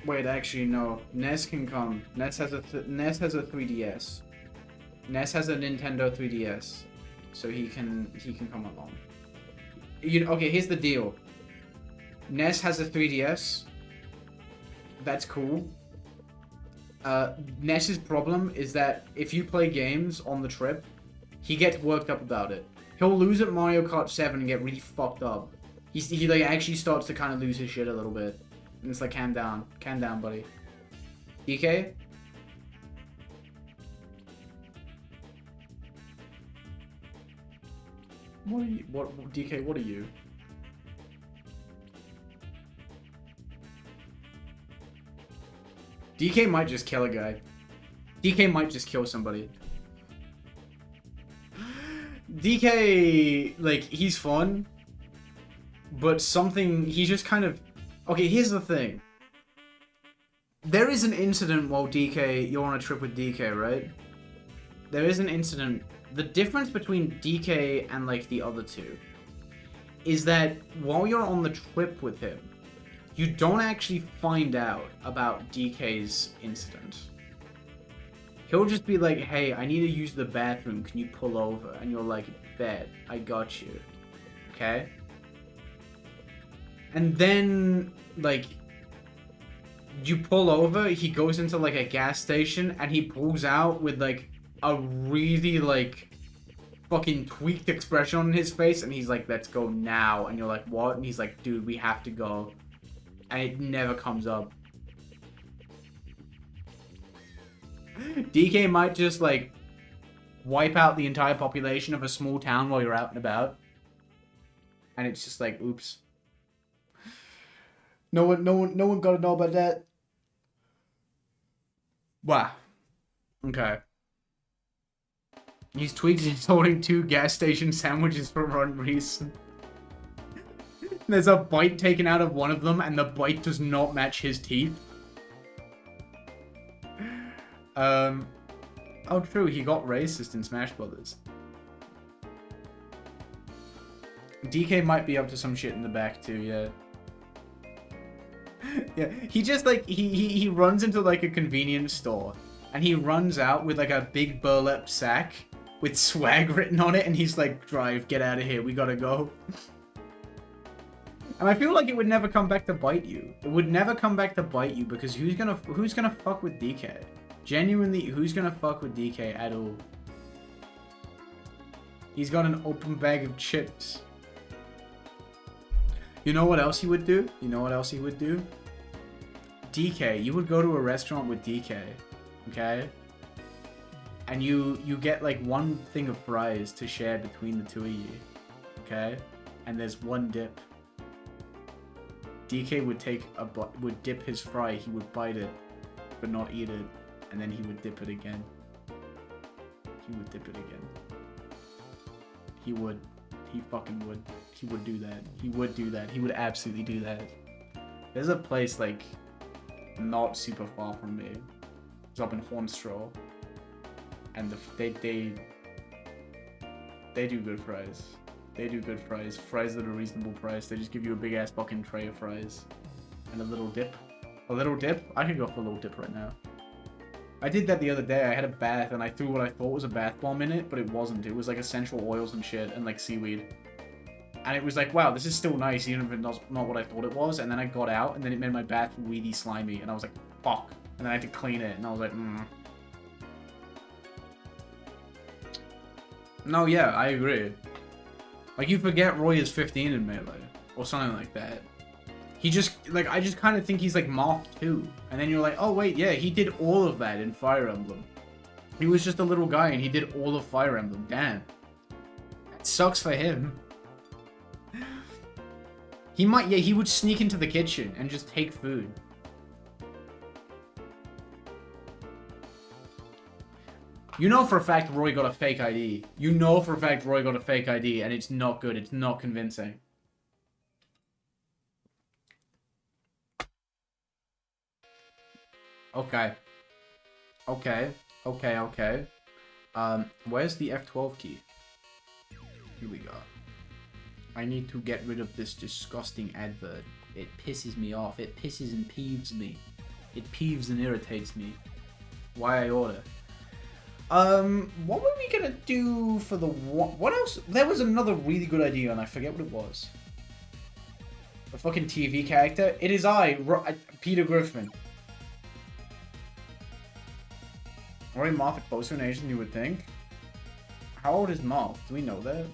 Wait, actually no. Ness can come. Ness has a 3DS. Ness has a Nintendo 3DS, so he can come along. Okay, here's the deal. Ness has a 3DS. That's cool. Ness's problem is that if you play games on the trip, he gets worked up about it. He'll lose at Mario Kart 7 and get really fucked up. He like actually starts to kind of lose his shit a little bit. And it's like, calm down, buddy. DK? What are you? DK, what are you? DK might just kill a guy. DK might just kill somebody. DK, like, he's fun. But he's just kind of... Okay, here's the thing. There is an incident while you're on a trip with DK, right? There is an incident. The difference between DK and, like, the other two is that while you're on the trip with him, you don't actually find out about DK's incident. He'll just be like, hey, I need to use the bathroom, can you pull over? And you're like, bet, I got you. Okay? And then, like, you pull over, he goes into, like, a gas station, and he pulls out with, like, a really, like, fucking tweaked expression on his face, and he's like, let's go now. And you're like, what? And he's like, dude, we have to go. And it never comes up. DK might just, like, wipe out the entire population of a small town while you're out and about. And it's just like, oops. No one gotta know about that. Wow. Okay. He's tweeted he's holding 2 gas station sandwiches for one reason. There's a bite taken out of one of them, and the bite does not match his teeth. Oh, true, he got racist in Smash Brothers. DK might be up to some shit in the back too, yeah. Yeah, he just like, he runs into like a convenience store, and he runs out with like a big burlap sack with swag written on it, and he's like, drive, get out of here, we gotta go. And I feel like it would never come back to bite you. It would never come back to bite you, because who's gonna fuck with DK? Genuinely, who's gonna fuck with DK at all? He's got an open bag of chips. You know what else he would do? You know what else he would do? DK, you would go to a restaurant with DK, okay? And you get like one thing of fries to share between the two of you, okay? And there's one dip. DK would dip his fry, he would bite it, but not eat it, and then he would dip it again. He would dip it again. He would. He fucking would. He would do that. He would do that. He would absolutely do that. There's a place, like, not super far from me. It's up in Hornstraw. And they do good fries. They do good fries. Fries at a reasonable price. They just give you a big ass fucking tray of fries. And a little dip. A little dip? I could go for a little dip right now. I did that the other day. I had a bath and I threw what I thought was a bath bomb in it, but it wasn't. It was like essential oils and shit and like seaweed. And it was like, wow, this is still nice, even if it's not what I thought it was. And then I got out and then it made my bath weedy slimy. And I was like, fuck. And then I had to clean it and I was like, No, yeah, I agree. Like, you forget Roy is 15 in Melee. Or something like that. He just, like, I just kind of think he's like Marth 2. And then you're like, oh wait, yeah, he did all of that in Fire Emblem. He was just a little guy and he did all of Fire Emblem. Damn. That sucks for him. He might, yeah, he would sneak into the kitchen and just take food. You know for a fact Roy got a fake ID. You know for a fact Roy got a fake ID and it's not good. It's not convincing. Okay. Okay. Okay, okay. Where's the F12 key? Here we go. I need to get rid of this disgusting advert. It pisses me off. It pisses and peeves me. It peeves and irritates me. Why I order. What were we gonna do for the what else? There was another really good idea and I forget what it was. A fucking TV character. It is Peter Griffin. Roy and Marth are closer in age than you would think. How old is Marth? Do we know that?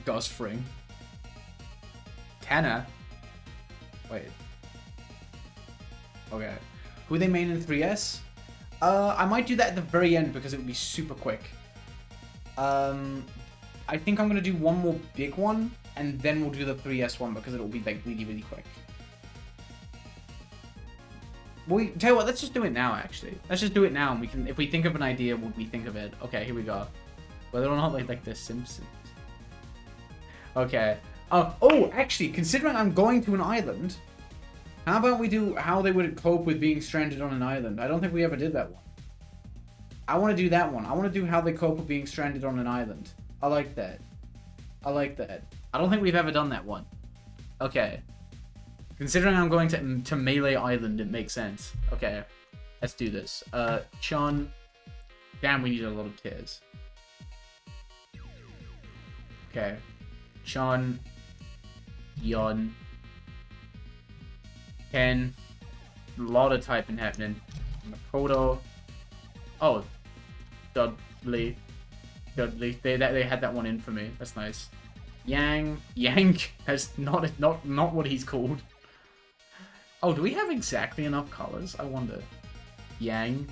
Gus Fring. Tanner. Wait. Okay. Who they main in 3S? I might do that at the very end because it would be super quick. I think I'm gonna do one more big one and then we'll do the 3S one because it'll be like really, really quick. Well, tell you what, let's just do it now, actually. Let's just do it now, and we can, if we think of an idea, we think of it. Okay, here we go. Whether or not like The Simpsons. Okay. Oh, actually, considering I'm going to an island, how about we do how they would cope with being stranded on an island? I don't think we ever did that one. I want to do that one. I want to do how they cope with being stranded on an island. I like that. I like that. I don't think we've ever done that one. Okay. Considering I'm going to Melee Island, it makes sense. Okay, let's do this. Chun. Damn, we need a lot of tears. Okay. Chun. Yun. Ken. A lot of typing happening. Makoto. Oh. Dudley. Dudley. They had that one in for me. That's nice. Yang. That's not what he's called. Oh, do we have exactly enough colors? I wonder. Yang.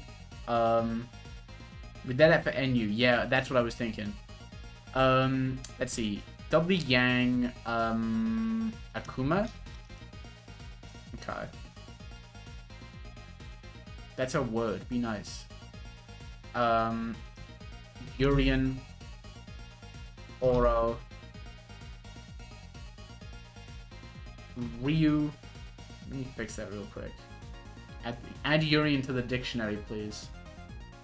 With that for NU, yeah, that's what I was thinking. Let's see. W Yang, Akuma. Okay. That's a word. Be nice. Urian. Oro. Ryu. Let me fix that real quick. Add Urian to the dictionary, please.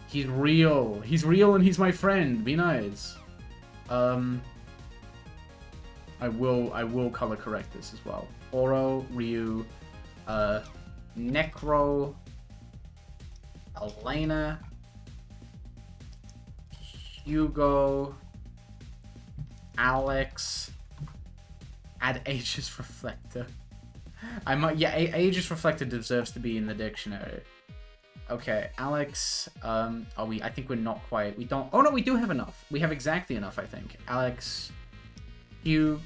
He's real. He's real and he's my friend. Be nice. I will color correct this as well. Oro, Ryu, Necro, Elena, Hugo, Alex. Add Aegis Reflector. I might, yeah, Aegis Reflector deserves to be in the dictionary. Okay, Alex, are we, I think we're not quite, we don't, oh no, we do have enough. We have exactly enough, I think. Alex, Hugh,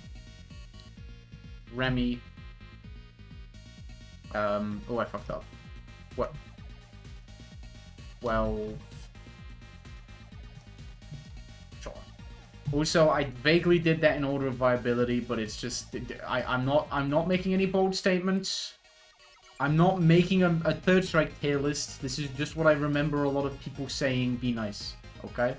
Remy, oh, I fucked up. What? 12. Sure. Also, I vaguely did that in order of viability, but it's just, I'm not making any bold statements. I'm not making a third strike tier list. This is just what I remember a lot of people saying, be nice, okay?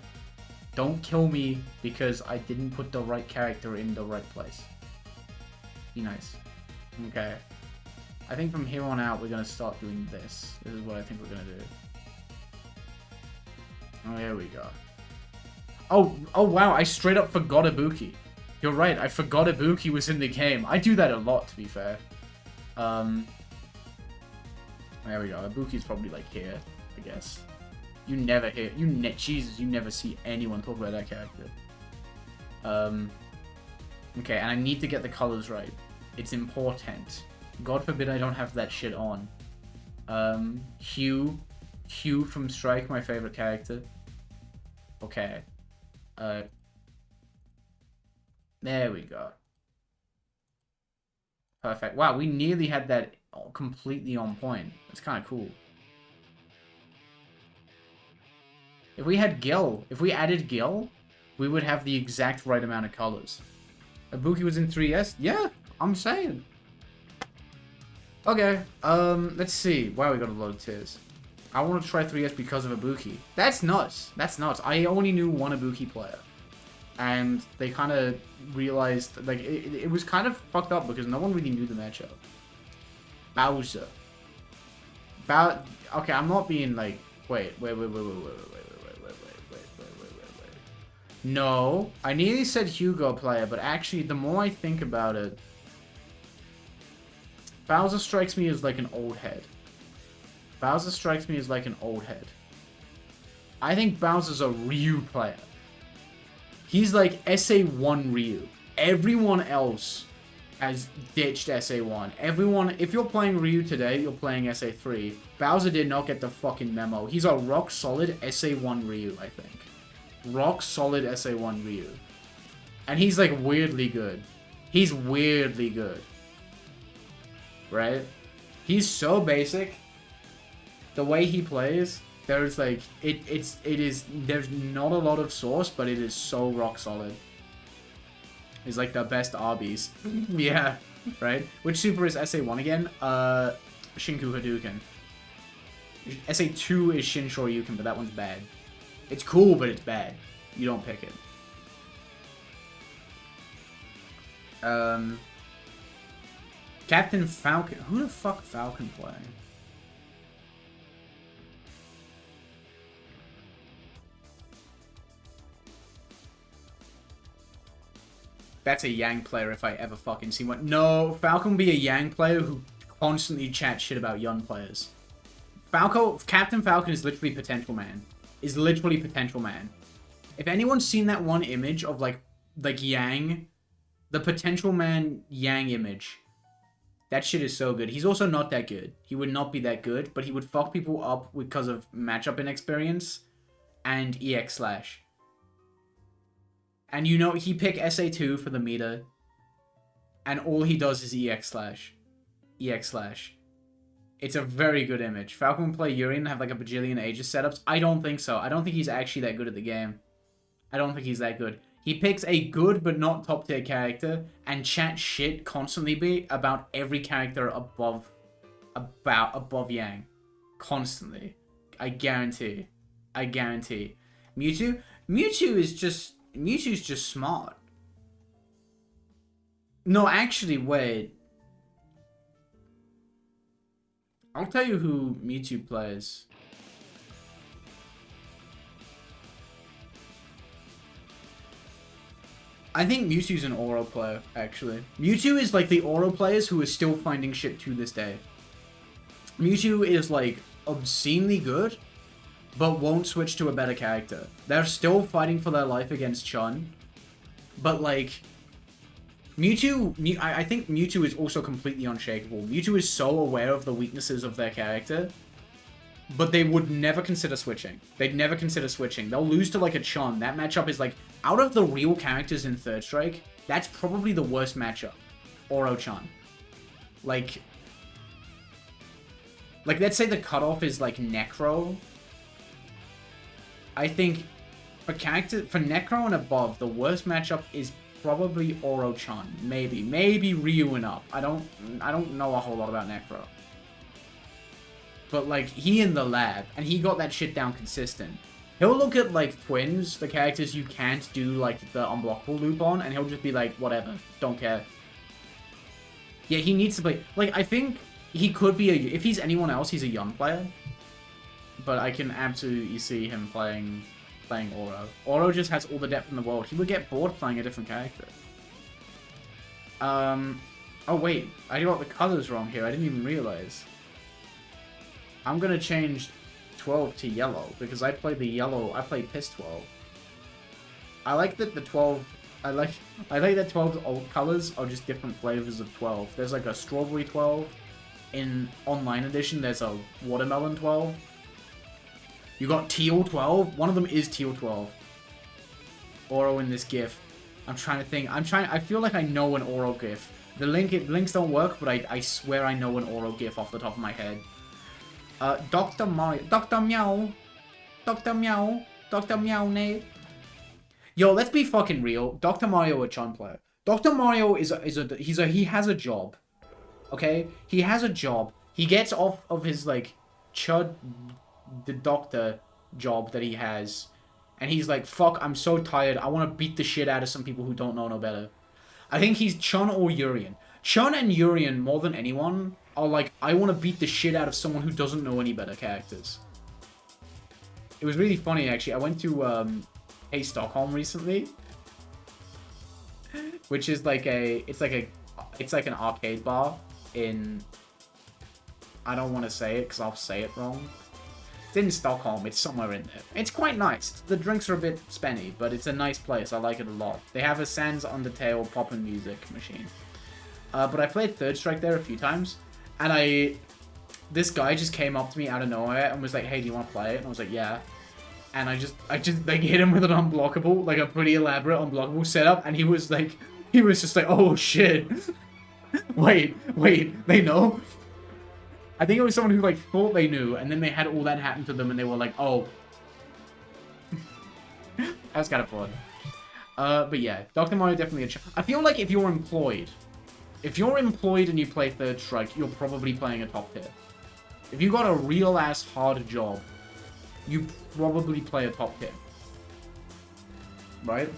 Don't kill me because I didn't put the right character in the right place. Be nice. Okay. I think from here on out, we're going to start doing this. This is what I think we're going to do. Oh, here we go. Oh, wow, I straight up forgot Ibuki. You're right, I forgot Ibuki was in the game. I do that a lot, to be fair. There we go. Ibuki's probably like here, I guess. You never hear, Jesus, you never see anyone talk about that character. Okay, and I need to get the colors right. It's important. God forbid I don't have that shit on. Hugh from Strike, my favorite character. Okay. There we go. Perfect. Wow, we nearly had that completely on point. That's kind of cool. If we had Gil, if we added Gil, we would have the exact right amount of colors. Ibuki was in 3S? Yeah, I'm saying. Okay, let's see. Wow, we got a lot of tiers. I want to try 3S because of Ibuki. That's nuts. That's nuts. I only knew one Ibuki player. And they kind of realized, like, it was kind of fucked up because no one really knew the matchup. Bowser. Okay, I'm not being like, wait. No, I nearly said Hugo player, but actually, the more I think about it, Bowser strikes me as like an old head. Bowser strikes me as like an old head. I think Bowser's a Ryu player. He's like SA1 Ryu. Everyone else has ditched SA1. Everyone, if you're playing Ryu today, you're playing SA3. Bowser did not get the fucking memo. He's a rock solid SA1 Ryu, I think. Rock solid SA1 Ryu. And he's like weirdly good. He's weirdly good. Right? He's so basic. The way he plays, there's like, there's not a lot of sauce, but it is so rock solid. He's like the best Arby's. Yeah, right? Which super is SA1 again? Shinku Hadouken. SA2 is Shin Shoryuken, but that one's bad. It's cool, but it's bad. You don't pick it. Captain Falcon. Who the fuck Falcon playing? That's a Yang player if I ever fucking see one. No, Falcon will be a Yang player who constantly chats shit about Yun players. Captain Falcon is literally Potential Man. Is literally Potential Man. If anyone's seen that one image of like Yang, the Potential Man Yang image, that shit is so good. He's also not that good. He would not be that good, but he would fuck people up because of matchup inexperience and EX slash. And you know, he pick SA2 for the meter, and all he does is EX slash. EX slash. It's a very good image. Falcon will play Urien and have like a bajillion Aegis setups. I don't think so. I don't think he's actually that good at the game. I don't think he's that good. He picks a good but not top tier character and chats shit constantly about every character above Yang. Constantly. I guarantee. I guarantee. Mewtwo's just smart. No, actually, wait. I'll tell you who Mewtwo plays. I think Mewtwo's an Oro player, actually. Mewtwo is like the Oro players who are still finding shit to this day. Mewtwo is like obscenely good, but won't switch to a better character. They're still fighting for their life against Chun, but like... I think Mewtwo is also completely unshakable. Mewtwo is so aware of the weaknesses of their character, but they would never consider switching. They'd never consider switching. They'll lose to like a Chun. That matchup is like, out of the real characters in Third Strike, that's probably the worst matchup. Oro-Chun. Like, let's say the cutoff is like Necro. I think for Necro and above, the worst matchup is probably Oro-Chun. Maybe Ryu and up. I don't know a whole lot about Necro. But like, he in the lab, and he got that shit down consistent. He'll look at like Twins, the characters you can't do like the unblockable loop on, and he'll just be like, whatever, don't care. Yeah, he needs to play. Like, I think he could be if he's anyone else, he's a young player. But I can absolutely see him playing Oro. Oro just has all the depth in the world. He would get bored playing a different character. Oh wait, I got the colors wrong here. I didn't even realize. I'm gonna change 12 to yellow because I play Piss 12. I like that the 12. I like that 12's old colors are just different flavors of 12. There's like a strawberry 12. In online edition, there's a watermelon 12. You got teal 12. One of them is teal 12. Oro in this GIF. I'm trying to think. I feel like I know an Oro GIF. The links don't work, but I swear I know an Oro GIF off the top of my head. Dr. Mario. Dr. Meow. Dr. Meow. Dr. Meow, Nate. Yo, let's be fucking real. Dr. Mario a Chun player. Dr. Mario he has a job. Okay? He has a job. He gets off of his like chud the doctor job that he has. And he's like, fuck, I'm so tired. I want to beat the shit out of some people who don't know no better. I think he's Chun or Urien. Chun and Urien, more than anyone, are like, I want to beat the shit out of someone who doesn't know any better characters. It was really funny, actually. I went to Hey Stockholm recently, which is like it's like an arcade bar in, I don't want to say it because I'll say it wrong. It's in Stockholm. It's somewhere in there. It's quite nice. The drinks are a bit spenny, but it's a nice place. I like it a lot. They have a Sans Undertale pop-in music machine. But I played Third Strike there a few times, and this guy just came up to me out of nowhere and was like, hey, do you want to play it? And I was like, yeah. And I just like hit him with an unblockable, like a pretty elaborate unblockable setup, and he was just like, oh shit. wait, they know? I think it was someone who like thought they knew, and then they had all that happen to them, and they were like, oh. That was kind of fun. But yeah, Dr. Mario definitely I feel like if you're employed and you play Third Strike, you're probably playing a top tier. If you got a real ass hard job, you probably play a top tier. Right?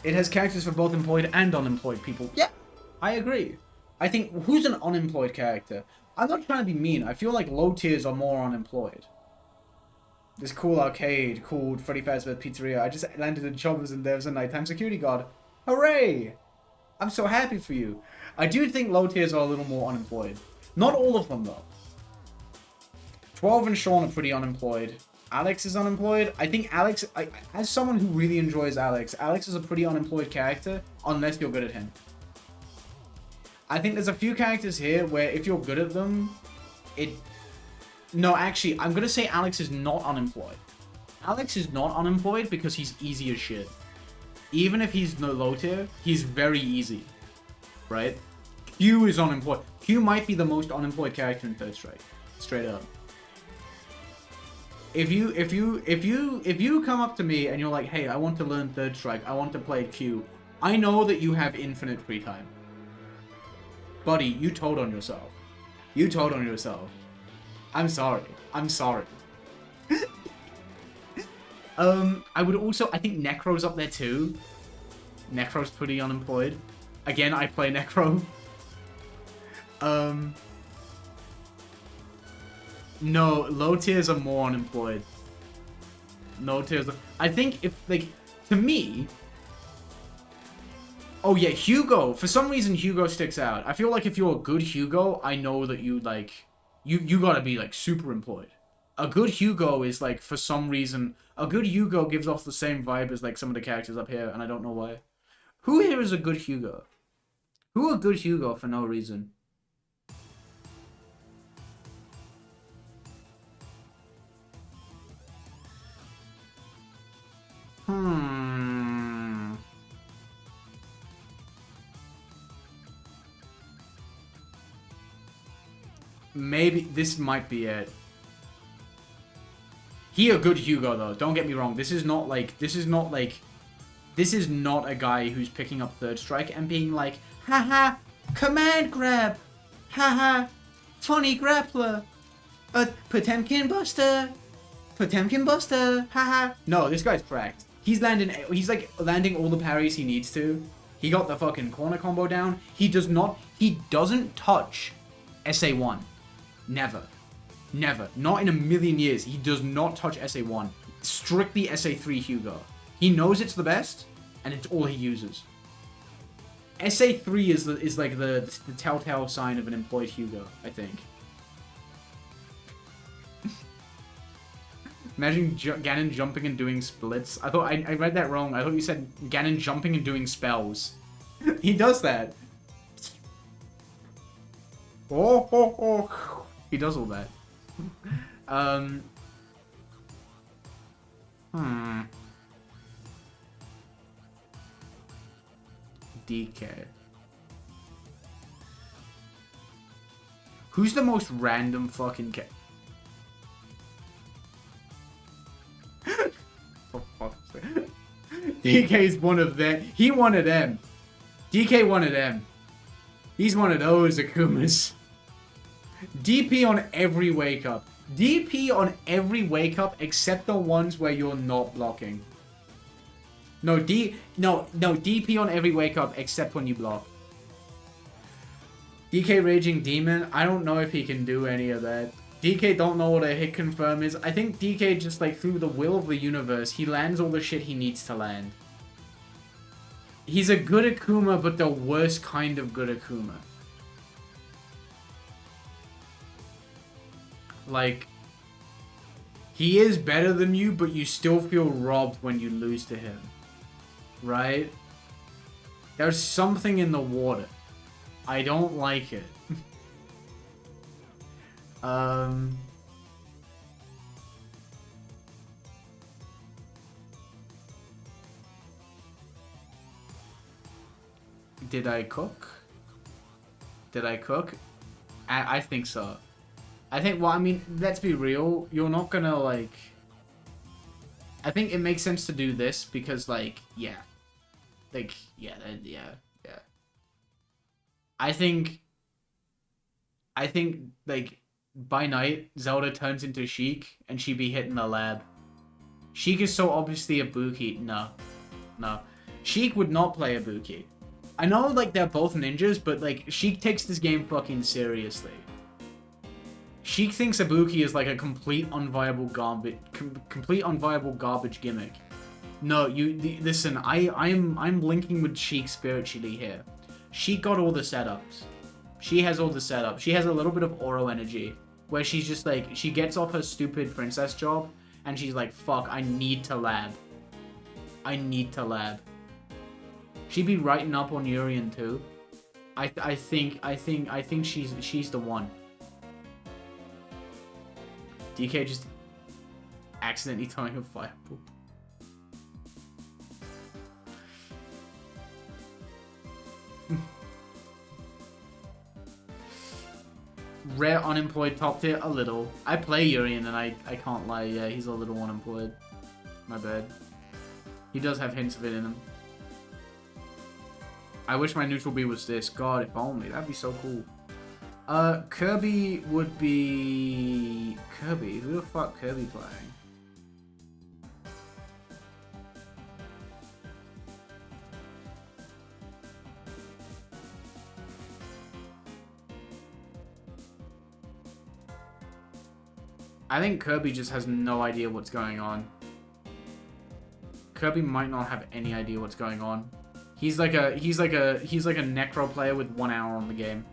It has characters for both employed and unemployed people. Yeah, I agree. I think, who's an unemployed character? I'm not trying to be mean. I feel like low tiers are more unemployed. This cool arcade called Freddy Fazbear's Pizzeria. I just landed in Choppers and there's a nighttime security guard. Hooray! I'm so happy for you. I do think low tiers are a little more unemployed. Not all of them, though. 12 and Sean are pretty unemployed. Alex is unemployed. I think Alex, as someone who really enjoys Alex is a pretty unemployed character, unless you're good at him. I think there's a few characters here where if you're good at them, No, actually, I'm going to say Alex is not unemployed. Alex is not unemployed because he's easy as shit. Even if he's no low tier, he's very easy. Right? Q is unemployed. Q might be the most unemployed character in Third Strike. Straight up. If you come up to me and you're like, hey, I want to learn Third Strike, I want to play Q, I know that you have infinite free time. Buddy, you told on yourself. You told on yourself. I'm sorry. I'm sorry. I would also, I think Necro's up there too. Necro's pretty unemployed. Again, I play Necro. No, low tiers are more unemployed. Low tiers are... I think if, like, to me... Oh yeah, Hugo. For some reason, Hugo sticks out. I feel like if you're a good Hugo, I know that you, like... You gotta be, like, super employed. A good Hugo is, like, for some reason... A good Hugo gives off the same vibe as, like, some of the characters up here, and I don't know why. Who here is a good Hugo? Who a good Hugo for no reason? Maybe this might be it. He a good Hugo though. Don't get me wrong. This is not a guy who's picking up Third Strike and being like, haha, command grab, haha, funny grappler, Potemkin Buster, haha. No, this guy's cracked. He's like landing all the parries he needs to. He got the fucking corner combo down. He doesn't touch SA1. Never. Never. Not in a million years. He does not touch SA1. Strictly SA3 Hugo. He knows it's the best, and it's all he uses. SA3 is like the telltale sign of an employed Hugo, I think. Imagine Ganon jumping and doing splits. I thought I read that wrong. I thought you said Ganon jumping and doing spells. He does that. Oh. He does all that. DK. Who's the most random fucking For fuck's sake. DK's one of them. He one of them. DK one of them. He's one of those Akumas. DP on every wake up. DP on every wake up except the ones where you're not blocking. No, DP on every wake up except when you block. DK Raging Demon, I don't know if he can do any of that. DK don't know what a hit confirm is. I think DK just, like, through the will of the universe, he lands all the shit he needs to land. He's a good Akuma, but the worst kind of good Akuma. Like, he is better than you, but you still feel robbed when you lose to him. Right? There's something in the water. I don't like it. Did I cook? Did I cook? I think so. I think, well, I mean, let's be real. You're not gonna, like... I think it makes sense to do this because, like, yeah. Like, yeah. I think, like, by night, Zelda turns into Sheik, and she be hitting the lab. Sheik is so obviously a Buki. No. Sheik would not play a Buki. I know, like, they're both ninjas, but, like, Sheik takes this game fucking seriously. Sheik thinks Ibuki is like a complete unviable garbage gimmick. No, listen. I'm linking with Sheik spiritually here. Sheik got all the setups. She has all the setups. She has a little bit of Oro energy, where she's just like, she gets off her stupid princess job, and she's like, fuck, I need to lab. She'd be writing up on Urien too. I think she's the one. DK just accidentally throwing a fireball. Rare unemployed top tier, a little. I play Urian and I can't lie, yeah, he's a little unemployed. My bad. He does have hints of it in him. I wish my neutral B was this. God, if only. That'd be so cool. Kirby would be... Kirby? Who the fuck Kirby playing? I think Kirby just has no idea what's going on. Kirby might not have any idea what's going on. He's like a Necro player with 1 hour on the game.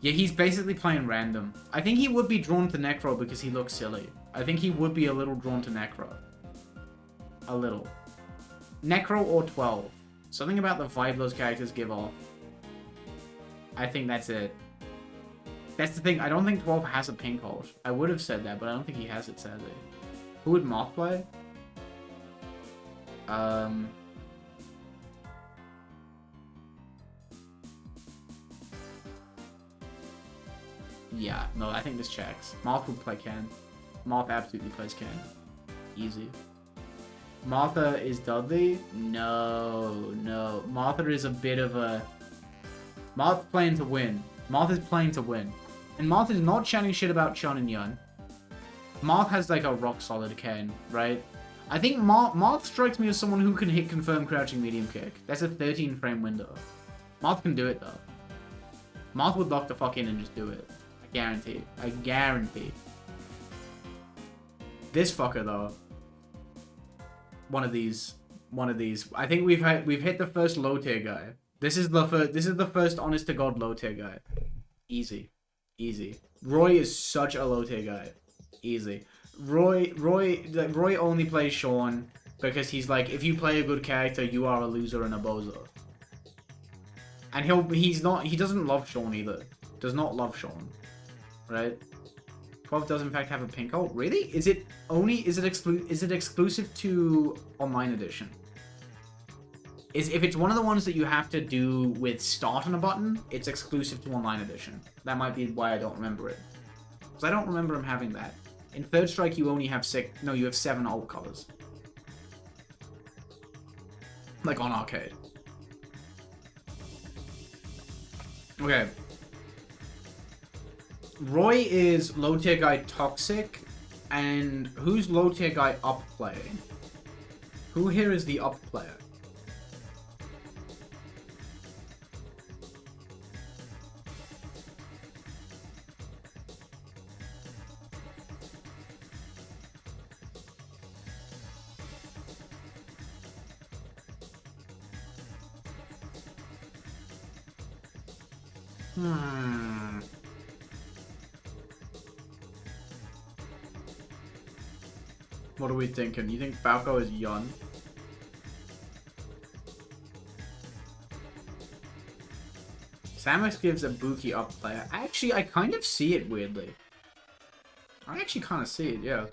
Yeah, he's basically playing random. I think he would be drawn to Necro because he looks silly. I think he would be a little drawn to Necro. A little. Necro or 12. Something about the vibe those characters give off. I think that's it. That's the thing. I don't think 12 has a pink ult. I would have said that, but I don't think he has it, sadly. Who would Moth play? Yeah, no, I think this checks. Moth would play Ken. Moth absolutely plays Ken. Easy. Martha is Dudley? No, no. Martha is a bit of a... Marth's playing to win. Marth is playing to win. And Marth is not chatting shit about Chun and Yun. Marth has like a rock solid Ken, right? I think Marth strikes me as someone who can hit confirm crouching medium kick. That's a 13 frame window. Marth can do it though. Marth would lock the fuck in and just do it. I guarantee. I guarantee. This fucker though. One of these. I think we've hit the first low tier guy. This is the first honest to god low tier guy. Easy. Easy. Roy is such a low tier guy. Easy. Roy only plays Sean because he's like, if you play a good character, you are a loser and a bozo. And he doesn't love Sean either. Does not love Sean. Right? 12 does in fact have a pink ult. Really? Is it exclusive to Online Edition? If it's one of the ones that you have to do with start on a button, it's exclusive to Online Edition. That might be why I don't remember it. Because I don't remember him having that. In Third Strike, you only have you have 7 ult colors. Like on arcade. Okay. Roy is low tier guy Toxic, and who's low tier guy up playing? Who here is the up player? What are we thinking? You think Falco is Yun? Samus gives a Buki up player. Actually, I kind of see it weirdly. I actually kind of see it, yeah.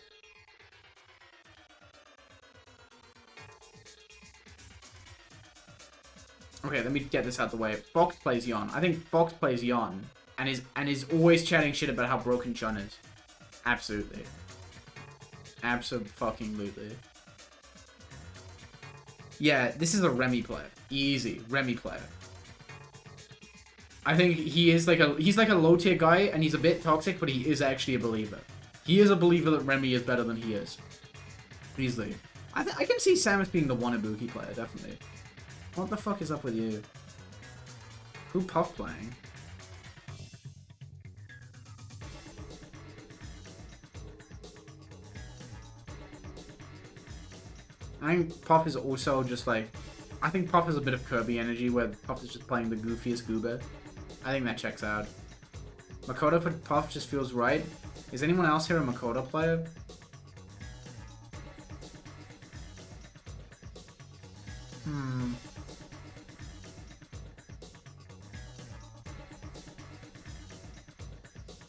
Okay, let me get this out the way. Fox plays Yon. I think Fox plays Yon and is always chatting shit about how broken Chun is. Absolutely. Absolutely. Yeah, this is a Remy player. Easy. Remy player. I think he's like a low tier guy and he's a bit toxic, but he is actually a believer. He is a believer that Remy is better than he is. Easily. I can see Samus being the one Ibuki player, definitely. What the fuck is up with you? Who Puff playing? I think Puff is also just like... I think Puff has a bit of Kirby energy where Puff is just playing the goofiest goober. I think that checks out. Makoto for Puff just feels right. Is anyone else here a Makoto player?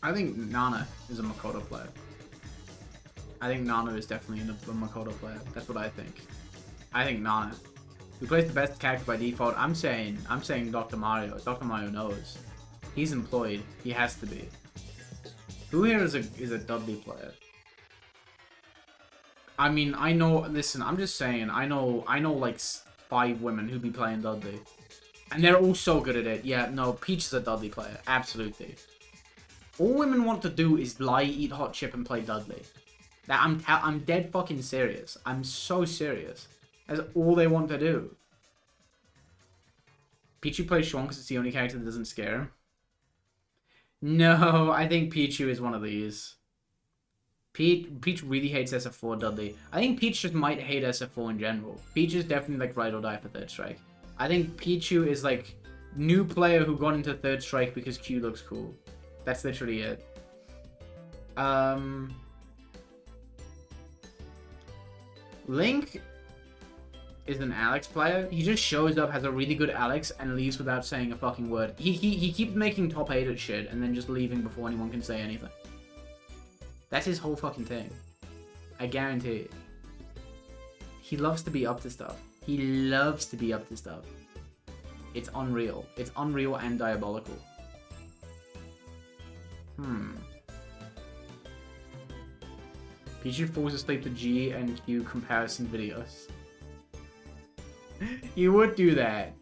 I think Nana is a Makoto player. I think Nana is definitely a Makoto player. That's what I think. I think Nana. Who plays the best character by default? I'm saying Dr. Mario. Dr. Mario knows. He's employed. He has to be. Who here is a Dudley player? I mean, I know. Listen, I'm just saying. I know like 5 women who be playing Dudley, and they're all so good at it. Yeah, no, Peach is a Dudley player, absolutely. All women want to do is lie, eat hot chip, and play Dudley. That I'm dead fucking serious. I'm so serious. That's all they want to do. Pichu plays Sean because it's the only character that doesn't scare him. No, I think Pichu is one of these. Peach really hates SF4 Dudley. I think Peach just might hate SF4 in general. Peach is definitely like ride or die for Third Strike. I think Pichu is like new player who got into Third Strike because Q looks cool. That's literally it. Link is an Alex player. He just shows up, has a really good Alex, and leaves without saying a fucking word. He keeps making top 8 at shit, and then just leaving before anyone can say anything. That's his whole fucking thing. I guarantee it. He loves to be up to stuff. He loves to be up to stuff. It's unreal. It's unreal and diabolical. Pichu falls asleep to G and Q comparison videos. You would do that.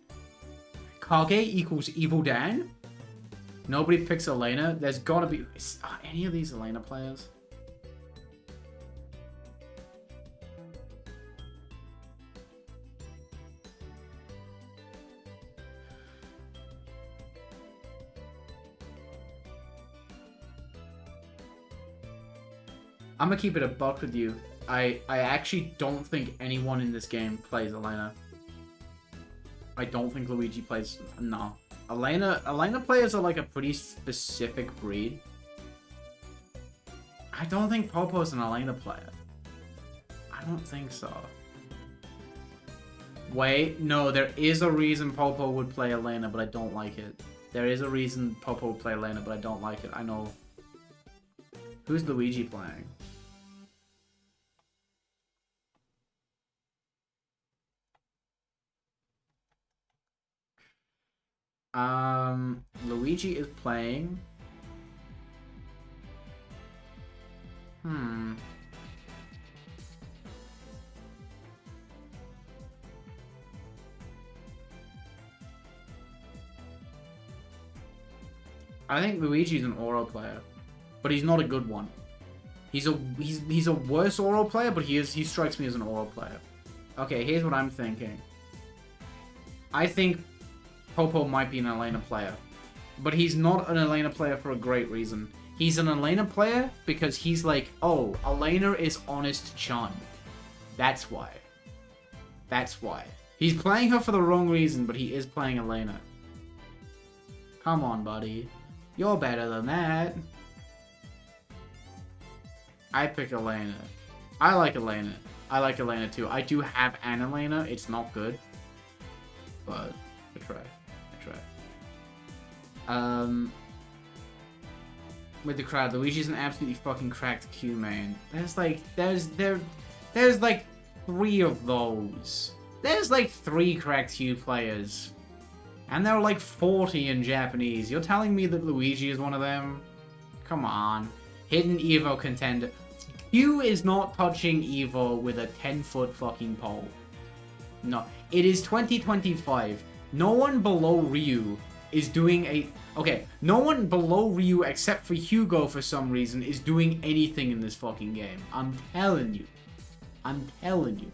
Kage equals Evil Dan? Nobody picks Elena? There's gotta be... Are any of these Elena players? I'm gonna keep it a buck with you. I actually don't think anyone in this game plays Elena. I don't think Luigi plays... No. Elena players are like a pretty specific breed. I don't think Popo's an Elena player. I don't think so. Wait, no, there is a reason Popo would play Elena, but I don't like it. There is a reason Popo would play Elena, but I don't like it. I know. Who's Luigi playing? Luigi is playing... I think Luigi's an Oro player, but he's not a good one. He's a worse Oro player, but he strikes me as an Oro player. Okay, here's what I'm thinking. I think Popo might be an Elena player, but he's not an Elena player for a great reason. He's an Elena player because he's like, oh, Elena is honest Chun. That's why. That's why. He's playing her for the wrong reason, but he is playing Elena. Come on, buddy. You're better than that. I pick Elena. I like Elena. I like Elena too. I do have an Elena. It's not good. But I try. With the crowd, Luigi's an absolutely fucking cracked Q main. There's like 3 of those. There's like 3 cracked Q players. And there are like 40 in Japanese. You're telling me that Luigi is one of them? Come on. Hidden Evo contender. Q is not touching Evo with a 10-foot fucking pole. No. It is 2025. No one below Ryu is doing a... Okay, no one below Ryu except for Hugo for some reason is doing anything in this fucking game. I'm telling you. I'm telling you.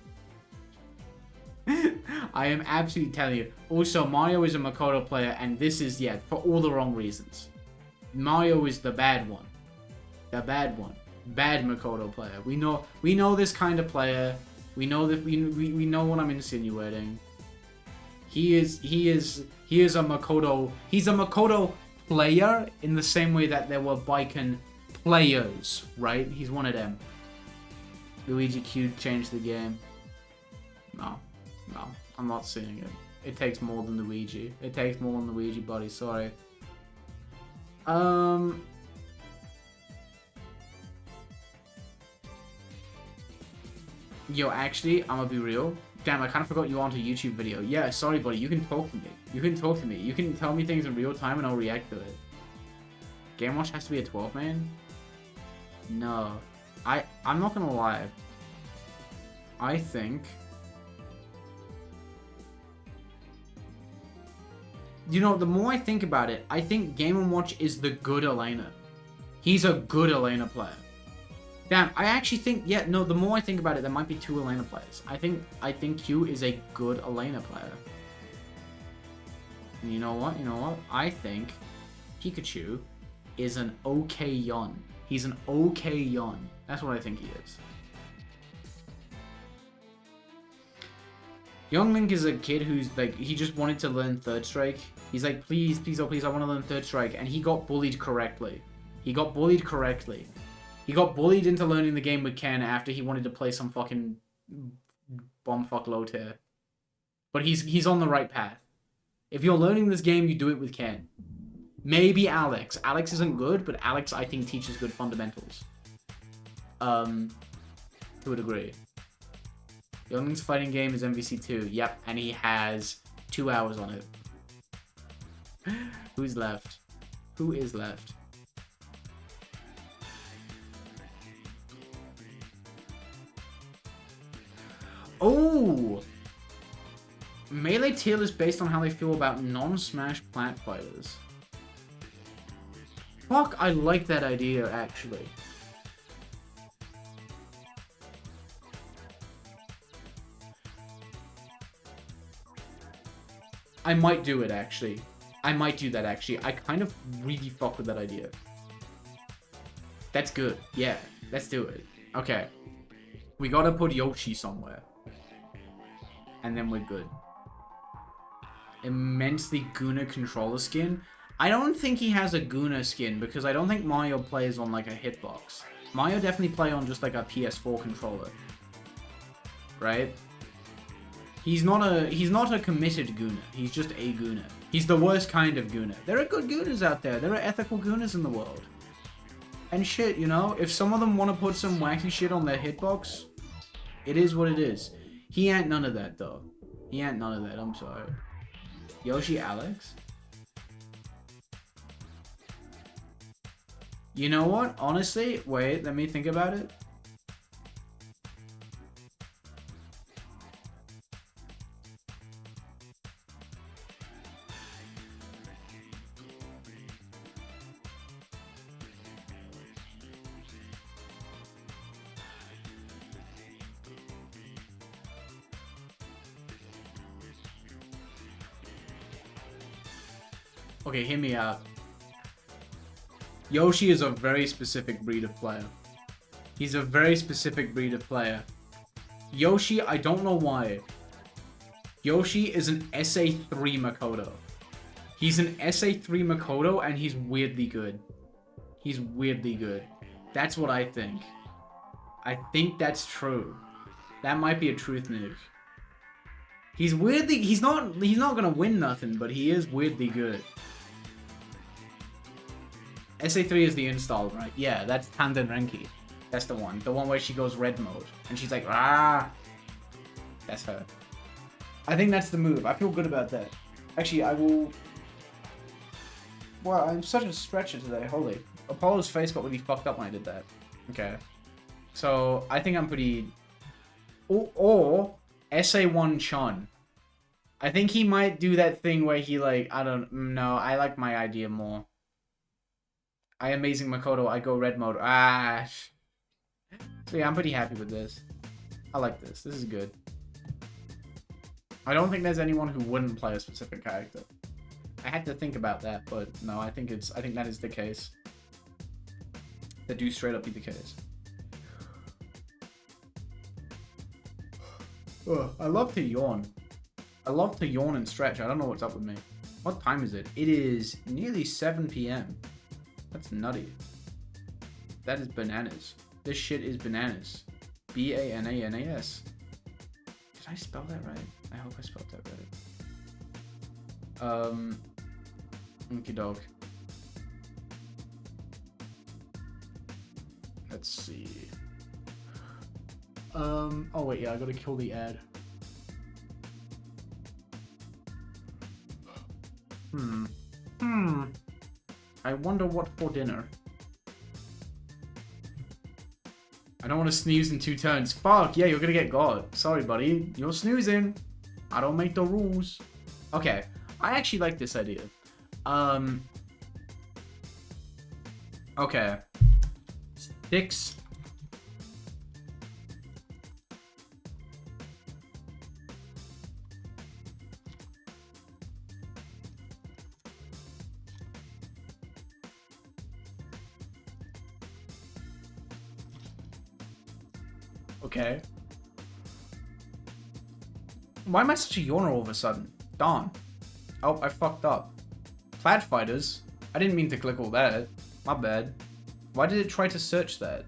I am absolutely telling you. Also, Mario is a Makoto player, and this is, yeah, for all the wrong reasons. Mario is the bad one. The bad one. Bad Makoto player. We know this kind of player. We know that we know what I'm insinuating. He is a Makoto. He's a Makoto player in the same way that there were Baiken players, right? He's one of them. Luigi Q changed the game. No, I'm not seeing it. It takes more than Luigi. It takes more than Luigi, buddy. Sorry. Yo, actually, I'm gonna be real. Damn, I kind of forgot you were onto a YouTube video. Yeah, sorry, buddy. You can talk to me. You can talk to me. You can tell me things in real time and I'll react to it. Game Watch has to be a 12 man? No. I'm not gonna lie. I think... You know, the more I think about it, I think Game & Watch is the good Elena. He's a good Elena player. Damn, I actually think, yeah, no, the more I think about it, there might be 2 Elena players. I think Q is a good Elena player. And you know what? You know what? I think Pikachu is an okay Yon. He's an okay Yon. That's what I think he is. Young Link is a kid who's like, he just wanted to learn Third Strike. He's like, please, please, oh please, I want to learn Third Strike. And he got bullied correctly. He got bullied correctly. He got bullied into learning the game with Ken after he wanted to play some fucking bombfuck low tier. But he's on the right path. If you're learning this game, you do it with Ken. Maybe Alex. Alex isn't good, but Alex, I think, teaches good fundamentals. To a degree. Youngling's fighting game is MVC2. Yep, and he has 2 hours on it. Who's left? Who is left? Oh! Melee tier list based on how they feel about non-Smash plant fighters. Fuck, I like that idea, actually. I might do it, actually. I might do that, actually. I kind of really fuck with that idea. That's good. Yeah, let's do it. Okay. We gotta put Yoshi somewhere. And then we're good. Immensely Guna controller skin. I don't think he has a Guna skin because I don't think Mario plays on like a hitbox. Mario definitely play on just like a PS4 controller. Right? He's not a committed Guna. He's just a Guna. He's the worst kind of Guna. There are good Gunas out there. There are ethical Gunas in the world. And shit, you know, if some of them want to put some wacky shit on their hitbox, it is what it is. He ain't none of that, though. He ain't none of that, I'm sorry. Yoshi Alex? You know what? Honestly, wait, let me think about it. Okay, hear me out. Yoshi is a very specific breed of player. He's a very specific breed of player. Yoshi, I don't know why. Yoshi is an SA3 Makoto. He's an SA3 Makoto and he's weirdly good. He's weirdly good. That's what I think. I think that's true. That might be a truth nuke. He's weirdly... He's not gonna win nothing, but he is weirdly good. SA3 is the install, right? Yeah, that's Tanden Renki. That's the one. The one where she goes red mode. And she's like, ah! That's her. I think that's the move. I feel good about that. Actually, I will... Wow, I'm such a stretcher today. Holy. Apollo's face got really fucked up when I did that. Okay. So, I think I'm pretty... Or SA1 Chun. I think he might do that thing where he like... I don't know. I like my idea more. I Amazing Makoto, I go red mode. Ah. So yeah, I'm pretty happy with this. I like this. This is good. I don't think there's anyone who wouldn't play a specific character. I had to think about that, but no, I think that is the case. That do straight up be the case. Ugh, I love to yawn. I love to yawn and stretch. I don't know what's up with me. What time is it? It is nearly 7 p.m. That's nutty. That is bananas. This shit is bananas. B-A-N-A-N-A-S. Did I spell that right? I hope I spelled that right. Okie doke. Let's see. Oh wait, yeah, I gotta kill the ad. I wonder what for dinner. don't want to snooze in 2 turns. Fuck, yeah, you're gonna get God. Sorry, buddy. You're snoozing. I don't make the rules. Okay, I actually like this idea. Okay. 6. Okay. Why am I such a yawner all of a sudden? Darn. Oh, I fucked up. Plaid fighters? I didn't mean to click all that. My bad. Why did it try to search that?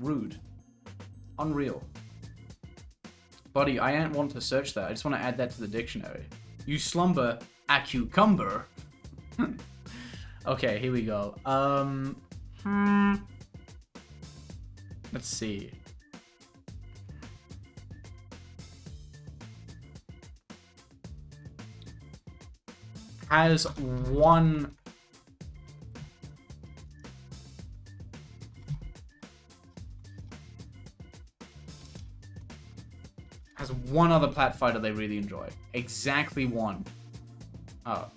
Rude. Unreal. Buddy, I ain't want to search that. I just want to add that to the dictionary. You slumber a cucumber. Okay, here we go. Let's see. Has one... Has one other plat fighter they really enjoy. Exactly one. Oh.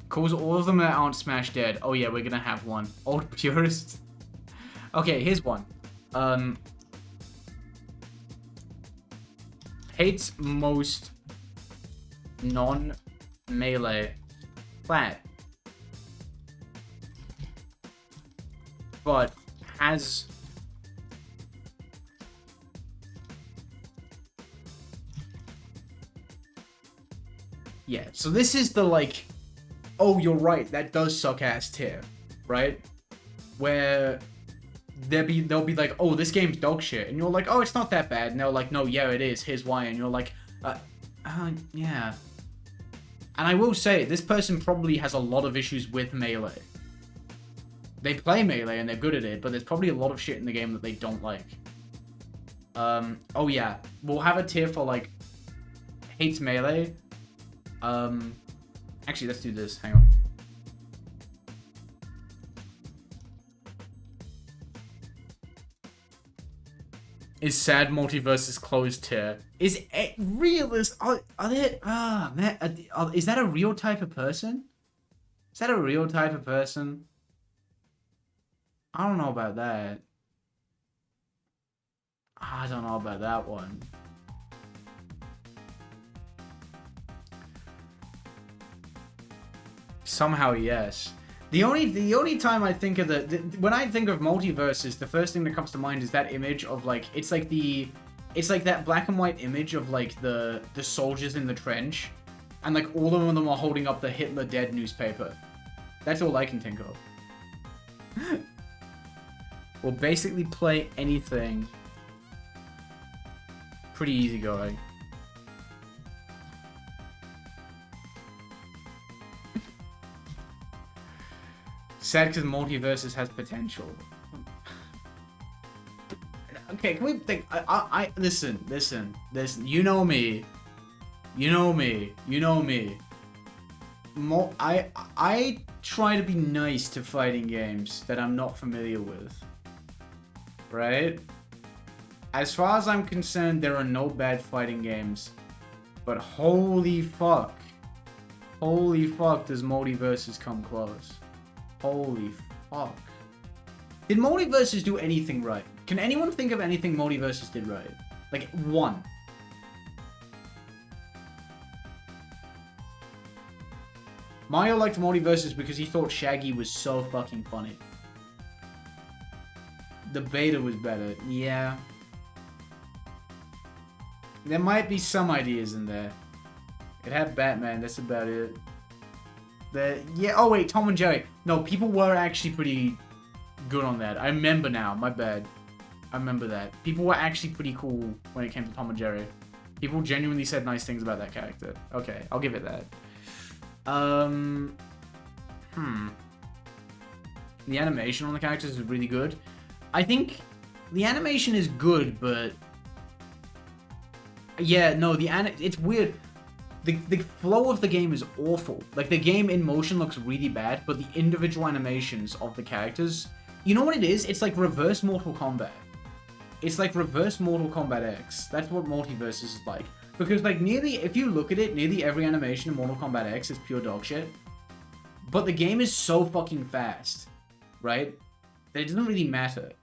Calls all of them that aren't Smash dead. Oh yeah, we're gonna have one. Old purist. Okay, here's one. Hates most non-melee plat. But has... Yeah, so this is the, like, oh, you're right, that does suck ass tier, right? Where they'll be like, oh, this game's dog shit, and you're like, oh, it's not that bad, and they're like, no, yeah, it is, here's why, and you're like, yeah. And I will say, this person probably has a lot of issues with Melee. They play Melee, and they're good at it, but there's probably a lot of shit in the game that they don't like. Oh yeah, we'll have a tier for, like, hates Melee. Actually, let's do this. Hang on. Is sad multiverses closed tier? Is it realist? Are there? Ah, man, is that a real type of person? Is that a real type of person? I don't know about that. I don't know about that one. Somehow, yes. The only time I think of when I think of multiverses, the first thing that comes to mind is that image of, like, it's like that black and white image of, like, the soldiers in the trench, and, like, all of them are holding up the Hitler dead newspaper. That's all I can think of. We'll basically play anything. Pretty easygoing. Sad because multiverses has potential. Okay, can we think? Listen. You know me. I try to be nice to fighting games that I'm not familiar with. Right? As far as I'm concerned, there are no bad fighting games. But holy fuck. Holy fuck does multiverses come close. Holy fuck. Did multiverses do anything right? Can anyone think of anything multiverses did right? Like, one. Mario liked multiverses because he thought Shaggy was so fucking funny. The beta was better. Yeah. There might be some ideas in there. It had Batman, that's about it. Yeah, oh wait, Tom and Jerry. No, people were actually pretty good on that. I remember now, my bad. I remember that. People were actually pretty cool when it came to Tom and Jerry. People genuinely said nice things about that character. Okay, I'll give it that. The animation on the characters is really good. I think the animation is good, but... Yeah, no, it's weird. The flow of the game is awful. Like, the game in motion looks really bad, but the individual animations of the characters, You know what it is? It's like reverse Mortal Kombat. It's like reverse Mortal Kombat X. That's what Multiverse is like. Because, like, if you look at it, nearly every animation in Mortal Kombat X is pure dog shit. But the game is so fucking fast, right? That it doesn't really matter.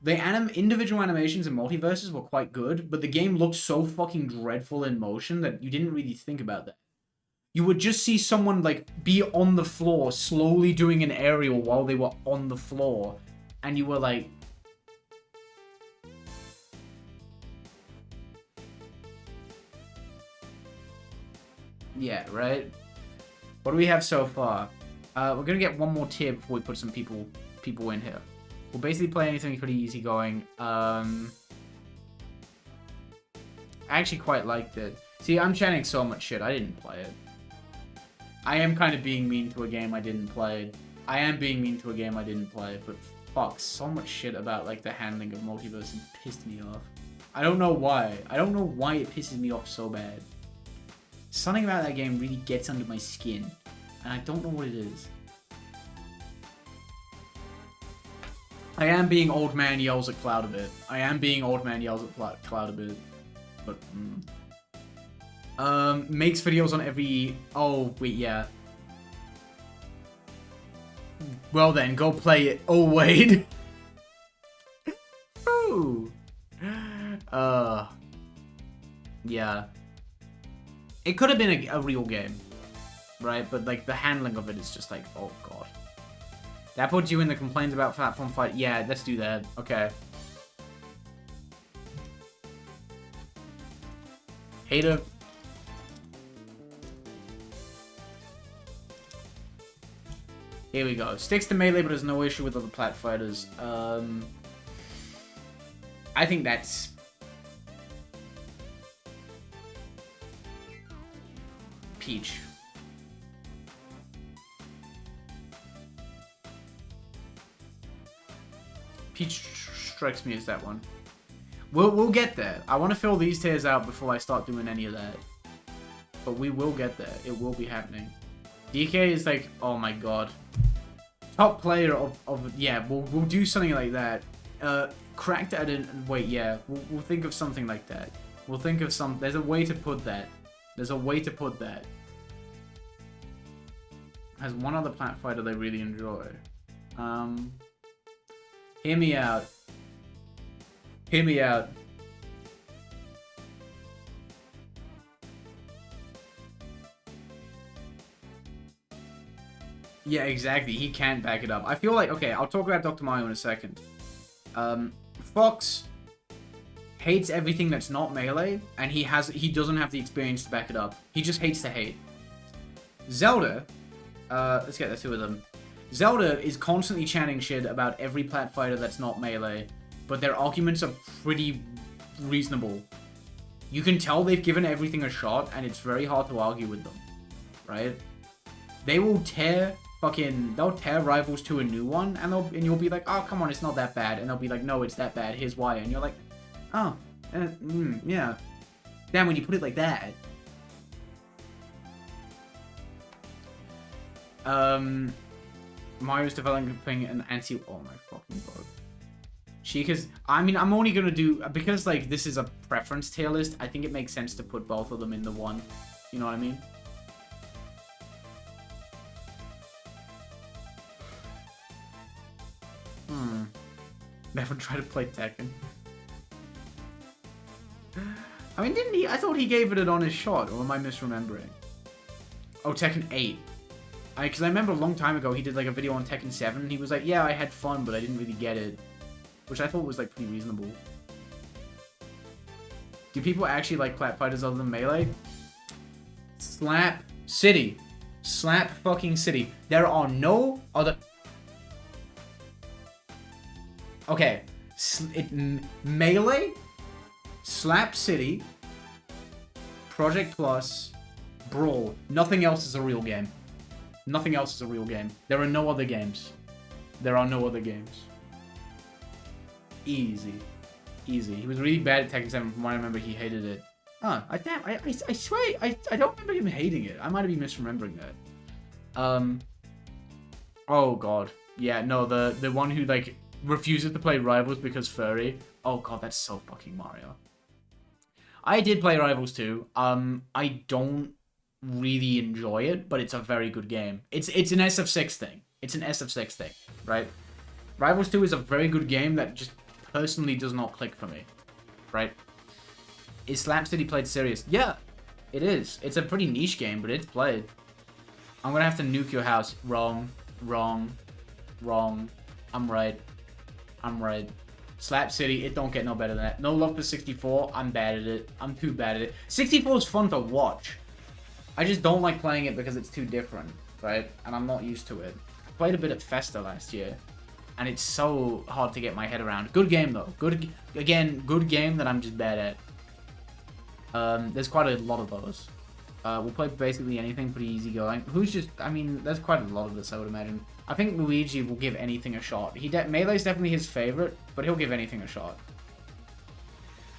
The individual animations in Multiverses were quite good, but the game looked so fucking dreadful in motion that you didn't really think about that. You would just see someone, like, be on the floor, slowly doing an aerial while they were on the floor. And you were like... Yeah, right? What do we have so far? We're gonna get one more tier before we put some people in here. We'll basically play anything pretty easygoing. I actually quite liked it. See, I'm chatting so much shit. I didn't play it. I am kind of being mean to a game I didn't play. I am being mean to a game I didn't play, but fuck, so much shit about, like, the handling of Multiverse and pissed me off. I don't know why. I don't know why it pisses me off so bad. Something about that game really gets under my skin, and I don't know what it is. I am being old man yells at Cloud a bit. I am being old man yells at Cloud a bit. But, makes videos on every... Oh, wait, yeah. Well then, go play it. Oh, wait. Ooh. Yeah. It could have been a real game, right? But, like, the handling of it is just like, oh, God. That puts you in the complaints about platform fight. Yeah, let's do that. Okay. Hater. Here we go. Sticks to melee, but has no issue with other plat fighters. I think that's... Peach. Peach strikes me as that one. We'll get there. I want to fill these tiers out before I start doing any of that. But we will get there. It will be happening. DK is like, oh my god. Top player of yeah, we'll do something like that. Cracked at it. Wait, yeah, we'll think of something like that. We'll think of some. There's a way to put that. There's a way to put that. Has one other plat fighter they really enjoy. Hear me out. Hear me out. Yeah, exactly. He can't back it up. I feel like, okay, I'll talk about Dr. Mario in a second. Fox hates everything that's not melee, and he doesn't have the experience to back it up. He just hates to hate. Zelda, let's get the two of them. Zelda is constantly chanting shit about every plat fighter that's not melee, but their arguments are pretty reasonable. You can tell they've given everything a shot, and it's very hard to argue with them, right? They will tear they'll tear Rivals to a new one, and you'll be like, oh, come on, it's not that bad. And they'll be like, no, it's that bad, here's why. And you're like, oh, yeah. Damn, when you put it like that. Mario's developing an anti... Oh my fucking god. Sheikah's... I mean, I'm only gonna do... Because, like, this is a preference tier list, I think it makes sense to put both of them in the one. You know what I mean? Never try to play Tekken. I mean, didn't he? I thought he gave it an honest shot, or am I misremembering? Oh, Tekken 8. Because I remember a long time ago, he did like a video on Tekken 7, and he was like, yeah, I had fun, but I didn't really get it. Which I thought was like pretty reasonable. Do people actually like plat fighters other than melee? Slap City. Slap fucking City. There are no other... Okay, Melee, Slap City, Project Plus, Brawl. Nothing else is a real game. Nothing else is a real game. There are no other games. There are no other games. Easy. Easy. He was really bad at Tekken 7 from what I remember. He hated it. Huh, I swear, I don't remember him hating it. I might be misremembering that. Oh god. Yeah, no, the one who, like, refuses to play Rivals because furry. Oh, God, that's so fucking Mario. I did play Rivals too. I don't really enjoy it, but it's a very good game. It's an SF6 thing. It's an SF6 thing, right? Rivals 2 is a very good game that just personally does not click for me, right? Is Slap City played serious? Yeah, it is. It's a pretty niche game, but it's played. I'm gonna have to nuke your house. Wrong. Wrong. Wrong. I'm right. I'm right. Slap City, it don't get no better than that. No love for 64, I'm bad at it. I'm too bad at it. 64 is fun to watch. I just don't like playing it because it's too different, right? And I'm not used to it. I played a bit at Festa last year, and it's so hard to get my head around. Good game, though. Good game that I'm just bad at. There's quite a lot of those. We'll play basically anything pretty easygoing. I mean, there's quite a lot of this, I would imagine. I think Luigi will give anything a shot. Melee's definitely his favorite, but he'll give anything a shot.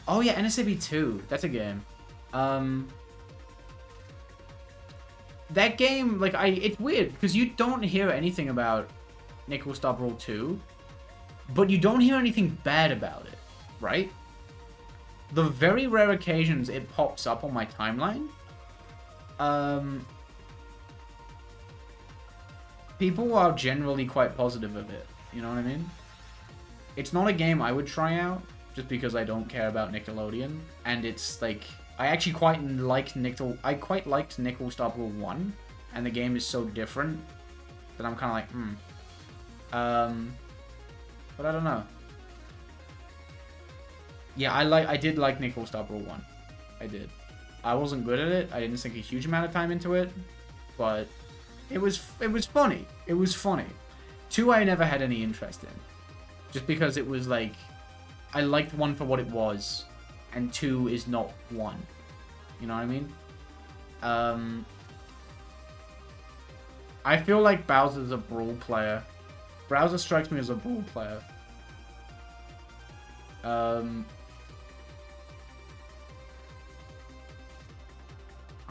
Oh yeah, NSAB 2. That's a game. That game, like, it's weird, because you don't hear anything about Nickel Star Brawl 2, but you don't hear anything bad about it, right? The very rare occasions it pops up on my timeline, people are generally quite positive of it, you know what I mean? It's not a game I would try out, just because I don't care about Nickelodeon, and it's, like, I actually quite liked Nickel Star Brawl 1, and the game is so different that I'm kind of like, but I don't know. Yeah, I did like Nickel Star Brawl 1. I did. I wasn't good at it. I didn't sink a huge amount of time into it, but it was funny. It was funny. 2 I never had any interest in, just because it was like I liked 1 for what it was, and 2 is not 1. You know what I mean? I feel like Bowser's a Brawl player. Bowser strikes me as a Brawl player.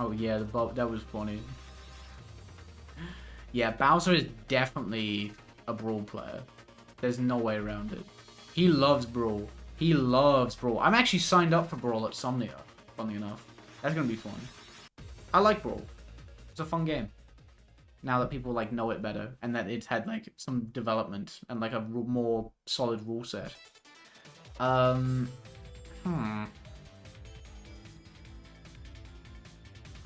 Oh yeah, that was funny. Yeah, Bowser is definitely a Brawl player. There's no way around it. He loves Brawl. He loves Brawl. I'm actually signed up for Brawl at Somnia, funnily enough. That's gonna be fun. I like Brawl. It's a fun game. Now that people, like, know it better, and that it's had, like, some development and, like, a more solid rule set.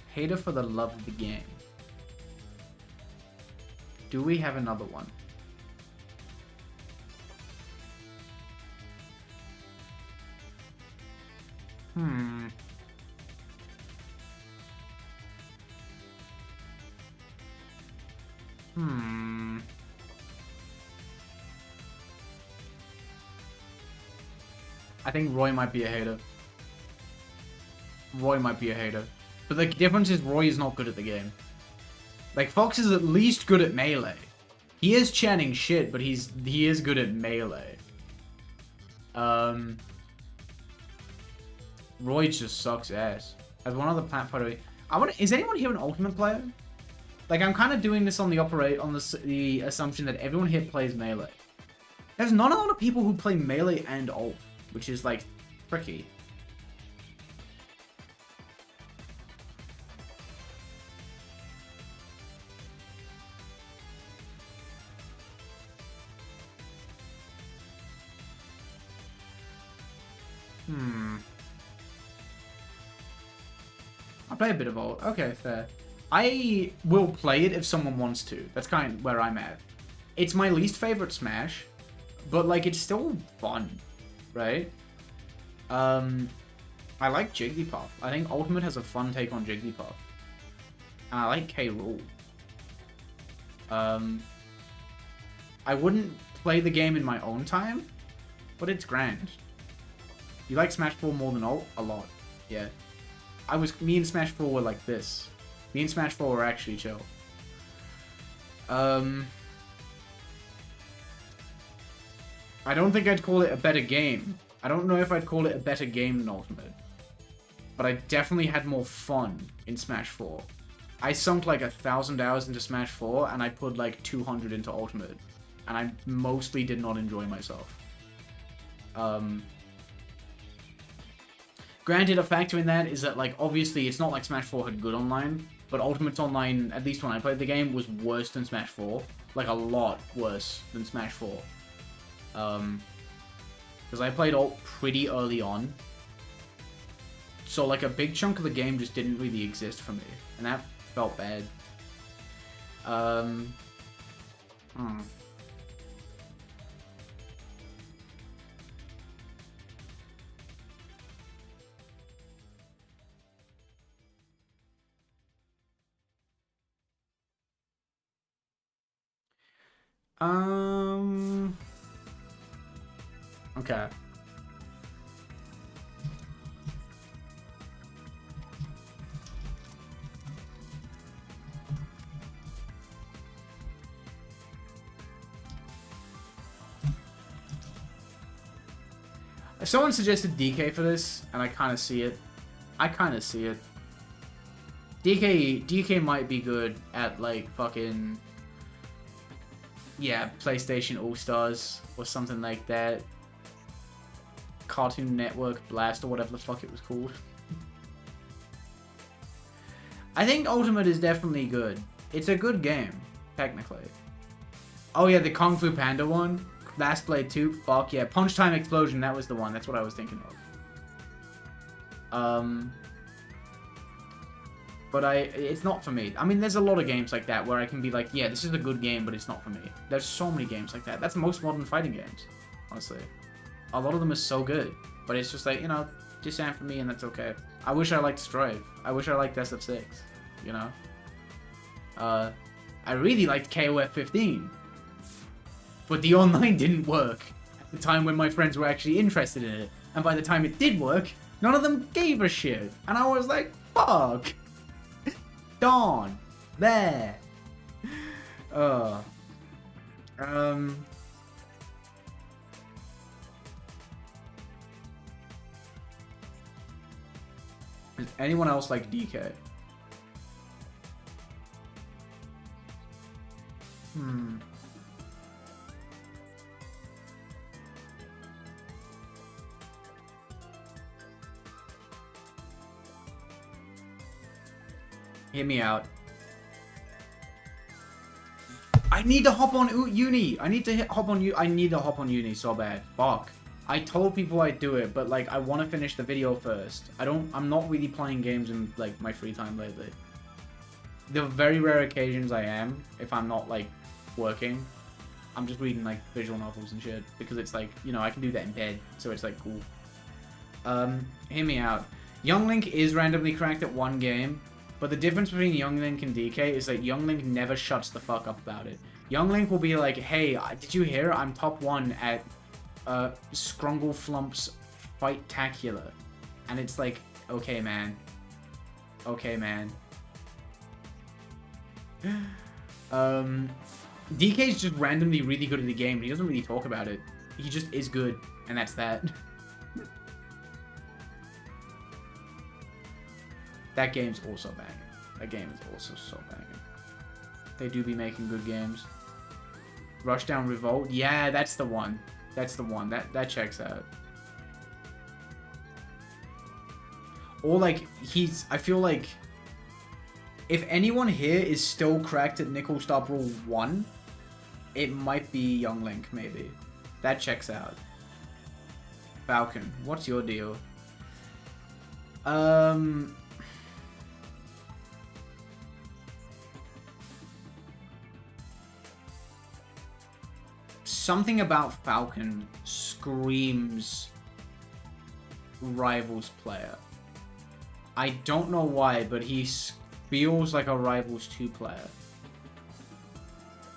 Hater for the love of the game. Do we have another one? I think Roy might be a hater. Roy might be a hater. But the difference is Roy is not good at the game. Like, Fox is at least good at Melee. He is chanting shit, but he is good at Melee. Roy just sucks ass. As one other platform, is anyone here an Ultimate player? Like, I'm kind of doing this on the assumption that everyone here plays Melee. There's not a lot of people who play Melee and Ult, which is, like, tricky. I play a bit of Ult. Okay, fair. I will play it if someone wants to. That's kind of where I'm at. It's my least favorite Smash, but, like, it's still fun, right? I like Jigglypuff. I think Ultimate has a fun take on Jigglypuff. And I like K. Rool. I wouldn't play the game in my own time, but it's grand. You like Smash 4 more than Ult? A lot. Yeah. Me and Smash 4 were like this. Me and Smash 4 were actually chill. I don't think I'd call it a better game. I don't know if I'd call it a better game than Ultimate. But I definitely had more fun in Smash 4. I sunk like 1,000 hours into Smash 4, and I put like 200 into Ultimate. and I mostly did not enjoy myself. Granted, a factor in that is that, like, obviously it's not like Smash 4 had good online, but Ultimate's online, at least when I played the game, was worse than Smash 4. Like, a lot worse than Smash 4. Because I played Ult pretty early on. So, like, a big chunk of the game just didn't really exist for me. And that felt bad. Okay. Someone suggested DK for this, and I kind of see it. DK might be good at, like, fucking... Yeah, PlayStation All-Stars, or something like that. Cartoon Network Blast, or whatever the fuck it was called. I think Ultimate is definitely good. It's a good game, technically. Oh yeah, the Kung Fu Panda one. Last Blade 2, fuck yeah. Punch Time Explosion, that was the one. That's what I was thinking of. But it's not for me. I mean, there's a lot of games like that where I can be like, yeah, this is a good game, but it's not for me. There's so many games like that. That's most modern fighting games, honestly. A lot of them are so good, but it's just like, you know, just ain't for me, and that's okay. I wish I liked Strive. I wish I liked SF6, you know? I really liked KOF 15. But the online didn't work at the time when my friends were actually interested in it. And by the time it did work, none of them gave a shit. And I was like, fuck. Darn. There. Does anyone else like DK? Hear me out. I need to hop on uni. I need to hop on uni so bad. Fuck. I told people I'd do it, but like I want to finish the video first. I'm not really playing games in like my free time lately. The very rare occasions I am, if I'm not like working, I'm just reading like visual novels and shit because it's like, you know, I can do that in bed, so it's like cool. Hear me out. Young Link is randomly cracked at one game. But the difference between Young Link and DK is that Young Link never shuts the fuck up about it. Young Link will be like, hey, did you hear? I'm top 1 at Scrungle Flump's Fight-tacular. And it's like, okay, man. Okay, man. DK's just randomly really good at the game. He doesn't really talk about it. He just is good. And that's that. That game's also banging. That game is also so banging. They do be making good games. Rushdown Revolt? Yeah, that's the one. That's the one. That checks out. Or like, I feel like if anyone here is still cracked at Nickel Star Brawl 1, it might be Young Link, maybe. That checks out. Falcon, what's your deal? Something about Falcon screams Rivals player. I don't know why, but he feels like a Rivals 2 player.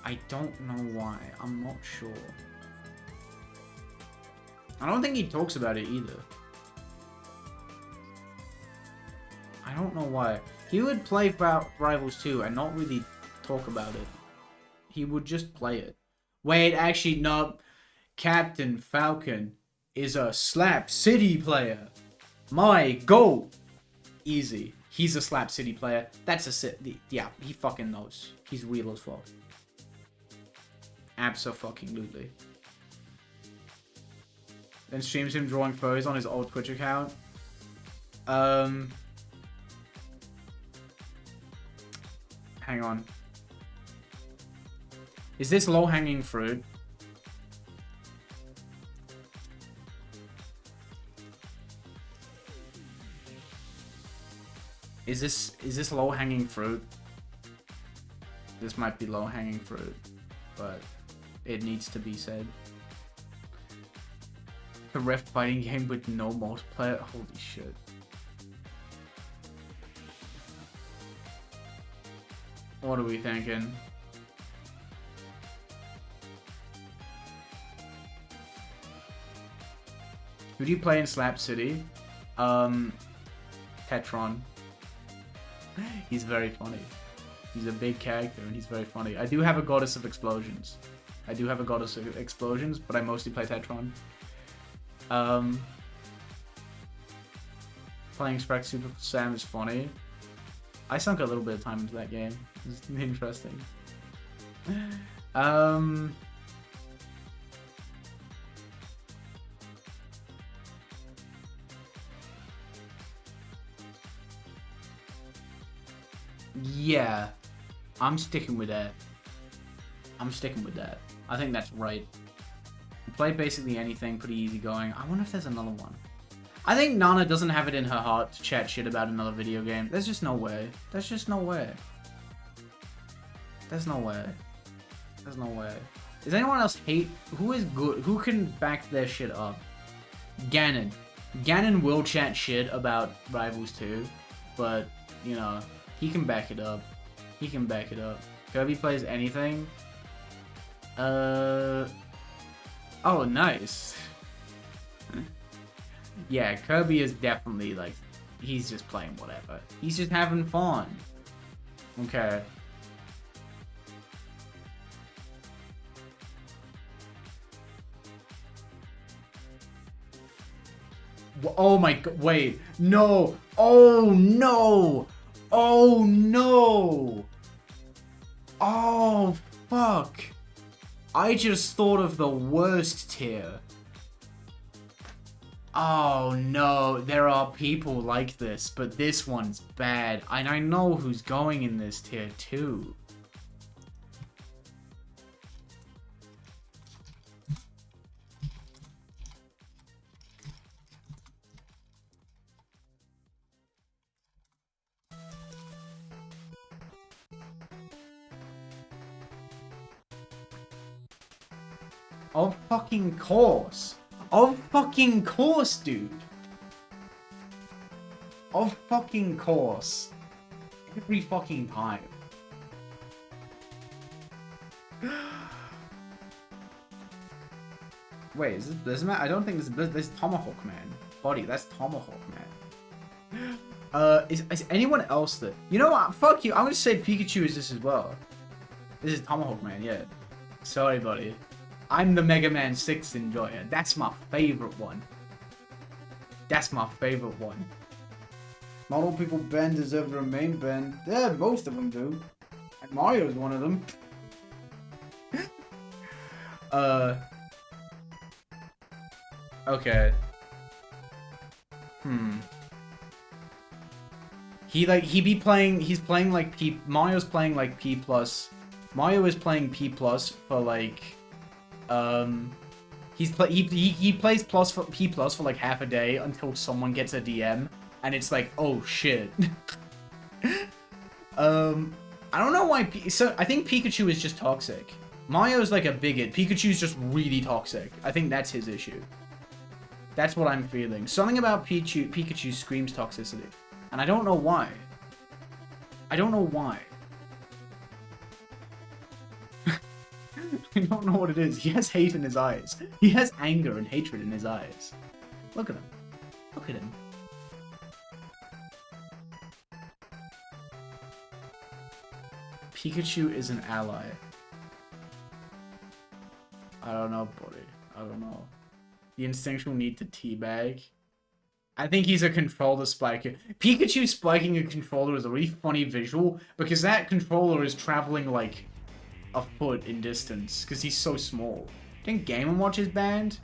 I don't know why. I'm not sure. I don't think he talks about it either. I don't know why. He would play Rivals 2 and not really talk about it. He would just play it. Wait, actually, no. Captain Falcon is a Slap City player. My GOAT. Easy. He's a Slap City player. That's a yeah, he fucking knows. He's real as fuck. Abso-fucking-lutely. Then streams him drawing photos on his old Twitch account. Hang on. Is this low-hanging fruit? Is this low-hanging fruit? This might be low-hanging fruit, but it needs to be said. The ref fighting game with no multiplayer? Holy shit. What are we thinking? Who do you play in Slap City? Tetron. He's very funny. He's a big character and he's very funny. I do have a Goddess of Explosions. But I mostly play Tetron. Playing Sprek Super Sam is funny. I sunk a little bit of time into that game. It's interesting. Yeah, I'm sticking with that. I think that's right. Play basically anything, pretty easy going. I wonder if there's another one. I think Nana doesn't have it in her heart to chat shit about another video game. There's just no way. There's no way. Is anyone else hate? Who is good? Who can back their shit up? Ganon. Ganon will chat shit about Rivals 2, but, you know, he can back it up. Kirby plays anything. Oh, nice. Yeah, Kirby is definitely, like, he's just playing whatever. He's just having fun. Okay. Oh my god, wait. No. Oh, no. Oh, no. Oh, fuck. I just thought of the worst tier. Oh, no. There are people like this, but this one's bad. And I know who's going in this tier, too. Of fucking course. Of fucking course, dude. Of fucking course. Every fucking time. Wait, is this man? I don't think this Tomahawk Man. Body, that's Tomahawk Man. Is anyone else that... You know what? Fuck you. I'm gonna say Pikachu is this as well. This is Tomahawk Man, yeah. Sorry, buddy. I'm the Mega Man 6 enjoyer. That's my favorite one. Not all people banned deserve to remain banned. Yeah, most of them do. And Mario's one of them. Okay. He's playing like P. Mario's playing like P+. Mario is playing P+ for like... he plays P+ for like half a day until someone gets a DM, and it's like, oh shit. I don't know why. So I think Pikachu is just toxic. Mario's like a bigot. Pikachu's just really toxic. I think that's his issue. That's what I'm feeling. Something about Pikachu screams toxicity, and I don't know why. I don't know what it is. He has hate in his eyes. He has anger and hatred in his eyes. Look at him. Pikachu is an ally. I don't know, buddy. I don't know. The instinctual need to teabag. I think he's a controller spiker. Pikachu spiking a controller is a really funny visual because that controller is traveling like a foot in distance because he's so small. Didn't Game & Watch is banned?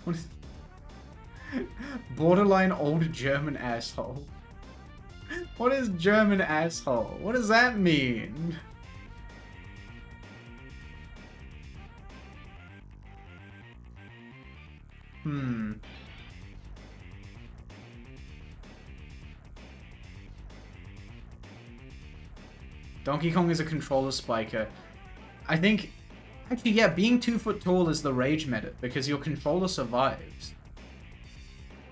What is... Borderline old German asshole. What is German asshole? What does that mean? Donkey Kong is a controller spiker. I think... Actually, yeah, being 2 foot tall is the rage meta, because your controller survives.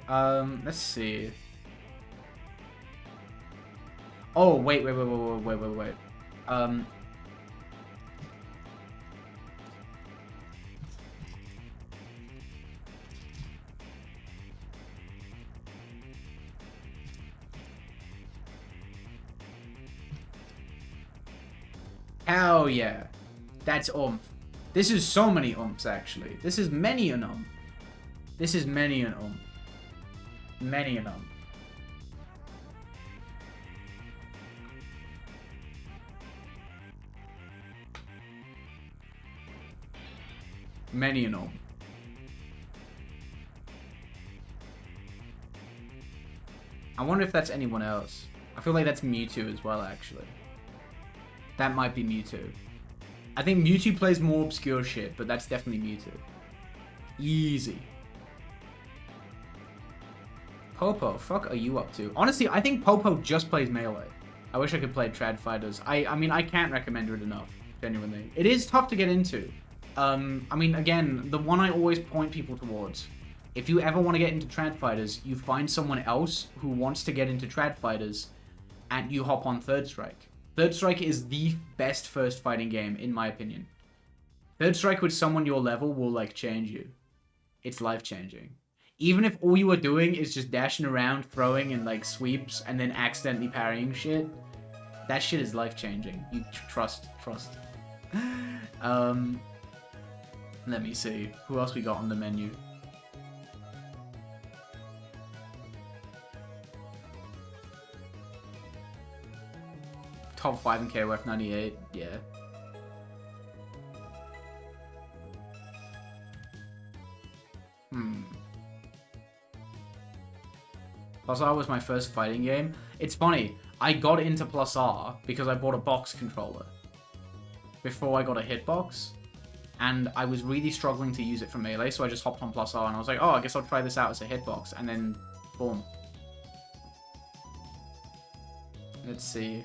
Let's see. Oh, wait. Hell yeah. That's oomph. This is so many oomphs, actually. This is many an oomph. This is many an oomph. Many an oomph. Many an oomph. I wonder if that's anyone else. I feel like that's Mewtwo as well, actually. That might be Mewtwo. I think Mewtwo plays more obscure shit, but that's definitely Mewtwo. Easy. Popo, fuck are you up to? Honestly, I think Popo just plays Melee. I wish I could play Trad Fighters. I mean, I can't recommend it enough, genuinely. It is tough to get into. I mean, again, the one I always point people towards. If you ever want to get into Trad Fighters, you find someone else who wants to get into Trad Fighters, and you hop on Third Strike. Third Strike is the best first fighting game, in my opinion. Third Strike with someone your level will, like, change you. It's life-changing. Even if all you are doing is just dashing around, throwing, and, like, sweeps, and then accidentally parrying shit, that shit is life-changing. You trust. Let me see. Who else we got on the menu? Top 5 in KOF 98, yeah. Plus R was my first fighting game. It's funny, I got into Plus R because I bought a box controller before I got a hitbox, and I was really struggling to use it for Melee, so I just hopped on Plus R and I was like, oh, I guess I'll try this out as a hitbox, and then boom. Let's see.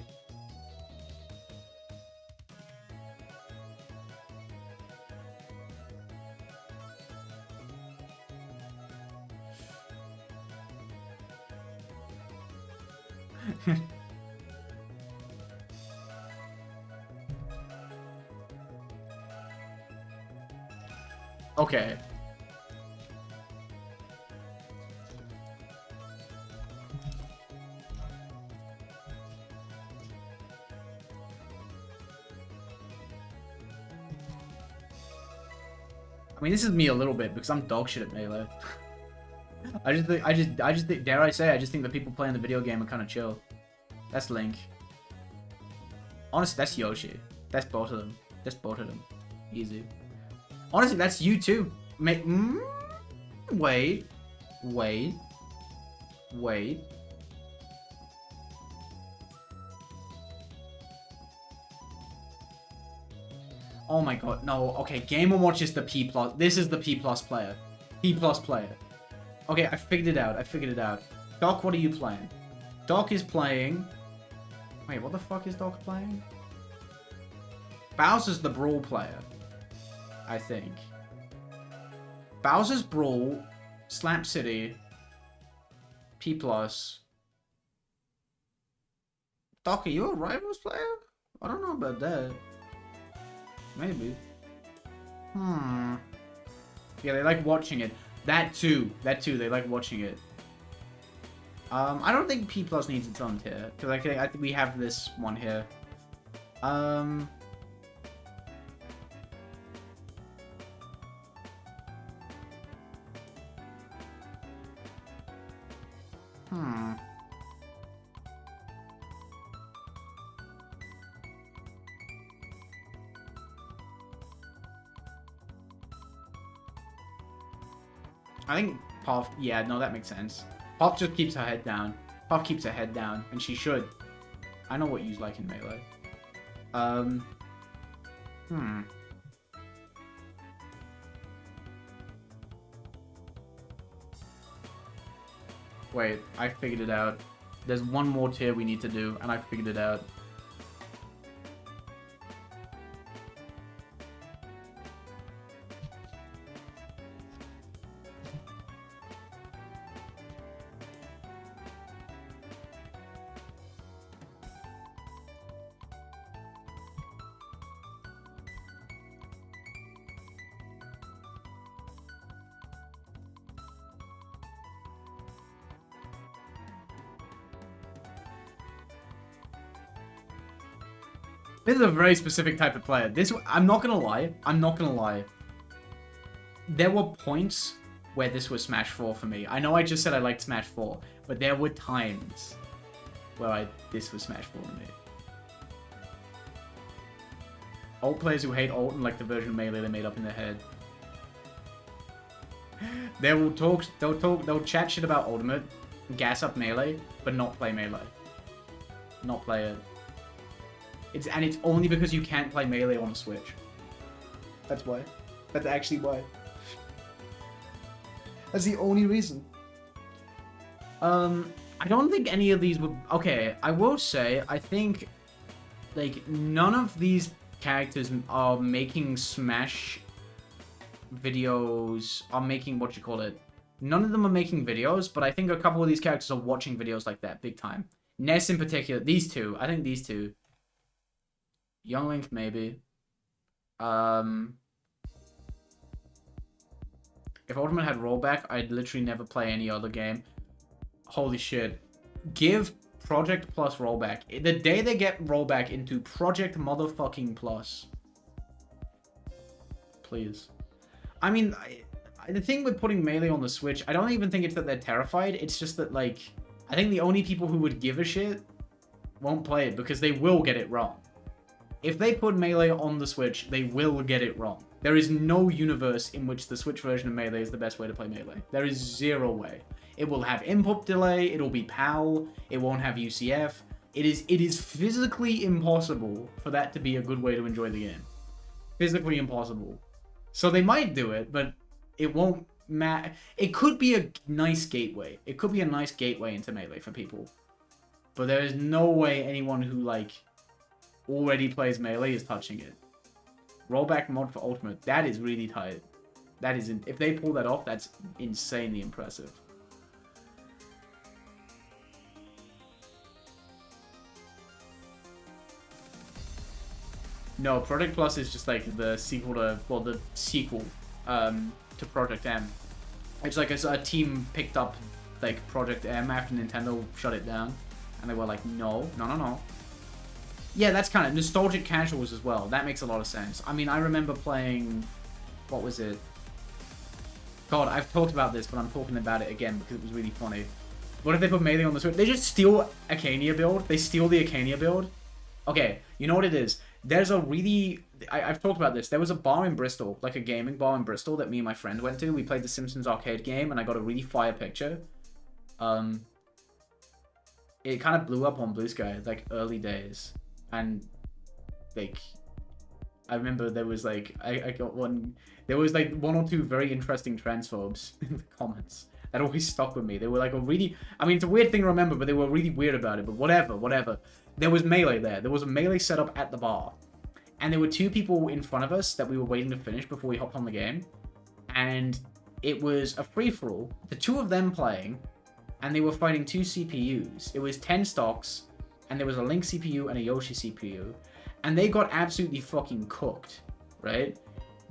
Okay. I mean, this is me a little bit because I'm dog shit at Melee. I just think, dare I say, I just think the people playing the video game are kind of chill. That's Link. Honestly, that's Yoshi. That's both of them. That's both of them. Easy. Honestly, that's you too. Wait. Oh my god, no. Okay, Game & Watch is the P+. This is the P+ player. P+ player. Okay, I figured it out. Doc, what are you playing? Doc is playing... Wait, what the fuck is Doc playing? Bowser's the Brawl player. I think. Bowser's Brawl, Slap City, P+. Doc, are you a Rivals player? I don't know about that. Maybe. Yeah, they like watching it. That too, they like watching it. I don't think P+ needs its own tier, because I think we have this one here. Hmm. I think Puff, yeah, no, that makes sense. Puff just keeps her head down. Puff keeps her head down, and she should. I know what you like in Melee. Hmm. Wait, I figured it out. There's one more tier we need to do, and I figured it out. This is a very specific type of player. This, I'm not gonna lie. I'm not gonna lie. There were points where this was Smash 4 for me. I know I just said I liked Smash 4, but there were times where this was Smash 4 to me. Alt players who hate Alt and like the version of Melee they made up in their head. They'll chat shit about Ultimate, gas up Melee, but not play Melee. Not play it. And it's only because you can't play Melee on a Switch. That's why. That's actually why. That's the only reason. I don't think any of these would... Okay, I will say, I think, like, none of these characters are making Smash videos, are making, what you call it? None of them are making videos, but I think a couple of these characters are watching videos like that, big time. Ness in particular, these two, I think these two. Young Link, maybe. If Ultimate had rollback, I'd literally never play any other game. Holy shit. Give Project Plus rollback. The day they get rollback into Project motherfucking Plus. Please. I mean, the thing with putting Melee on the Switch, I don't even think it's that they're terrified. It's just that, like, I think the only people who would give a shit won't play it because they will get it wrong. If they put Melee on the Switch, they will get it wrong. There is no universe in which the Switch version of Melee is the best way to play Melee. There is zero way. It will have input delay, it'll be PAL, it won't have UCF. It is physically impossible for that to be a good way to enjoy the game. Physically impossible. So they might do it, but it won't matter. It could be a nice gateway. It could be a nice gateway into Melee for people. But there is no way anyone who, like, already plays Melee is touching it. Rollback mod for Ultimate. That is really tight. That is... If they pull that off, that's insanely impressive. No, Project Plus is just like the sequel to... Well, the sequel to Project M. It's like a team picked up like Project M after Nintendo shut it down. And they were like, no. Yeah, that's kind of nostalgic casuals as well. That makes a lot of sense. I mean, I remember playing... What was it? God, I've talked about this, but I'm talking about it again because it was really funny. What if they put Melee on the Switch? They just steal Acania build. They steal the Acania build. Okay, you know what it is? There's a really... I've talked about this. There was a bar in Bristol, like a gaming bar in Bristol that me and my friend went to. We played the Simpsons arcade game, and I got a really fire picture. It kind of blew up on Blue Sky, like, early days. And, like, I remember there was, like, I got one... There was, like, one or two very interesting transphobes in the comments. That always stuck with me. They were, like, a really... I mean, it's a weird thing to remember, but they were really weird about it. But whatever. There was Melee there. There was a Melee setup at the bar. And there were two people in front of us that we were waiting to finish before we hopped on the game. And it was a free-for-all. The two of them playing, and they were fighting two CPUs. It was 10 stocks, and there was a Link CPU and a Yoshi CPU. And they got absolutely fucking cooked, right?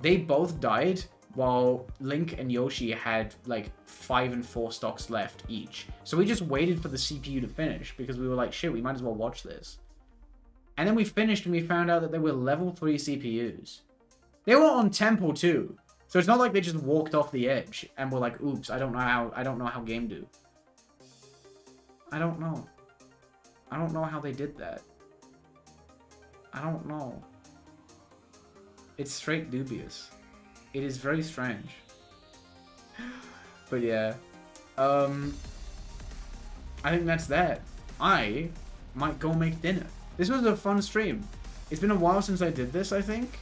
They both died while Link and Yoshi had like 5 and 4 stocks left each. So we just waited for the CPU to finish because we were like, shit, we might as well watch this. And then we finished and we found out that they were level 3 CPUs. They were on Temple too. So it's not like they just walked off the edge and were like, oops, I don't know how game do. I don't know. I don't know how they did that. I don't know. It's straight dubious. It is very strange. But yeah. I think that's that. I might go make dinner. This was a fun stream. It's been a while since I did this, I think.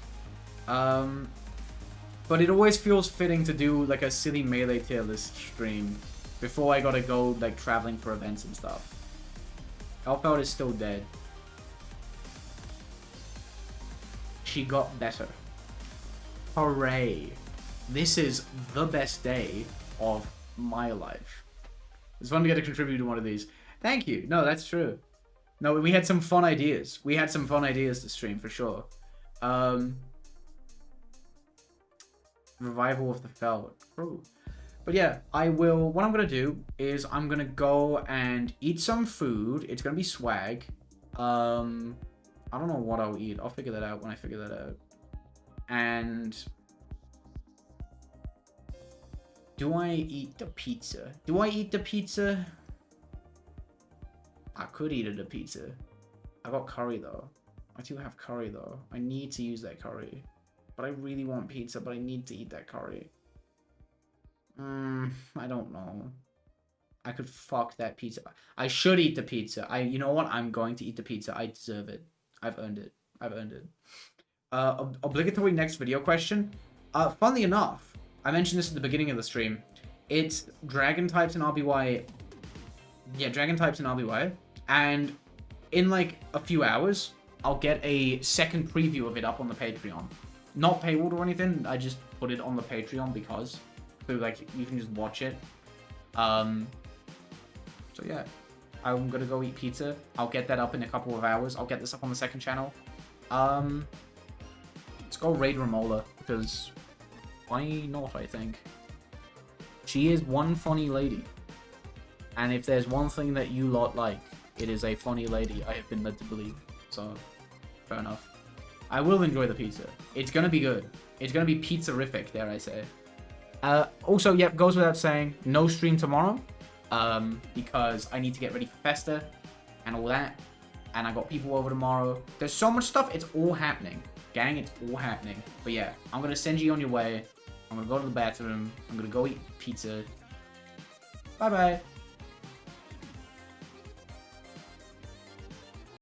But it always feels fitting to do like a silly Melee tier list stream before I gotta go like traveling for events and stuff. Elfeld is still dead. She got better. Hooray. This is the best day of my life. It's fun to get to contribute to one of these. Thank you. No, that's true. No, we had some fun ideas. We had some fun ideas to stream for sure. Revival of the Feld. Ooh. But yeah, what I'm going to do is I'm going to go and eat some food. It's going to be swag. I don't know what I'll eat. I'll figure that out when I figure that out. And do I eat the pizza? Do I eat the pizza? I could eat the pizza. I got curry though. I do have curry though. I need to use that curry. But I really want pizza, but I need to eat that curry. I don't know. I could fuck that pizza. I should eat the pizza. You know what? I'm going to eat the pizza. I deserve it. I've earned it. I've earned it. Obligatory next video question. Funnily enough, I mentioned this at the beginning of the stream. It's dragon types in RBY. Yeah, dragon types in RBY. And in like a few hours, I'll get a second preview of it up on the Patreon. Not paywalled or anything. I just put it on the Patreon because, so like you can just watch it. So yeah, I'm gonna go eat pizza. I'll get that up in a couple of hours. I'll get this up on the second channel. Let's go raid Romola because why not? I think she is one funny lady, and if there's one thing that you lot like, it is a funny lady. I have been led to believe. So fair enough. I will enjoy the pizza. It's gonna be good. It's gonna be pizza-rific, dare I say. Also, yep, goes without saying, no stream tomorrow. Because I need to get ready for Festa and all that. And I got people over tomorrow. There's so much stuff. It's all happening. Gang, it's all happening. But yeah, I'm gonna send you on your way. I'm gonna go to the bathroom. I'm gonna go eat pizza. Bye-bye.